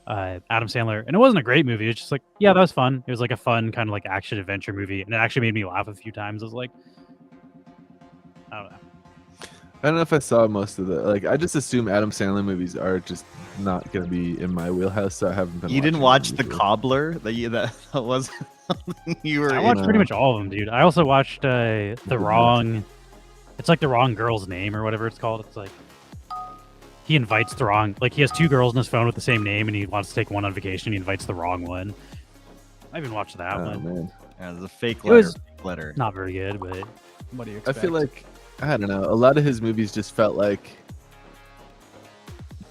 Adam Sandler, and it wasn't a great movie. It's just like, yeah, that was fun. It was like a fun kind of like action adventure movie, and it actually made me laugh a few times. I was like, I don't know. I don't know if I saw most of the like. I just assume Adam Sandler movies are just not gonna be in my wheelhouse, so I haven't been. You didn't watch The Cobbler? That was you were. I watched pretty much all of them, dude. I also watched the wrong. It's like The Wrong Girl's Name or whatever it's called. It's like he invites the wrong. Like he has two girls on his phone with the same name, and he wants to take one on vacation. He invites the wrong one. I even watched that one. Man. Yeah, it was a fake It letter. was fake letter. Not very good, but what do you expect? I feel like I don't know. A lot of his movies just felt like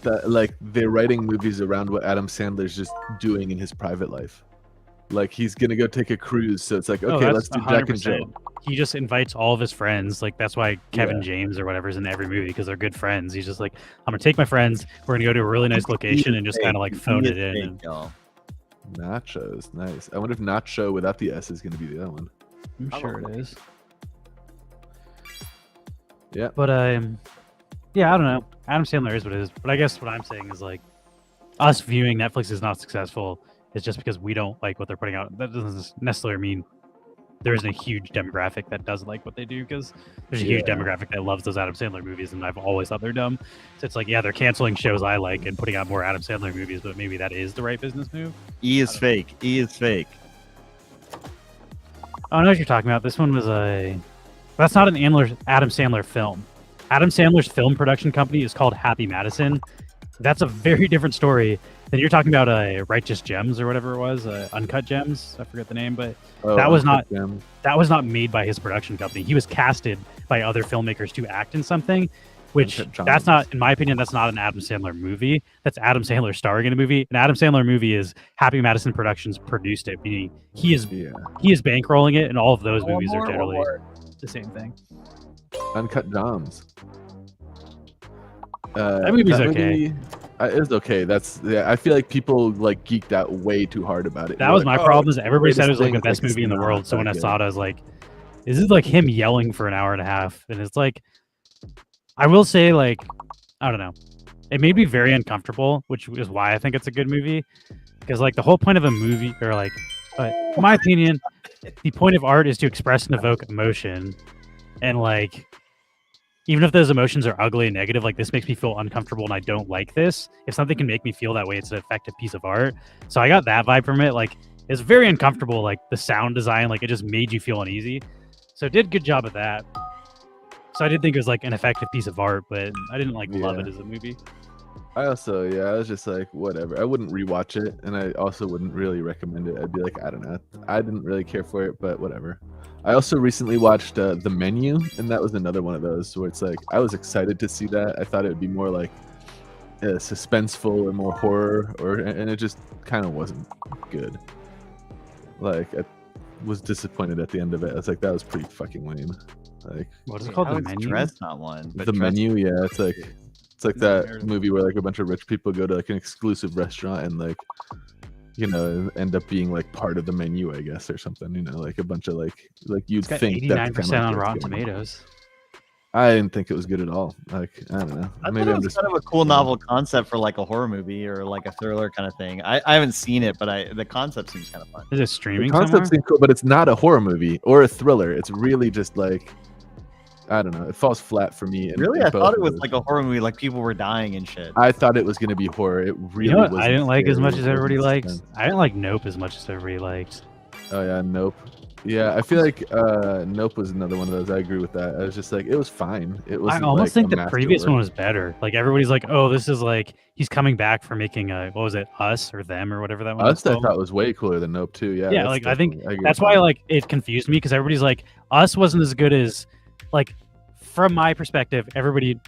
that, like they're writing movies around what Adam Sandler's just doing in his private life. Like he's gonna go take a cruise, so it's like, okay, that's let's do Jack and Jill. 100%. He just invites all of his friends. Like that's why Kevin James or whatever is in every movie because they're good friends. He's just like, I'm gonna take my friends. We're gonna go to a really nice location and just kind of like phone it in. And... Nachos, nice. I wonder if Nacho without the S is gonna be the other one. I'm sure it is. Yeah. But yeah, I don't know. Adam Sandler is what it is. But I guess what I'm saying is like us viewing Netflix is not successful is just because we don't like what they're putting out. That doesn't necessarily mean there isn't a huge demographic that does like what they do because there's a huge demographic that loves those Adam Sandler movies, and I've always thought they're dumb. So it's like, yeah, they're canceling shows I like and putting out more Adam Sandler movies, but maybe that is the right business move. E is fake. E is fake. Oh, I know what you're talking about. This one was that's not an Adam Sandler film. Adam Sandler's film production company is called Happy Madison. That's a very different story than you're talking about Righteous Gems or whatever it was, Uncut Gems. I forget the name, but that was not made by his production company. He was casted by other filmmakers to act in something, which that's not, in my opinion, that's not an Adam Sandler movie. That's Adam Sandler starring in a movie. An Adam Sandler movie is Happy Madison Productions produced it, meaning he is bankrolling it, and all of those movies are generally the same thing. Uncut Gems. That movie's okay. It's okay. I feel like people like geeked out way too hard about it. That was my problem. Is everybody said it was like the best movie in the world. So when I saw it, I was like, "Is this like him yelling for an hour and a half?" And it's like, I will say, like, I don't know. It made me very uncomfortable, which is why I think it's a good movie. Because like the whole point of a movie, or like, in my opinion, the point of art is to express and evoke emotion, and like. Even if those emotions are ugly and negative, like this makes me feel uncomfortable and I don't like this. If something can make me feel that way, it's an effective piece of art. So I got that vibe from it. Like it's very uncomfortable, like the sound design, like it just made you feel uneasy. So it did a good job of that. So I did think it was like an effective piece of art, but I didn't like love it as a movie. I also, I was just like, whatever. I wouldn't rewatch it, and I also wouldn't really recommend it. I'd be like, I don't know. I didn't really care for it, but whatever. I also recently watched The Menu, and that was another one of those where it's like, I was excited to see that. I thought it would be more like suspenseful or more horror, and it just kind of wasn't good. Like, I was disappointed at the end of it. I was like, that was pretty fucking lame. Like, what is it called? The Menu? Dress not one. The Menu, yeah. It's like that movie where like a bunch of rich people go to like an exclusive restaurant and like, you know, end up being like part of the menu, I guess, or something. You know, like a bunch of like you'd think 89% on Rotten Tomatoes. I didn't think it was good at all. Like, I don't know. I thought it was kind of a cool novel concept for like a horror movie or like a thriller kind of thing. I haven't seen it, but the concept seems kind of fun. Is it streaming? The concept seems cool, but it's not a horror movie or a thriller. It's really just like, I don't know. It falls flat for me. Really? I thought it was like a horror movie, like people were dying and shit. I thought it was going to be horror. It really you know what wasn't. I didn't like as much as scary. everybody liked. I didn't like Nope as much as everybody liked. Oh yeah, Nope. Yeah, I feel like Nope was another one of those. I agree with that. I was just like, it was fine. It was. I almost think the previous one was better. Like everybody's like, oh, this is like he's coming back for making what was it, Us or Them or whatever that one was. Us, I thought was way cooler than Nope too. Yeah. Yeah, like I think that's why like it confused me because everybody's like, Us wasn't as good as like. From my perspective, everybody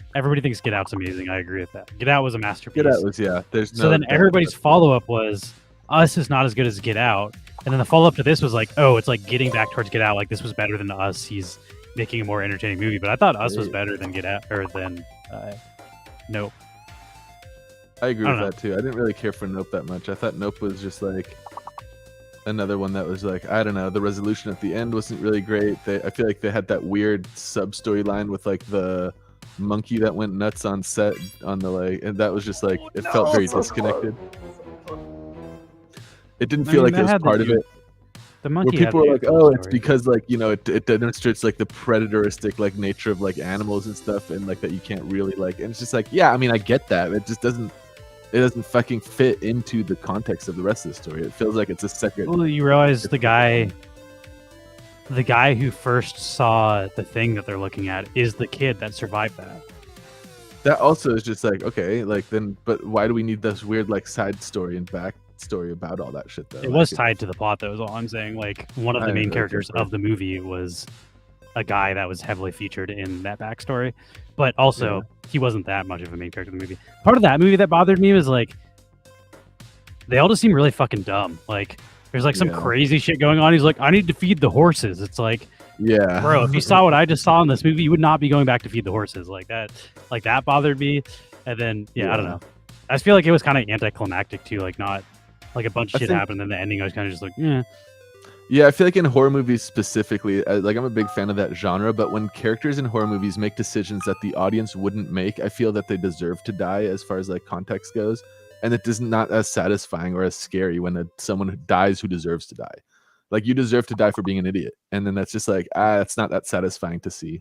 thinks Get Out's amazing. I agree with that. Get Out was a masterpiece. Get Out was, yeah. So then everybody's follow-up was Us is not as good as Get Out. And then the follow-up to this was like, oh, it's like getting back towards Get Out. Like this was better than Us. He's making a more entertaining movie. But I thought Us was better than Get Out or than Nope. I agree with that too. I didn't really care for Nope that much. I thought Nope was just like another one that was like, I don't know, the resolution at the end wasn't really great. I feel like they had that weird sub storyline with like the monkey that went nuts on set on the like, and that was just like it felt very disconnected. It didn't feel like it was part of it. The where monkey. had people the were like, actual "Oh, it's story. because like it demonstrates like the predatoristic like nature of like animals and stuff, and like that you can't really like." And it's just like, yeah, I mean, I get that. It just doesn't. It doesn't fucking fit into the context of the rest of the story. It feels like it's a separate. Well, you realize the guy who first saw the thing that they're looking at is the kid that survived that. That also is just like, okay, like then, but why do we need this weird like side story and back story about all that shit though? It was tied to the plot, though. Is all I'm saying. Like one of I the main didn't really care characters for it. of the movie was a guy that was heavily featured in that backstory, but also he wasn't that much of a main character in the movie. Part of that movie that bothered me was like they all just seem really fucking dumb. Like there's like some Yeah. crazy shit going on. He's like, I need to feed the horses. It's like, Yeah, bro, if you saw what I just saw in this movie, you would not be going back to feed the horses like that. Like that bothered me. And then I don't Yeah. know. I just feel like it was kind of anticlimactic too. Like not like a bunch of I shit think- happened, and the ending I was kind of just like, yeah. Yeah, I feel like in horror movies specifically, like I'm a big fan of that genre, but when characters in horror movies make decisions that the audience wouldn't make, I feel that they deserve to die as far as like context goes, and it is not as satisfying or as scary when someone who dies who deserves to die. Like you deserve to die for being an idiot, and then that's just like it's not that satisfying to see.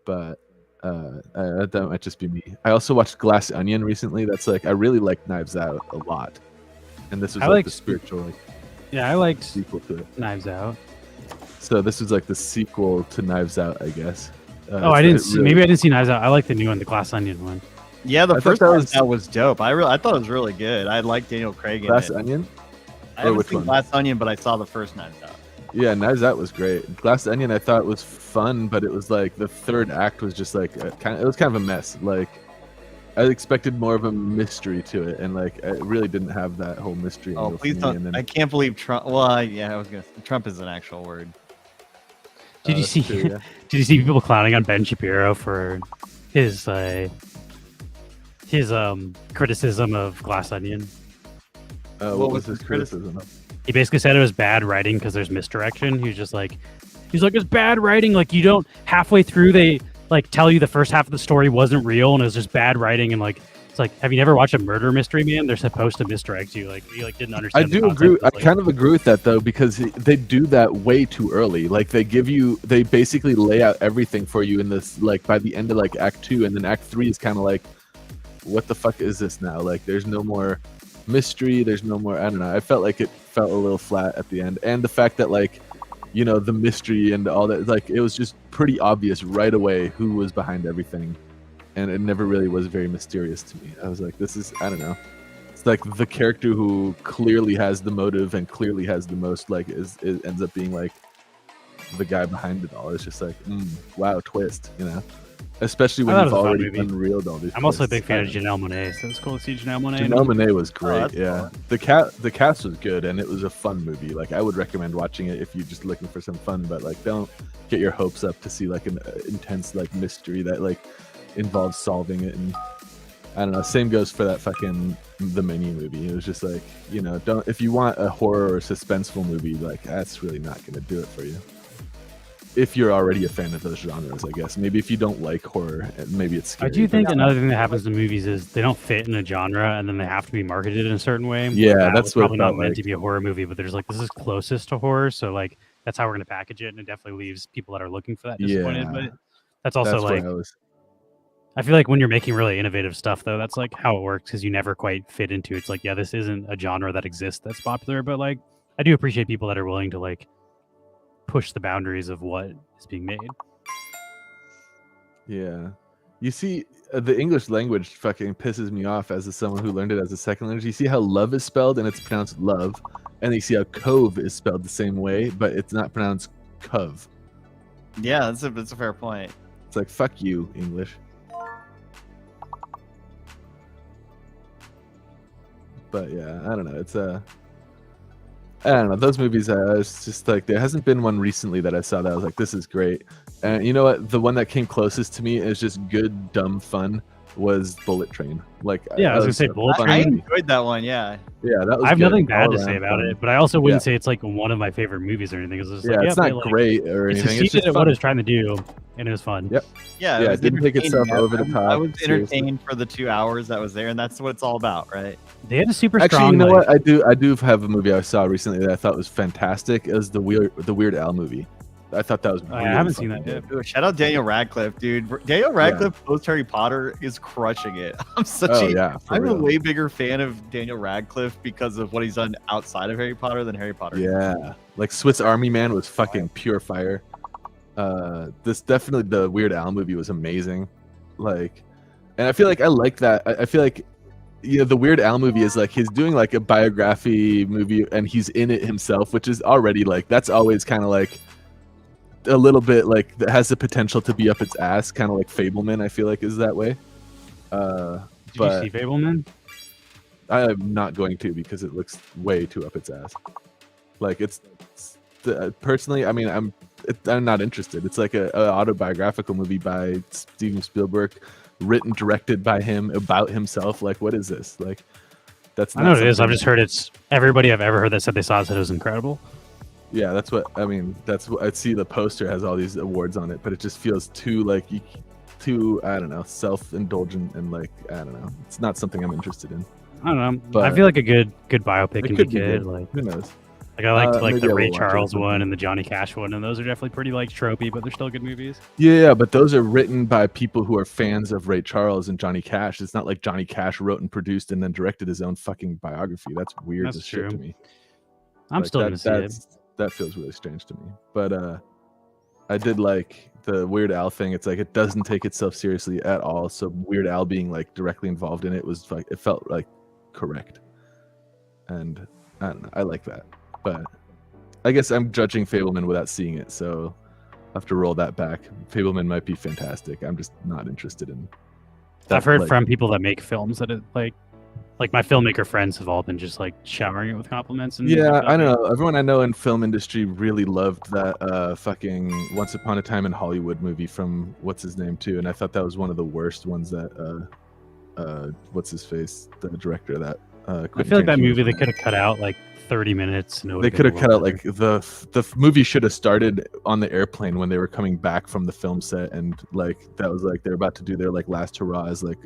But that might just be me. I also watched Glass Onion recently. That's like I really like Knives Out a lot, and this was I like like- the spiritual like Yeah, I liked sequel to it. Knives Out. So this was like the sequel to Knives Out, I guess. Oh, I didn't. Maybe I didn't see Knives Out. I like the new one, the Glass Onion one. Yeah, the I thought first that one was- that was dope. I thought it was really good. I like Daniel Craig in Glass it. Onion. I haven't which seen one? Glass Onion, but I saw the first Knives Out. Yeah, Knives Out was great. Glass Onion, I thought was fun, but it was like the third act was just like it was kind of a mess. Like I expected more of a mystery to it, and like it really didn't have that whole mystery. Oh, angle for please me, don't! and then- I can't believe Trump. Well, I was gonna. Trump is an actual word. Did you that's see? true, yeah. Did you see people clowning on Ben Shapiro for his criticism of Glass Onion? What was his criticism? He basically said it was bad writing because there's misdirection. He's like, it's bad writing. Like you don't halfway through they like tell you the first half of the story wasn't real and it was just bad writing, and like it's like, have you never watched a murder mystery, man? They're supposed to misdirect you. Like you like didn't I understand. the do concept. agree. It's I like- kind of agree with that though, because they do that way too early. Like they basically lay out everything for you in this. Like by the end of like Act 2, and then Act 3 is kind of like, what the fuck is this now? Like there's no more mystery. There's no more. I don't know. I felt like it felt a little flat at the end, and the fact that like, you know, the mystery and all that, like it was just pretty obvious right away who was behind everything. And it never really was very mysterious to me. I was like, this is, I don't know. It's like the character who clearly has the motive and clearly has the most, like, is ends up being like the guy behind it all. It's just like, wow, twist, you know? Especially when I thought you've it was a fun already movie. unreeled all these. I'm also a big twists. fan of Janelle Monáe, so it's cool to see Janelle Monáe. Janelle Monáe was great, that's yeah. fun. The cast was good, and it was a fun movie. Like I would recommend watching it if you're just looking for some fun, but like don't get your hopes up to see like an intense like mystery that like involves solving it. And I don't know. Same goes for that fucking The Menu movie. It was just like, you know, don't, if you want a horror or suspenseful movie, like that's really not going to do it for you. If you're already a fan of those genres, I guess. Maybe if you don't like horror, maybe it's I scary. do think but- another thing that happens in movies is they don't fit in a genre, and then they have to be marketed in a certain way. Yeah, That that's was what it probably not felt meant like. to be a horror movie, but there's like this is closest to horror, so like that's how we're gonna package it, and it definitely leaves people that are looking for that disappointed. Yeah. But that's also That's why like I was. I feel like when you're making really innovative stuff, though, that's like how it works because you never quite fit into it. It's like, yeah, this isn't a genre that exists that's popular, but like I do appreciate people that are willing to like push the boundaries of what is being made. Yeah. You see, the English language fucking pisses me off as someone who learned it as a second language. You see how love is spelled and it's pronounced love, and you see how cove is spelled the same way, but it's not pronounced cove. Yeah, that's a fair point. It's like, fuck you, English. But yeah, I don't know. It's I don't know. Those movies, it's just like there hasn't been one recently that I saw that I was like, this is great. And you know what? The one that came closest to me is just good, dumb fun. Was Bullet Train. Like Yeah, I was that gonna say a Bullet fun I Train. movie. enjoyed that one. Yeah. Yeah, that was. I have good. nothing bad All to say around about fun. it, but I also wouldn't Yeah. say it's like one of my favorite movies or anything. It's just Yeah, like, it's they, not like, great or It anything. It's succeeded just at what fun. it's trying to do, and it was fun. Yep. Yeah, Yeah, was it didn't take itself entertaining. over the top, I was seriously. entertained for the 2 hours that was there, and that's what it's all about, right? They had a super Actually, strong. you know like, what? I do have a movie I saw recently that I thought was fantastic. It was the Weird Al movie. I thought that was. I really haven't seen fucking that yet. good. Ooh, shout out Daniel Radcliffe, dude. Daniel Radcliffe post Harry Potter is crushing it. I'm such Oh a yeah, for I'm a real. way bigger fan of Daniel Radcliffe because of what he's done outside of Harry Potter than Harry Potter. Yeah, like Swiss Army Man was fucking pure fire. This definitely the Weird Al movie was amazing. Like, and I feel like I like that. I feel like, you know, the Weird Al movie is like he's doing like a biography movie and he's in it himself, which is already like that's always kind of like a little bit like that has the potential to be up its ass, kind of like Fableman. I feel like is that way. Did But you see Fableman? I'm not going to because it looks way too up its ass. Like personally, I mean, I'm not interested. It's like a autobiographical movie by Steven Spielberg, written, directed by him about himself. Like, what is this? Like, that's. I know what it is. I've something- just heard it's everybody I've ever heard that said they saw it said it was incredible. Yeah, that's what I mean. That's what I see. The poster has all these awards on it, but it just feels too like too I don't know, self-indulgent and like I don't know. It's not something I'm interested in. I don't know. But I feel like a good biopic it can be could be good. good. Like Who knows? I liked like maybe the I will Ray watch it Charles at some one point. and the Johnny Cash one, and those are definitely pretty like tropey, but they're still good movies. Yeah, but those are written by people who are fans of Ray Charles and Johnny Cash. It's not like Johnny Cash wrote and produced and then directed his own fucking biography. That's weird That's as shit to true. me. I'm Like, still gonna see it. That feels really strange to me. But I did like the Weird Al thing. It's like it doesn't take itself seriously at all. So Weird Al being like directly involved in it was like it felt like correct. And I don't know. I like that. But I guess I'm judging Fableman without seeing it, so I have to roll that back. Fableman might be fantastic. I'm just not interested in. I've heard like- from people that make films that it like my filmmaker friends have all been just like showering it with compliments. And Yeah, like, I don't know. Everyone I know in film industry really loved that fucking Once Upon a Time in Hollywood movie from what's his name too, and I thought that was one of the worst ones that what's his face, the director of that. I Quentin feel like that Tarantino movie they film. could have cut out like 30 minutes. And it They would've could been have a cut lot out like the movie should have started on the airplane when they were coming back from the film set, and like that was like they're about to do their like last hurrahs. Like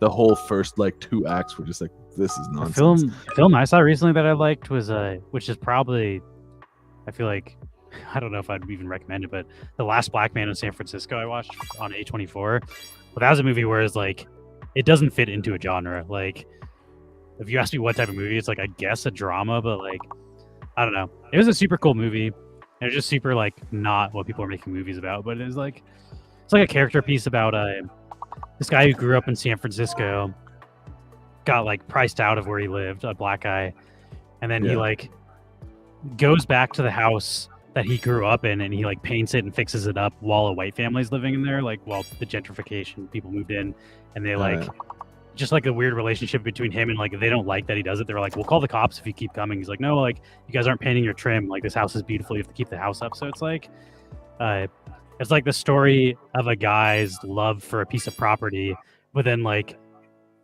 the whole first like 2 acts were just like this is better. nonsense. Film I saw recently that I liked was which is probably I feel like I don't know if I'd even recommend it, but The Last Black Man in San Francisco I watched on A24. But that was a movie where it's like it doesn't fit into a genre. Like if you ask me what type of movie, it's like I guess a drama, but like I don't know. It was a super cool movie. And it was just super like not what people are making movies about, but it's like a character piece about this guy who grew up in San Francisco, got like priced out of where he lived, a black guy, and then he Yeah. like goes back to the house that he grew up in and he like paints it and fixes it up while a white family's living in there, like while the gentrification people moved in, and they like just like a weird relationship between him and like they don't like that he does it. They're like, we'll call the cops if you keep coming. He's like, no, like you guys aren't painting your trim, like this house is beautiful, you have to keep the house up. So it's like the story of a guy's love for a piece of property, but then like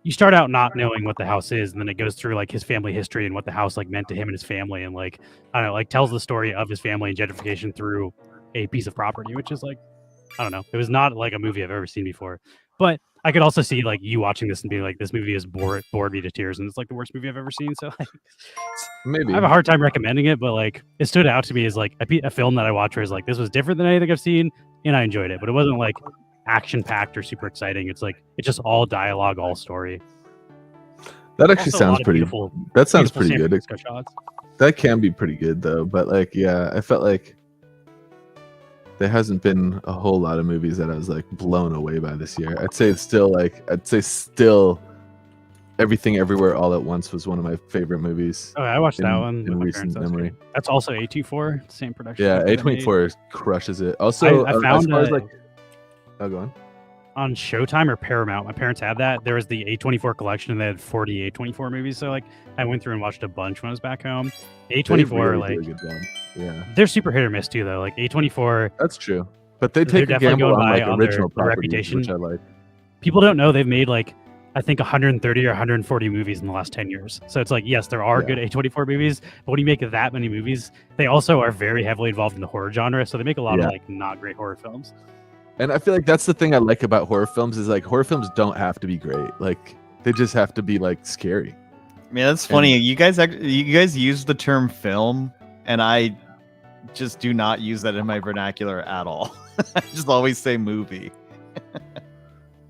you start out not knowing what the house is, and then it goes through like his family history and what the house like meant to him and his family, and like I don't know, like tells the story of his family and gentrification through a piece of property, which is like I don't know. It was not like a movie I've ever seen before, but I could also see like you watching this and being like, this movie is bored me to tears, and it's like the worst movie I've ever seen. So like, Maybe I have a hard time recommending it, but like it stood out to me as like a film that I watched where it's like this was different than anything I've seen, and I enjoyed it, but it wasn't like action packed or super exciting. It's like it's just all dialogue, all story. that actually Also, a sounds lot of pretty. beautiful- That sounds beautiful pretty San good. Francisco shots. That can be pretty good though, but like yeah, I felt like there hasn't been a whole lot of movies that I was like blown away by this year. I'd say still Everything Everywhere All at Once was one of my favorite movies Oh, I watched that in- one in with my recent parents. That was memory. good. That's also A24, same production. Yeah, company that made- A24 crushes it. Also, I found as far as a- like oh go on. on Showtime or Paramount. My parents had that. There was the A24 collection, and they had 40 A24 movies. So like, I went through and watched a bunch when I was back home. They A24, really like do a good job. Yeah, they're super hit or miss too, though. Like A24, that's true. But they They're take a definitely gamble going on by like on their original properties, reputation. which I like. people don't know they've made like I think 130 or 140 movies in the last 10 years. So it's like, yes, there are Yeah. good A24 movies, but when you make that many movies, they also are very heavily involved in the horror genre. So they make a lot of Yeah. like not great horror films. And I feel like that's the thing I like about horror films is like horror films don't have to be great. Like they just have to be like scary. Man, that's funny. You guys use the term film, and I just do not use that in my vernacular at all. I just always say movie.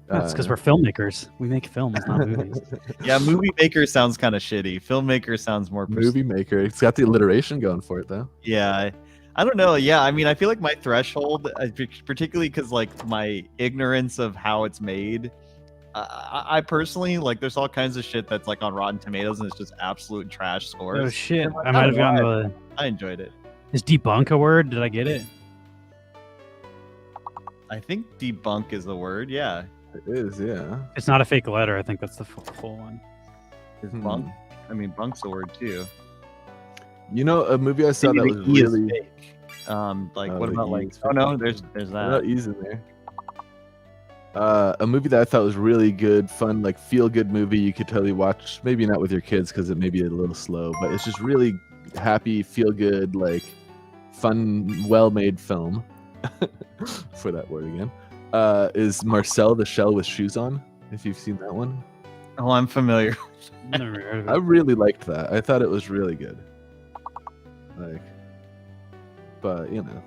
That's because we're filmmakers. We make films, not movies. Yeah, movie maker sounds kind of shitty. Filmmaker sounds more movie maker. It's got the alliteration going for it though. Yeah, I don't know. Yeah, I mean, I feel like my threshold, particularly because like my ignorance of how it's made. I personally like. There's all kinds of shit that's like on Rotten Tomatoes, and it's just absolute trash scores. Oh shit! I might have gotten the. I enjoyed it. Is debunk a word? Did I get it? I think debunk is the word. Yeah. It is, yeah. It's not a fake letter. I think that's the full one. Is bunk? I mean, bunk's a word too. You know, a movie I saw that was really fake. Like what about like? Oh no, there's that. E's in there. A movie that I thought was really good, fun, like feel good movie you could totally watch. Maybe not with your kids because it may be a little slow, but it's just really happy, feel good, like fun, well made film. For that word again. Is Marcel the Shell with Shoes On, if you've seen that one. Oh, I'm familiar. Never heard of it. I really liked that. I thought it was really good. Like, but you know,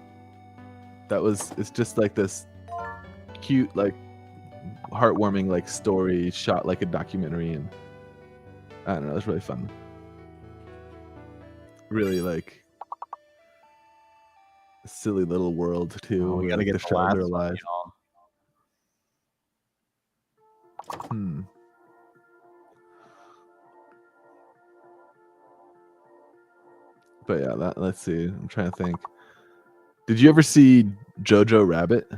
it's just like this cute, like heartwarming, like story shot like a documentary, and I don't know, it's really fun. Really like a silly little world too. Oh, we gotta like, get the the shells last are one, alive. y'all. But yeah, let's see. I'm trying to think. Did you ever see Jojo Rabbit?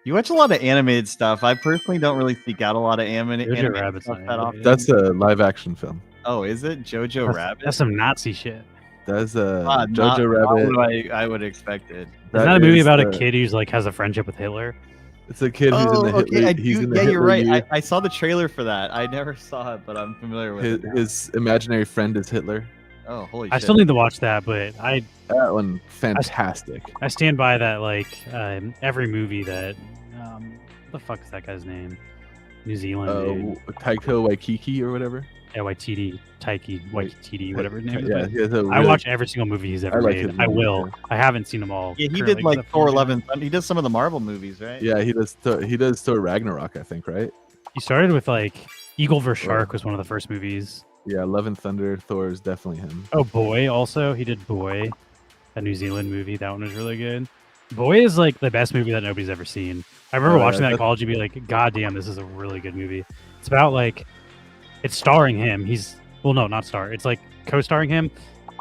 You watch a lot of animated stuff. I personally don't really seek out a lot of Jojo animated Rabbit's stuff not that often. That's a live action film. Oh, is it Jojo Rabbit? That's some Nazi shit. That's a Not Jojo Rabbit. what I would expect it. Isn't that a movie is about a the- kid who's like has a friendship with Hitler? It's a kid who's in the Hitler. I He's do- in the yeah, Hitler you're right. Youth. I saw the trailer for that. I never saw it, but I'm familiar with it. His imaginary friend is Hitler. Oh, holy I shit. still need to watch that, but That one, fantastic. I stand by that. Like every movie that what the fuck is that guy's name? New Zealand dude. Taika Waititi or whatever. Yeah, Waititi, Waititi, whatever his name is. Yeah, but he has a I really- watch every single movie he's ever I like made. his I movies, will. yeah. I haven't seen them all. Yeah, he currently, did like except Thor for- 11. He does some of the Marvel movies, right? Yeah, he does Thor Ragnarok, I think, right? He started with like Eagle vs Shark was one of the first movies. Yeah, Love and Thunder, Thor is definitely him. Oh, Boy also. He did Boy, a New Zealand movie. That one was really good. Boy is like the best movie that nobody's ever seen. I remember Oh, yeah, watching that in that's- college and be like, God damn, this is a really good movie. It's about like, it's starring him. It's like co-starring him.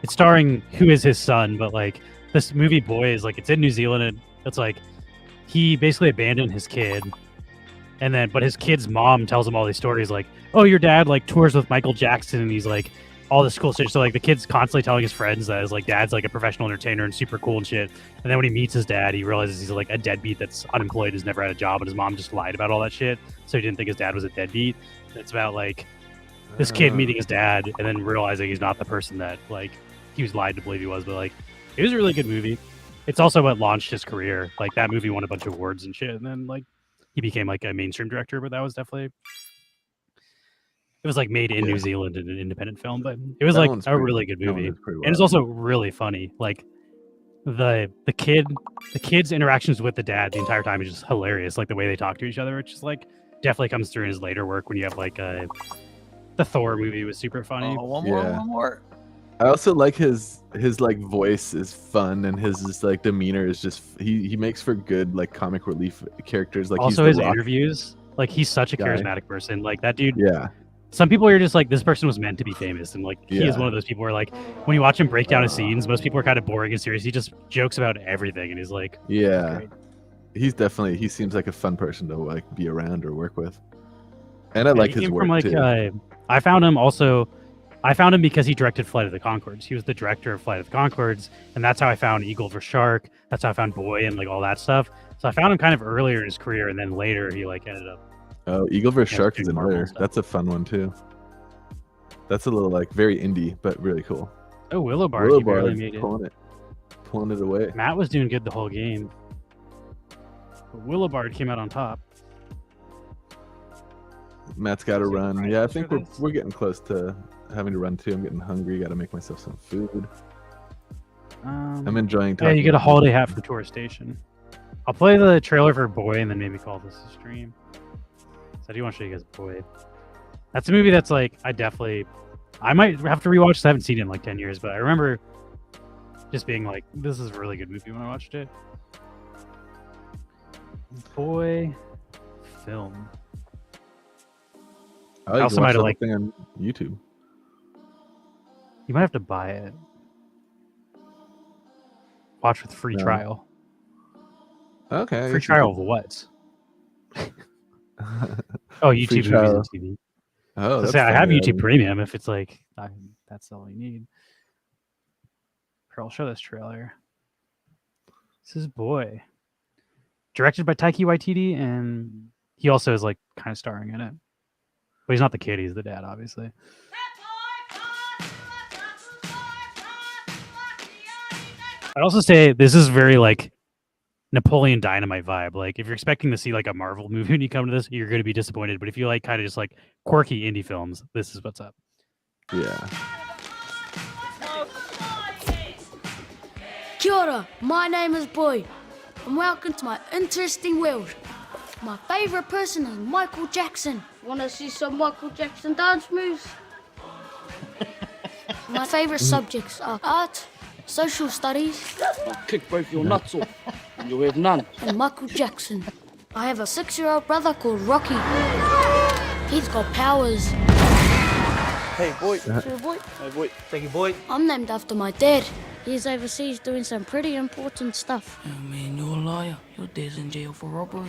It's starring who is his son, but like this movie Boy is like, it's in New Zealand and it's like, he basically abandoned his kid. And then, but his kid's mom tells him all these stories like, oh, your dad like tours with Michael Jackson and he's like all this cool shit. So like the kid's constantly telling his friends that his like dad's like a professional entertainer and super cool and shit. And then when he meets his dad, he realizes he's like a deadbeat that's unemployed, who's never had a job, and his mom just lied about all that shit. So he didn't think his dad was a deadbeat. And it's about like this kid meeting his dad and then realizing he's not the person that like he was lied to believe he was. But like it was a really good movie. It's also what launched his career. Like that movie won a bunch of awards and shit. And then like he became like a mainstream director, but that was definitely, it was like made in New Zealand in an independent film, but it was That like one's a pretty- really good that one movie. is pretty And it's well also really funny. Like the kid's interactions with the dad the entire time is just hilarious. Like the way they talk to each other, which is like definitely comes through in his later work when you have like the Thor movie was super funny. Oh, one Yeah. more. I also like his like voice is fun and his like demeanor is just he makes for good like comic relief characters. Like Also he's his the Rock interviews, like he's such a guy. charismatic person. Like that dude. Yeah, Some people are just like, this person was meant to be famous, and like he is Yeah. one of those people where like when you watch him break down his scenes, most people are kind of boring and serious. He just jokes about everything, and he's like, yeah. great. He seems like a fun person to like be around or work with. And I Yeah, like he his came work from, like, too. I found him because he directed Flight of the Conchords. He was the director of Flight of the Conchords, and that's how I found Eagle vs Shark. That's how I found Boy and like all that stuff. So I found him kind of earlier in his career, and then later he like ended up. Oh, Eagle vs Yeah, Shark doing is Marvel another. stuff. That's a fun one too. That's a little like very indie, but really cool. Oh, Willow Bar, Willow he barely Bar made it. pulling it away. Matt was doing good the whole game. But Willowbard came out on top. Matt's got to run. Yeah, I think Sure we're getting close to having to run too. I'm getting hungry. Got to make myself some food. I'm enjoying Yeah, talking. you get a about holiday movies. hat from Tourist Station. I'll play the trailer for Boy and then maybe call this a stream. So I do want to show you guys Boy. That's a movie that's like I might have to rewatch. 'Cause I haven't seen it in like 10 years, but I remember just being like, this is a really good movie when I watched it. Boy film. I like also to watch might the have, whole like- thing on YouTube. You might have to buy it. Watch with free No. trial. Okay. I Free guess you trial of what? could- Oh, Free YouTube movies trial. and TV. Oh, So that's say I have funny. YouTube Premium if it's like that's all you need. Here, I'll show this trailer. This is Boy. Directed by Taiki Waititi, and he also is like kind of starring in it. But he's not the kid, he's the dad, obviously. I'd also say this is very like Napoleon Dynamite vibe. Like if you're expecting to see like a Marvel movie when you come to this, you're going to be disappointed. But if you like kind of just like quirky indie films, this is what's up. Yeah. Kia ora, my name is Boy, and welcome to my interesting world. My favourite person is Michael Jackson. Wanna see some Michael Jackson dance moves? My favourite subjects are art, social studies, I'll kick both your nuts off, and you'll have none. and Michael Jackson. I have a 6-year-old brother called Rocky. He's got powers. Hey, boy. Sure, boy. Hey, boy. Thank you, boy. I'm named after my dad. He's overseas doing some pretty important stuff. Oh, man, you're a liar. Your dad's in jail for robbery.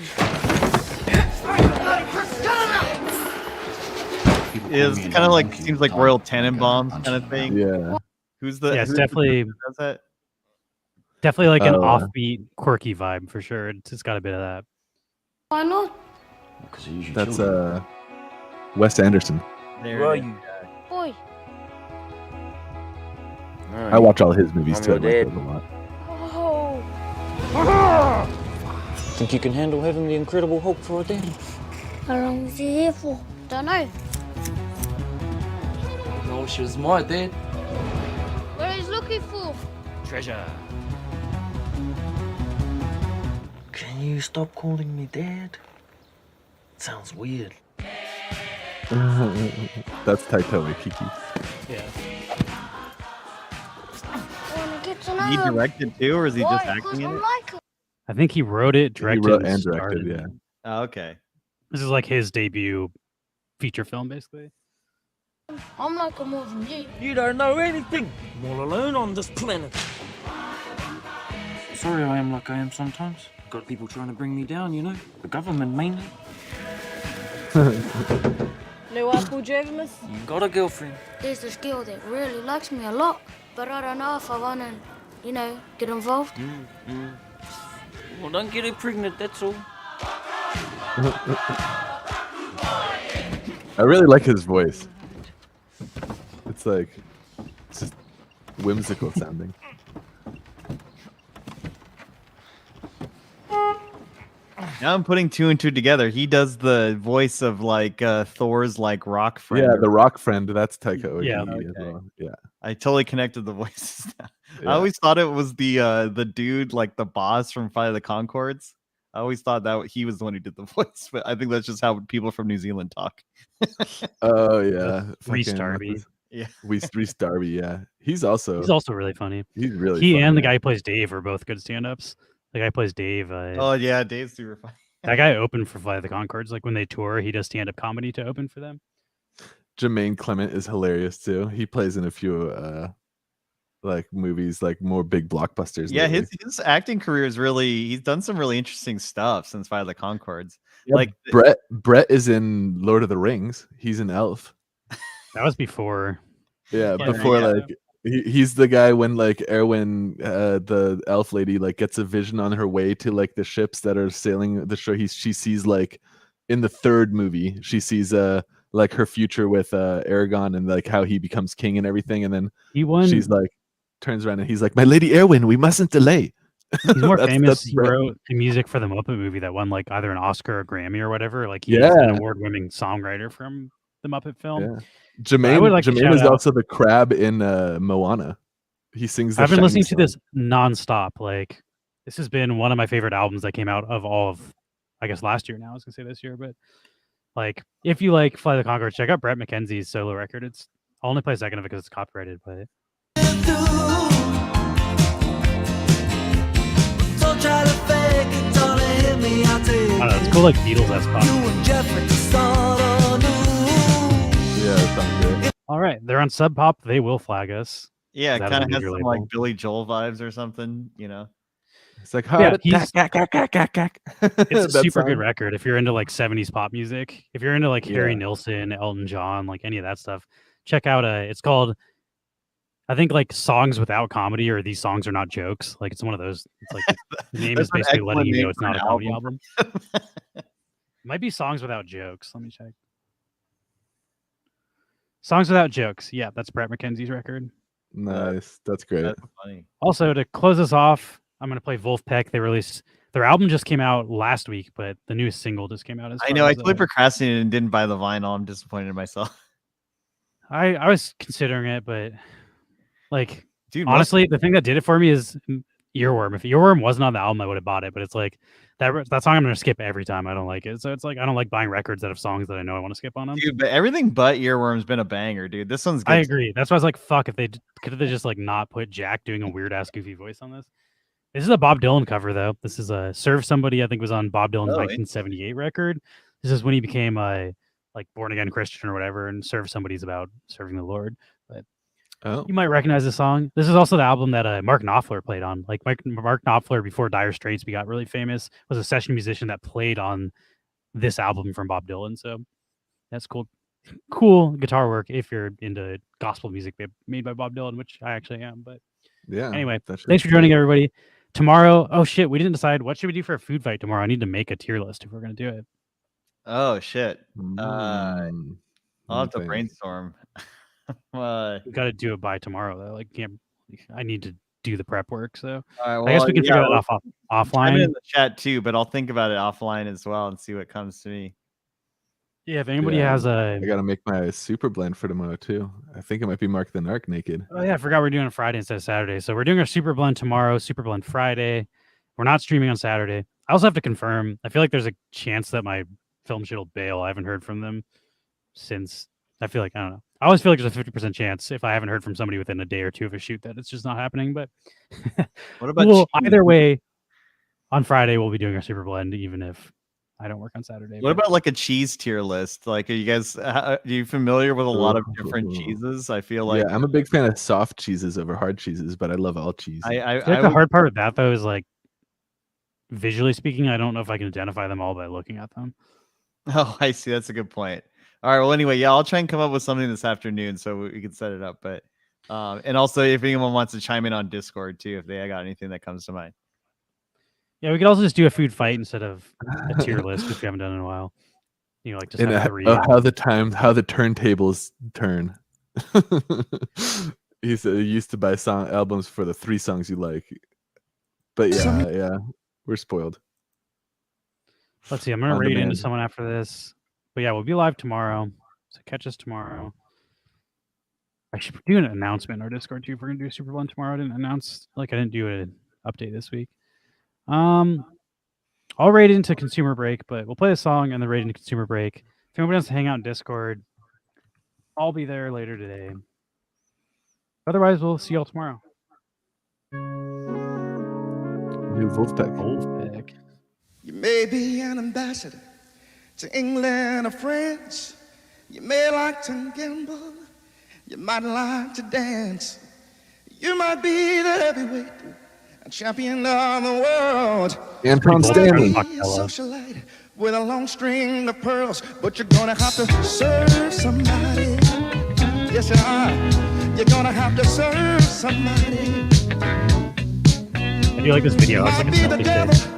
Is kind of like seems like Royal Tenenbaums kind of thing. Yeah. Who's the? Yeah, it's who's definitely the does that? definitely like an Oh. offbeat, quirky vibe for sure. It's got a bit of that. Why not? That's Wes Anderson. There Where are it is. you? Boy. I watch all his movies I'm too. I your like dad. those a lot. Oh. Think you can handle having the Incredible Hulk for a daddy? How long is he here for? Don't know. No, she was my dad. What he's looking for? Treasure. Can you stop calling me dad? Sounds weird. That's Taika Waititi. Yeah. I wanna get to know He him. directed too, or is he Why? just 'Cause acting in I it? like him. I think he wrote it, directed, he wrote and and starred directed. in Yeah. it. Oh, okay. This is like his debut feature film, basically. I'm like him more than you. You don't know anything. I'm all alone on this planet. Sorry I am like I am sometimes. Got people trying to bring me down, you know. The government mainly. New Apple Jervis? You got a girlfriend. There's this girl that really likes me a lot, but I don't know if I wanna, get involved. Well, don't get her pregnant, that's all. I really like his voice. It's like it's just whimsical sounding. Now I'm putting two and two together. He does the voice of like Thor's like rock friend. Yeah, the rock friend. That's Taika Waititi Yeah. as Okay. well. Yeah. I totally connected the voices. I Yeah. always thought it was the dude like the boss from Flight of the Conchords. I always thought that he was the one who did the voice, but I think that's just how people from New Zealand talk. Oh yeah. Reese Fucking- Darby. Yeah. Reese Darby. Yeah. He's also He's also really funny. he's really He funny, and the yeah. guy who plays Dave are both good stand-ups. The guy who plays Dave, Oh yeah, Dave's super funny. that guy opened for Flight of the Conchords. Like when they tour, he does stand-up comedy to open for them. Jermaine Clement is hilarious too. He plays in a few like movies, like more big blockbusters. Yeah, lately. his acting career is he's done some really interesting stuff since Flight of the Conchords. Yeah, like Brett is in Lord of the Rings. He's an elf. That was before. Yeah, Yeah, before yeah. like he's the guy when like Erwin, the elf lady, like gets a vision on her way to like the ships that are sailing the shore. She sees like in the third movie, she sees like her future with Aragon and like how he becomes king and everything, and then He won. she's like turns around and he's like, "My lady Erwin, we mustn't delay." He's more famous. That's He Brett. wrote the music for the Muppet movie that won like either an Oscar or a Grammy or whatever. Like he's Yeah. an award-winning songwriter from the Muppet film. Yeah. I would Jermaine, like to Jermaine shout is out- also the crab in Moana. He sings the I've been Shiny listening to song. this nonstop. Like this has been one of my favorite albums that came out of all of, I guess, last year. Now I was gonna say this year, but like if you like Fly the Conchords, check out Brett McKenzie's solo record. I'll only play a second of it because it's copyrighted, but I don't know, it's cool like Beatles-esque pop. Yeah, that sounds great. All right, they're on Sub Pop. They will flag us. Yeah, it That kind is of has your some label. like Billy Joel vibes or something, you know. It's like Yeah, heart he's- attack, It's a That super good song. record if you're into like 70s pop music. If you're into like Harry Yeah. Nilsson, Elton John, like any of that stuff, check out it's called, I think, like Songs Without Comedy, or These Songs Are Not Jokes. Like it's one of those. It's like the name is That's an basically letting excellent you know name it's for not an a comedy album. album. It might be Songs Without Jokes. Let me check. Songs Without Jokes. Yeah, that's Brett McKenzie's record. Nice. That's great. That's funny. Also, to close us off, I'm gonna play Wolfpack. They released their album just came out last week, but the new single just came out. I know. I totally procrastinated and didn't buy the vinyl. I'm disappointed in myself. I was considering it, but like Dude, honestly, the thing that did it for me is Earworm. If Earworm wasn't on the album, I would have bought it. But it's like that song I'm gonna skip every time I don't like it. So it's like I don't like buying records that have songs that I know I want to skip on them. Dude, but everything but Earworm's been a banger, dude. This one's good. I agree. That's why I was like, fuck, if they could have just like not put Jack doing a weird ass goofy voice on this. This is a Bob Dylan cover though. This is a Serve Somebody, I think was on Bob Dylan's Oh, 1978 record. This is when he became a like born again Christian or whatever, and Serve Somebody's about serving the Lord. But Oh, you might recognize the song. This is also the album that Mark Knopfler played on. Like Mark Knopfler, before Dire Straits got really famous, was a session musician that played on this album from Bob Dylan. So that's cool. Cool guitar work if you're into gospel music made by Bob Dylan, which I actually am. But yeah. anyway, that shit's thanks for cool. joining everybody. Tomorrow, oh shit, we didn't decide what should we do for a food fight tomorrow. I need to make a tier list if we're gonna do it. Oh shit. Mm, I'll have to okay. brainstorm. We got to do it by tomorrow though. Like, I need to do the prep work. So All right, I guess we can figure that I'm offline. in the chat too, but I'll think about it offline as well and see what comes to me. Yeah, if anybody Yeah, has a, I gotta make my super blend for tomorrow too. I think it might be Mark the Narc naked. oh yeah, I forgot we're doing it Friday instead of Saturday. So we're doing our Super Blend tomorrow, Super Blend Friday. We're not streaming on Saturday. I also have to confirm. I feel like there's a chance that my film shit will bail. I haven't heard from them since. I feel like I don't know. I always feel like there's a 50% chance if I haven't heard from somebody within a day or two of a shoot that it's just not happening. But What about well, cheese? either way, on Friday we'll be doing our Super Blend, even if I don't work on Saturday. What but- about like a cheese tier list? Like, are you guys are you familiar with a lot of different cheeses? I feel like Yeah, I'm a big fan of soft cheeses over hard cheeses, but I love all cheese. I I feel like the would- hard part with that though is like visually speaking, I don't know if I can identify them all by looking at them. Oh, I see. That's a good point. All right. Well, anyway, yeah, I'll try and come up with something this afternoon so we can set it up. But and also, if anyone wants to chime in on Discord too, if they got anything that comes to mind. Yeah, we could also just do a food fight instead of a tier list, which we haven't done in a while. You know, like just And have three. how the turntables turn. He said he used to buy albums for the 3 songs you like. But yeah, we're spoiled. Let's see. I'm gonna On raid into demand. someone after this. But yeah, we'll be live tomorrow. So catch us tomorrow. I should do an announcement in our Discord too if we're gonna do a Super Blend tomorrow. I didn't do an update this week. I'll raid into Consumer Break, but we'll play a song and then raid into Consumer Break. If anybody wants to hang out in Discord, I'll be there later today. Otherwise, we'll see y'all tomorrow. New Wolfpack. Wolfpack. You may be an ambassador to England or France. You may like to gamble. You might like to dance. You might be the heavyweight champion of the world. Anton You Stanley. might be a socialite with a long string of pearls, but you're gonna have to serve somebody. Yes, you are. You're gonna have to serve somebody. I do like this video. It's like a Might be the selfie devil, stick.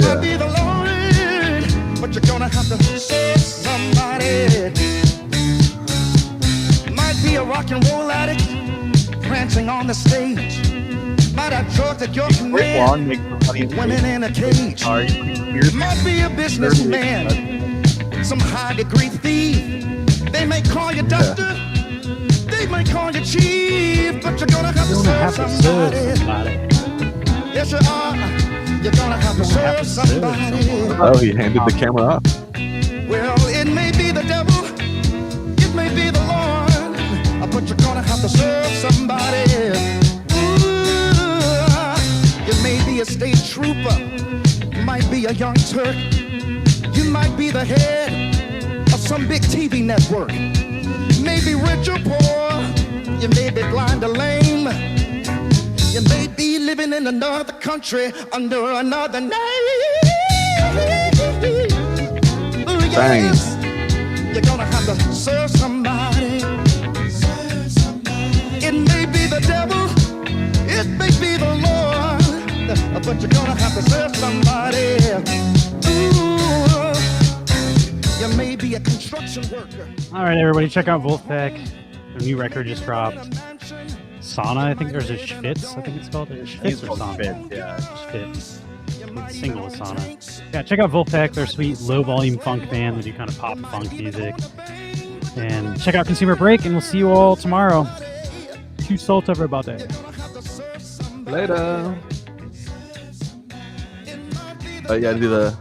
might be the Lord, but you're gonna have to serve somebody. Might be a rock and roll addict prancing on the stage. Might have drugs at your Rick command. Long makes the funniest Women in a cage. Sorry, Might be a businessman. Some high degree thief. They may call you doctor. They may call you chief, but you're gonna have to serve somebody. Yes, you are. You're gonna have to serve somebody. Oh, he handed the camera off. Well, it may be the devil, it may be the Lord, but you're gonna have to serve somebody. Ooh, you may be a state trooper, might be a young Turk, you might be the head of some big TV network. You may be rich or poor, you may be blind or lame, you may be living in another country under another name. Bang. You're gonna have to serve somebody. It may be the devil, it may be the Lord, but you're gonna have to serve somebody. Ooh, you may be a construction worker. All right, everybody, check out Wolfpack. Their new record just dropped. Sauna, I think there's a Schwitz, I think it's called. Schwitz or Sauna? Yeah. Schwitz. The single is Sauna. Yeah, check out Wolfpack. They're a sweet low volume funk band. They do kind of pop funk music. And check out Consumer Break, and we'll see you all tomorrow. Too salt everybody. Later. You gotta do the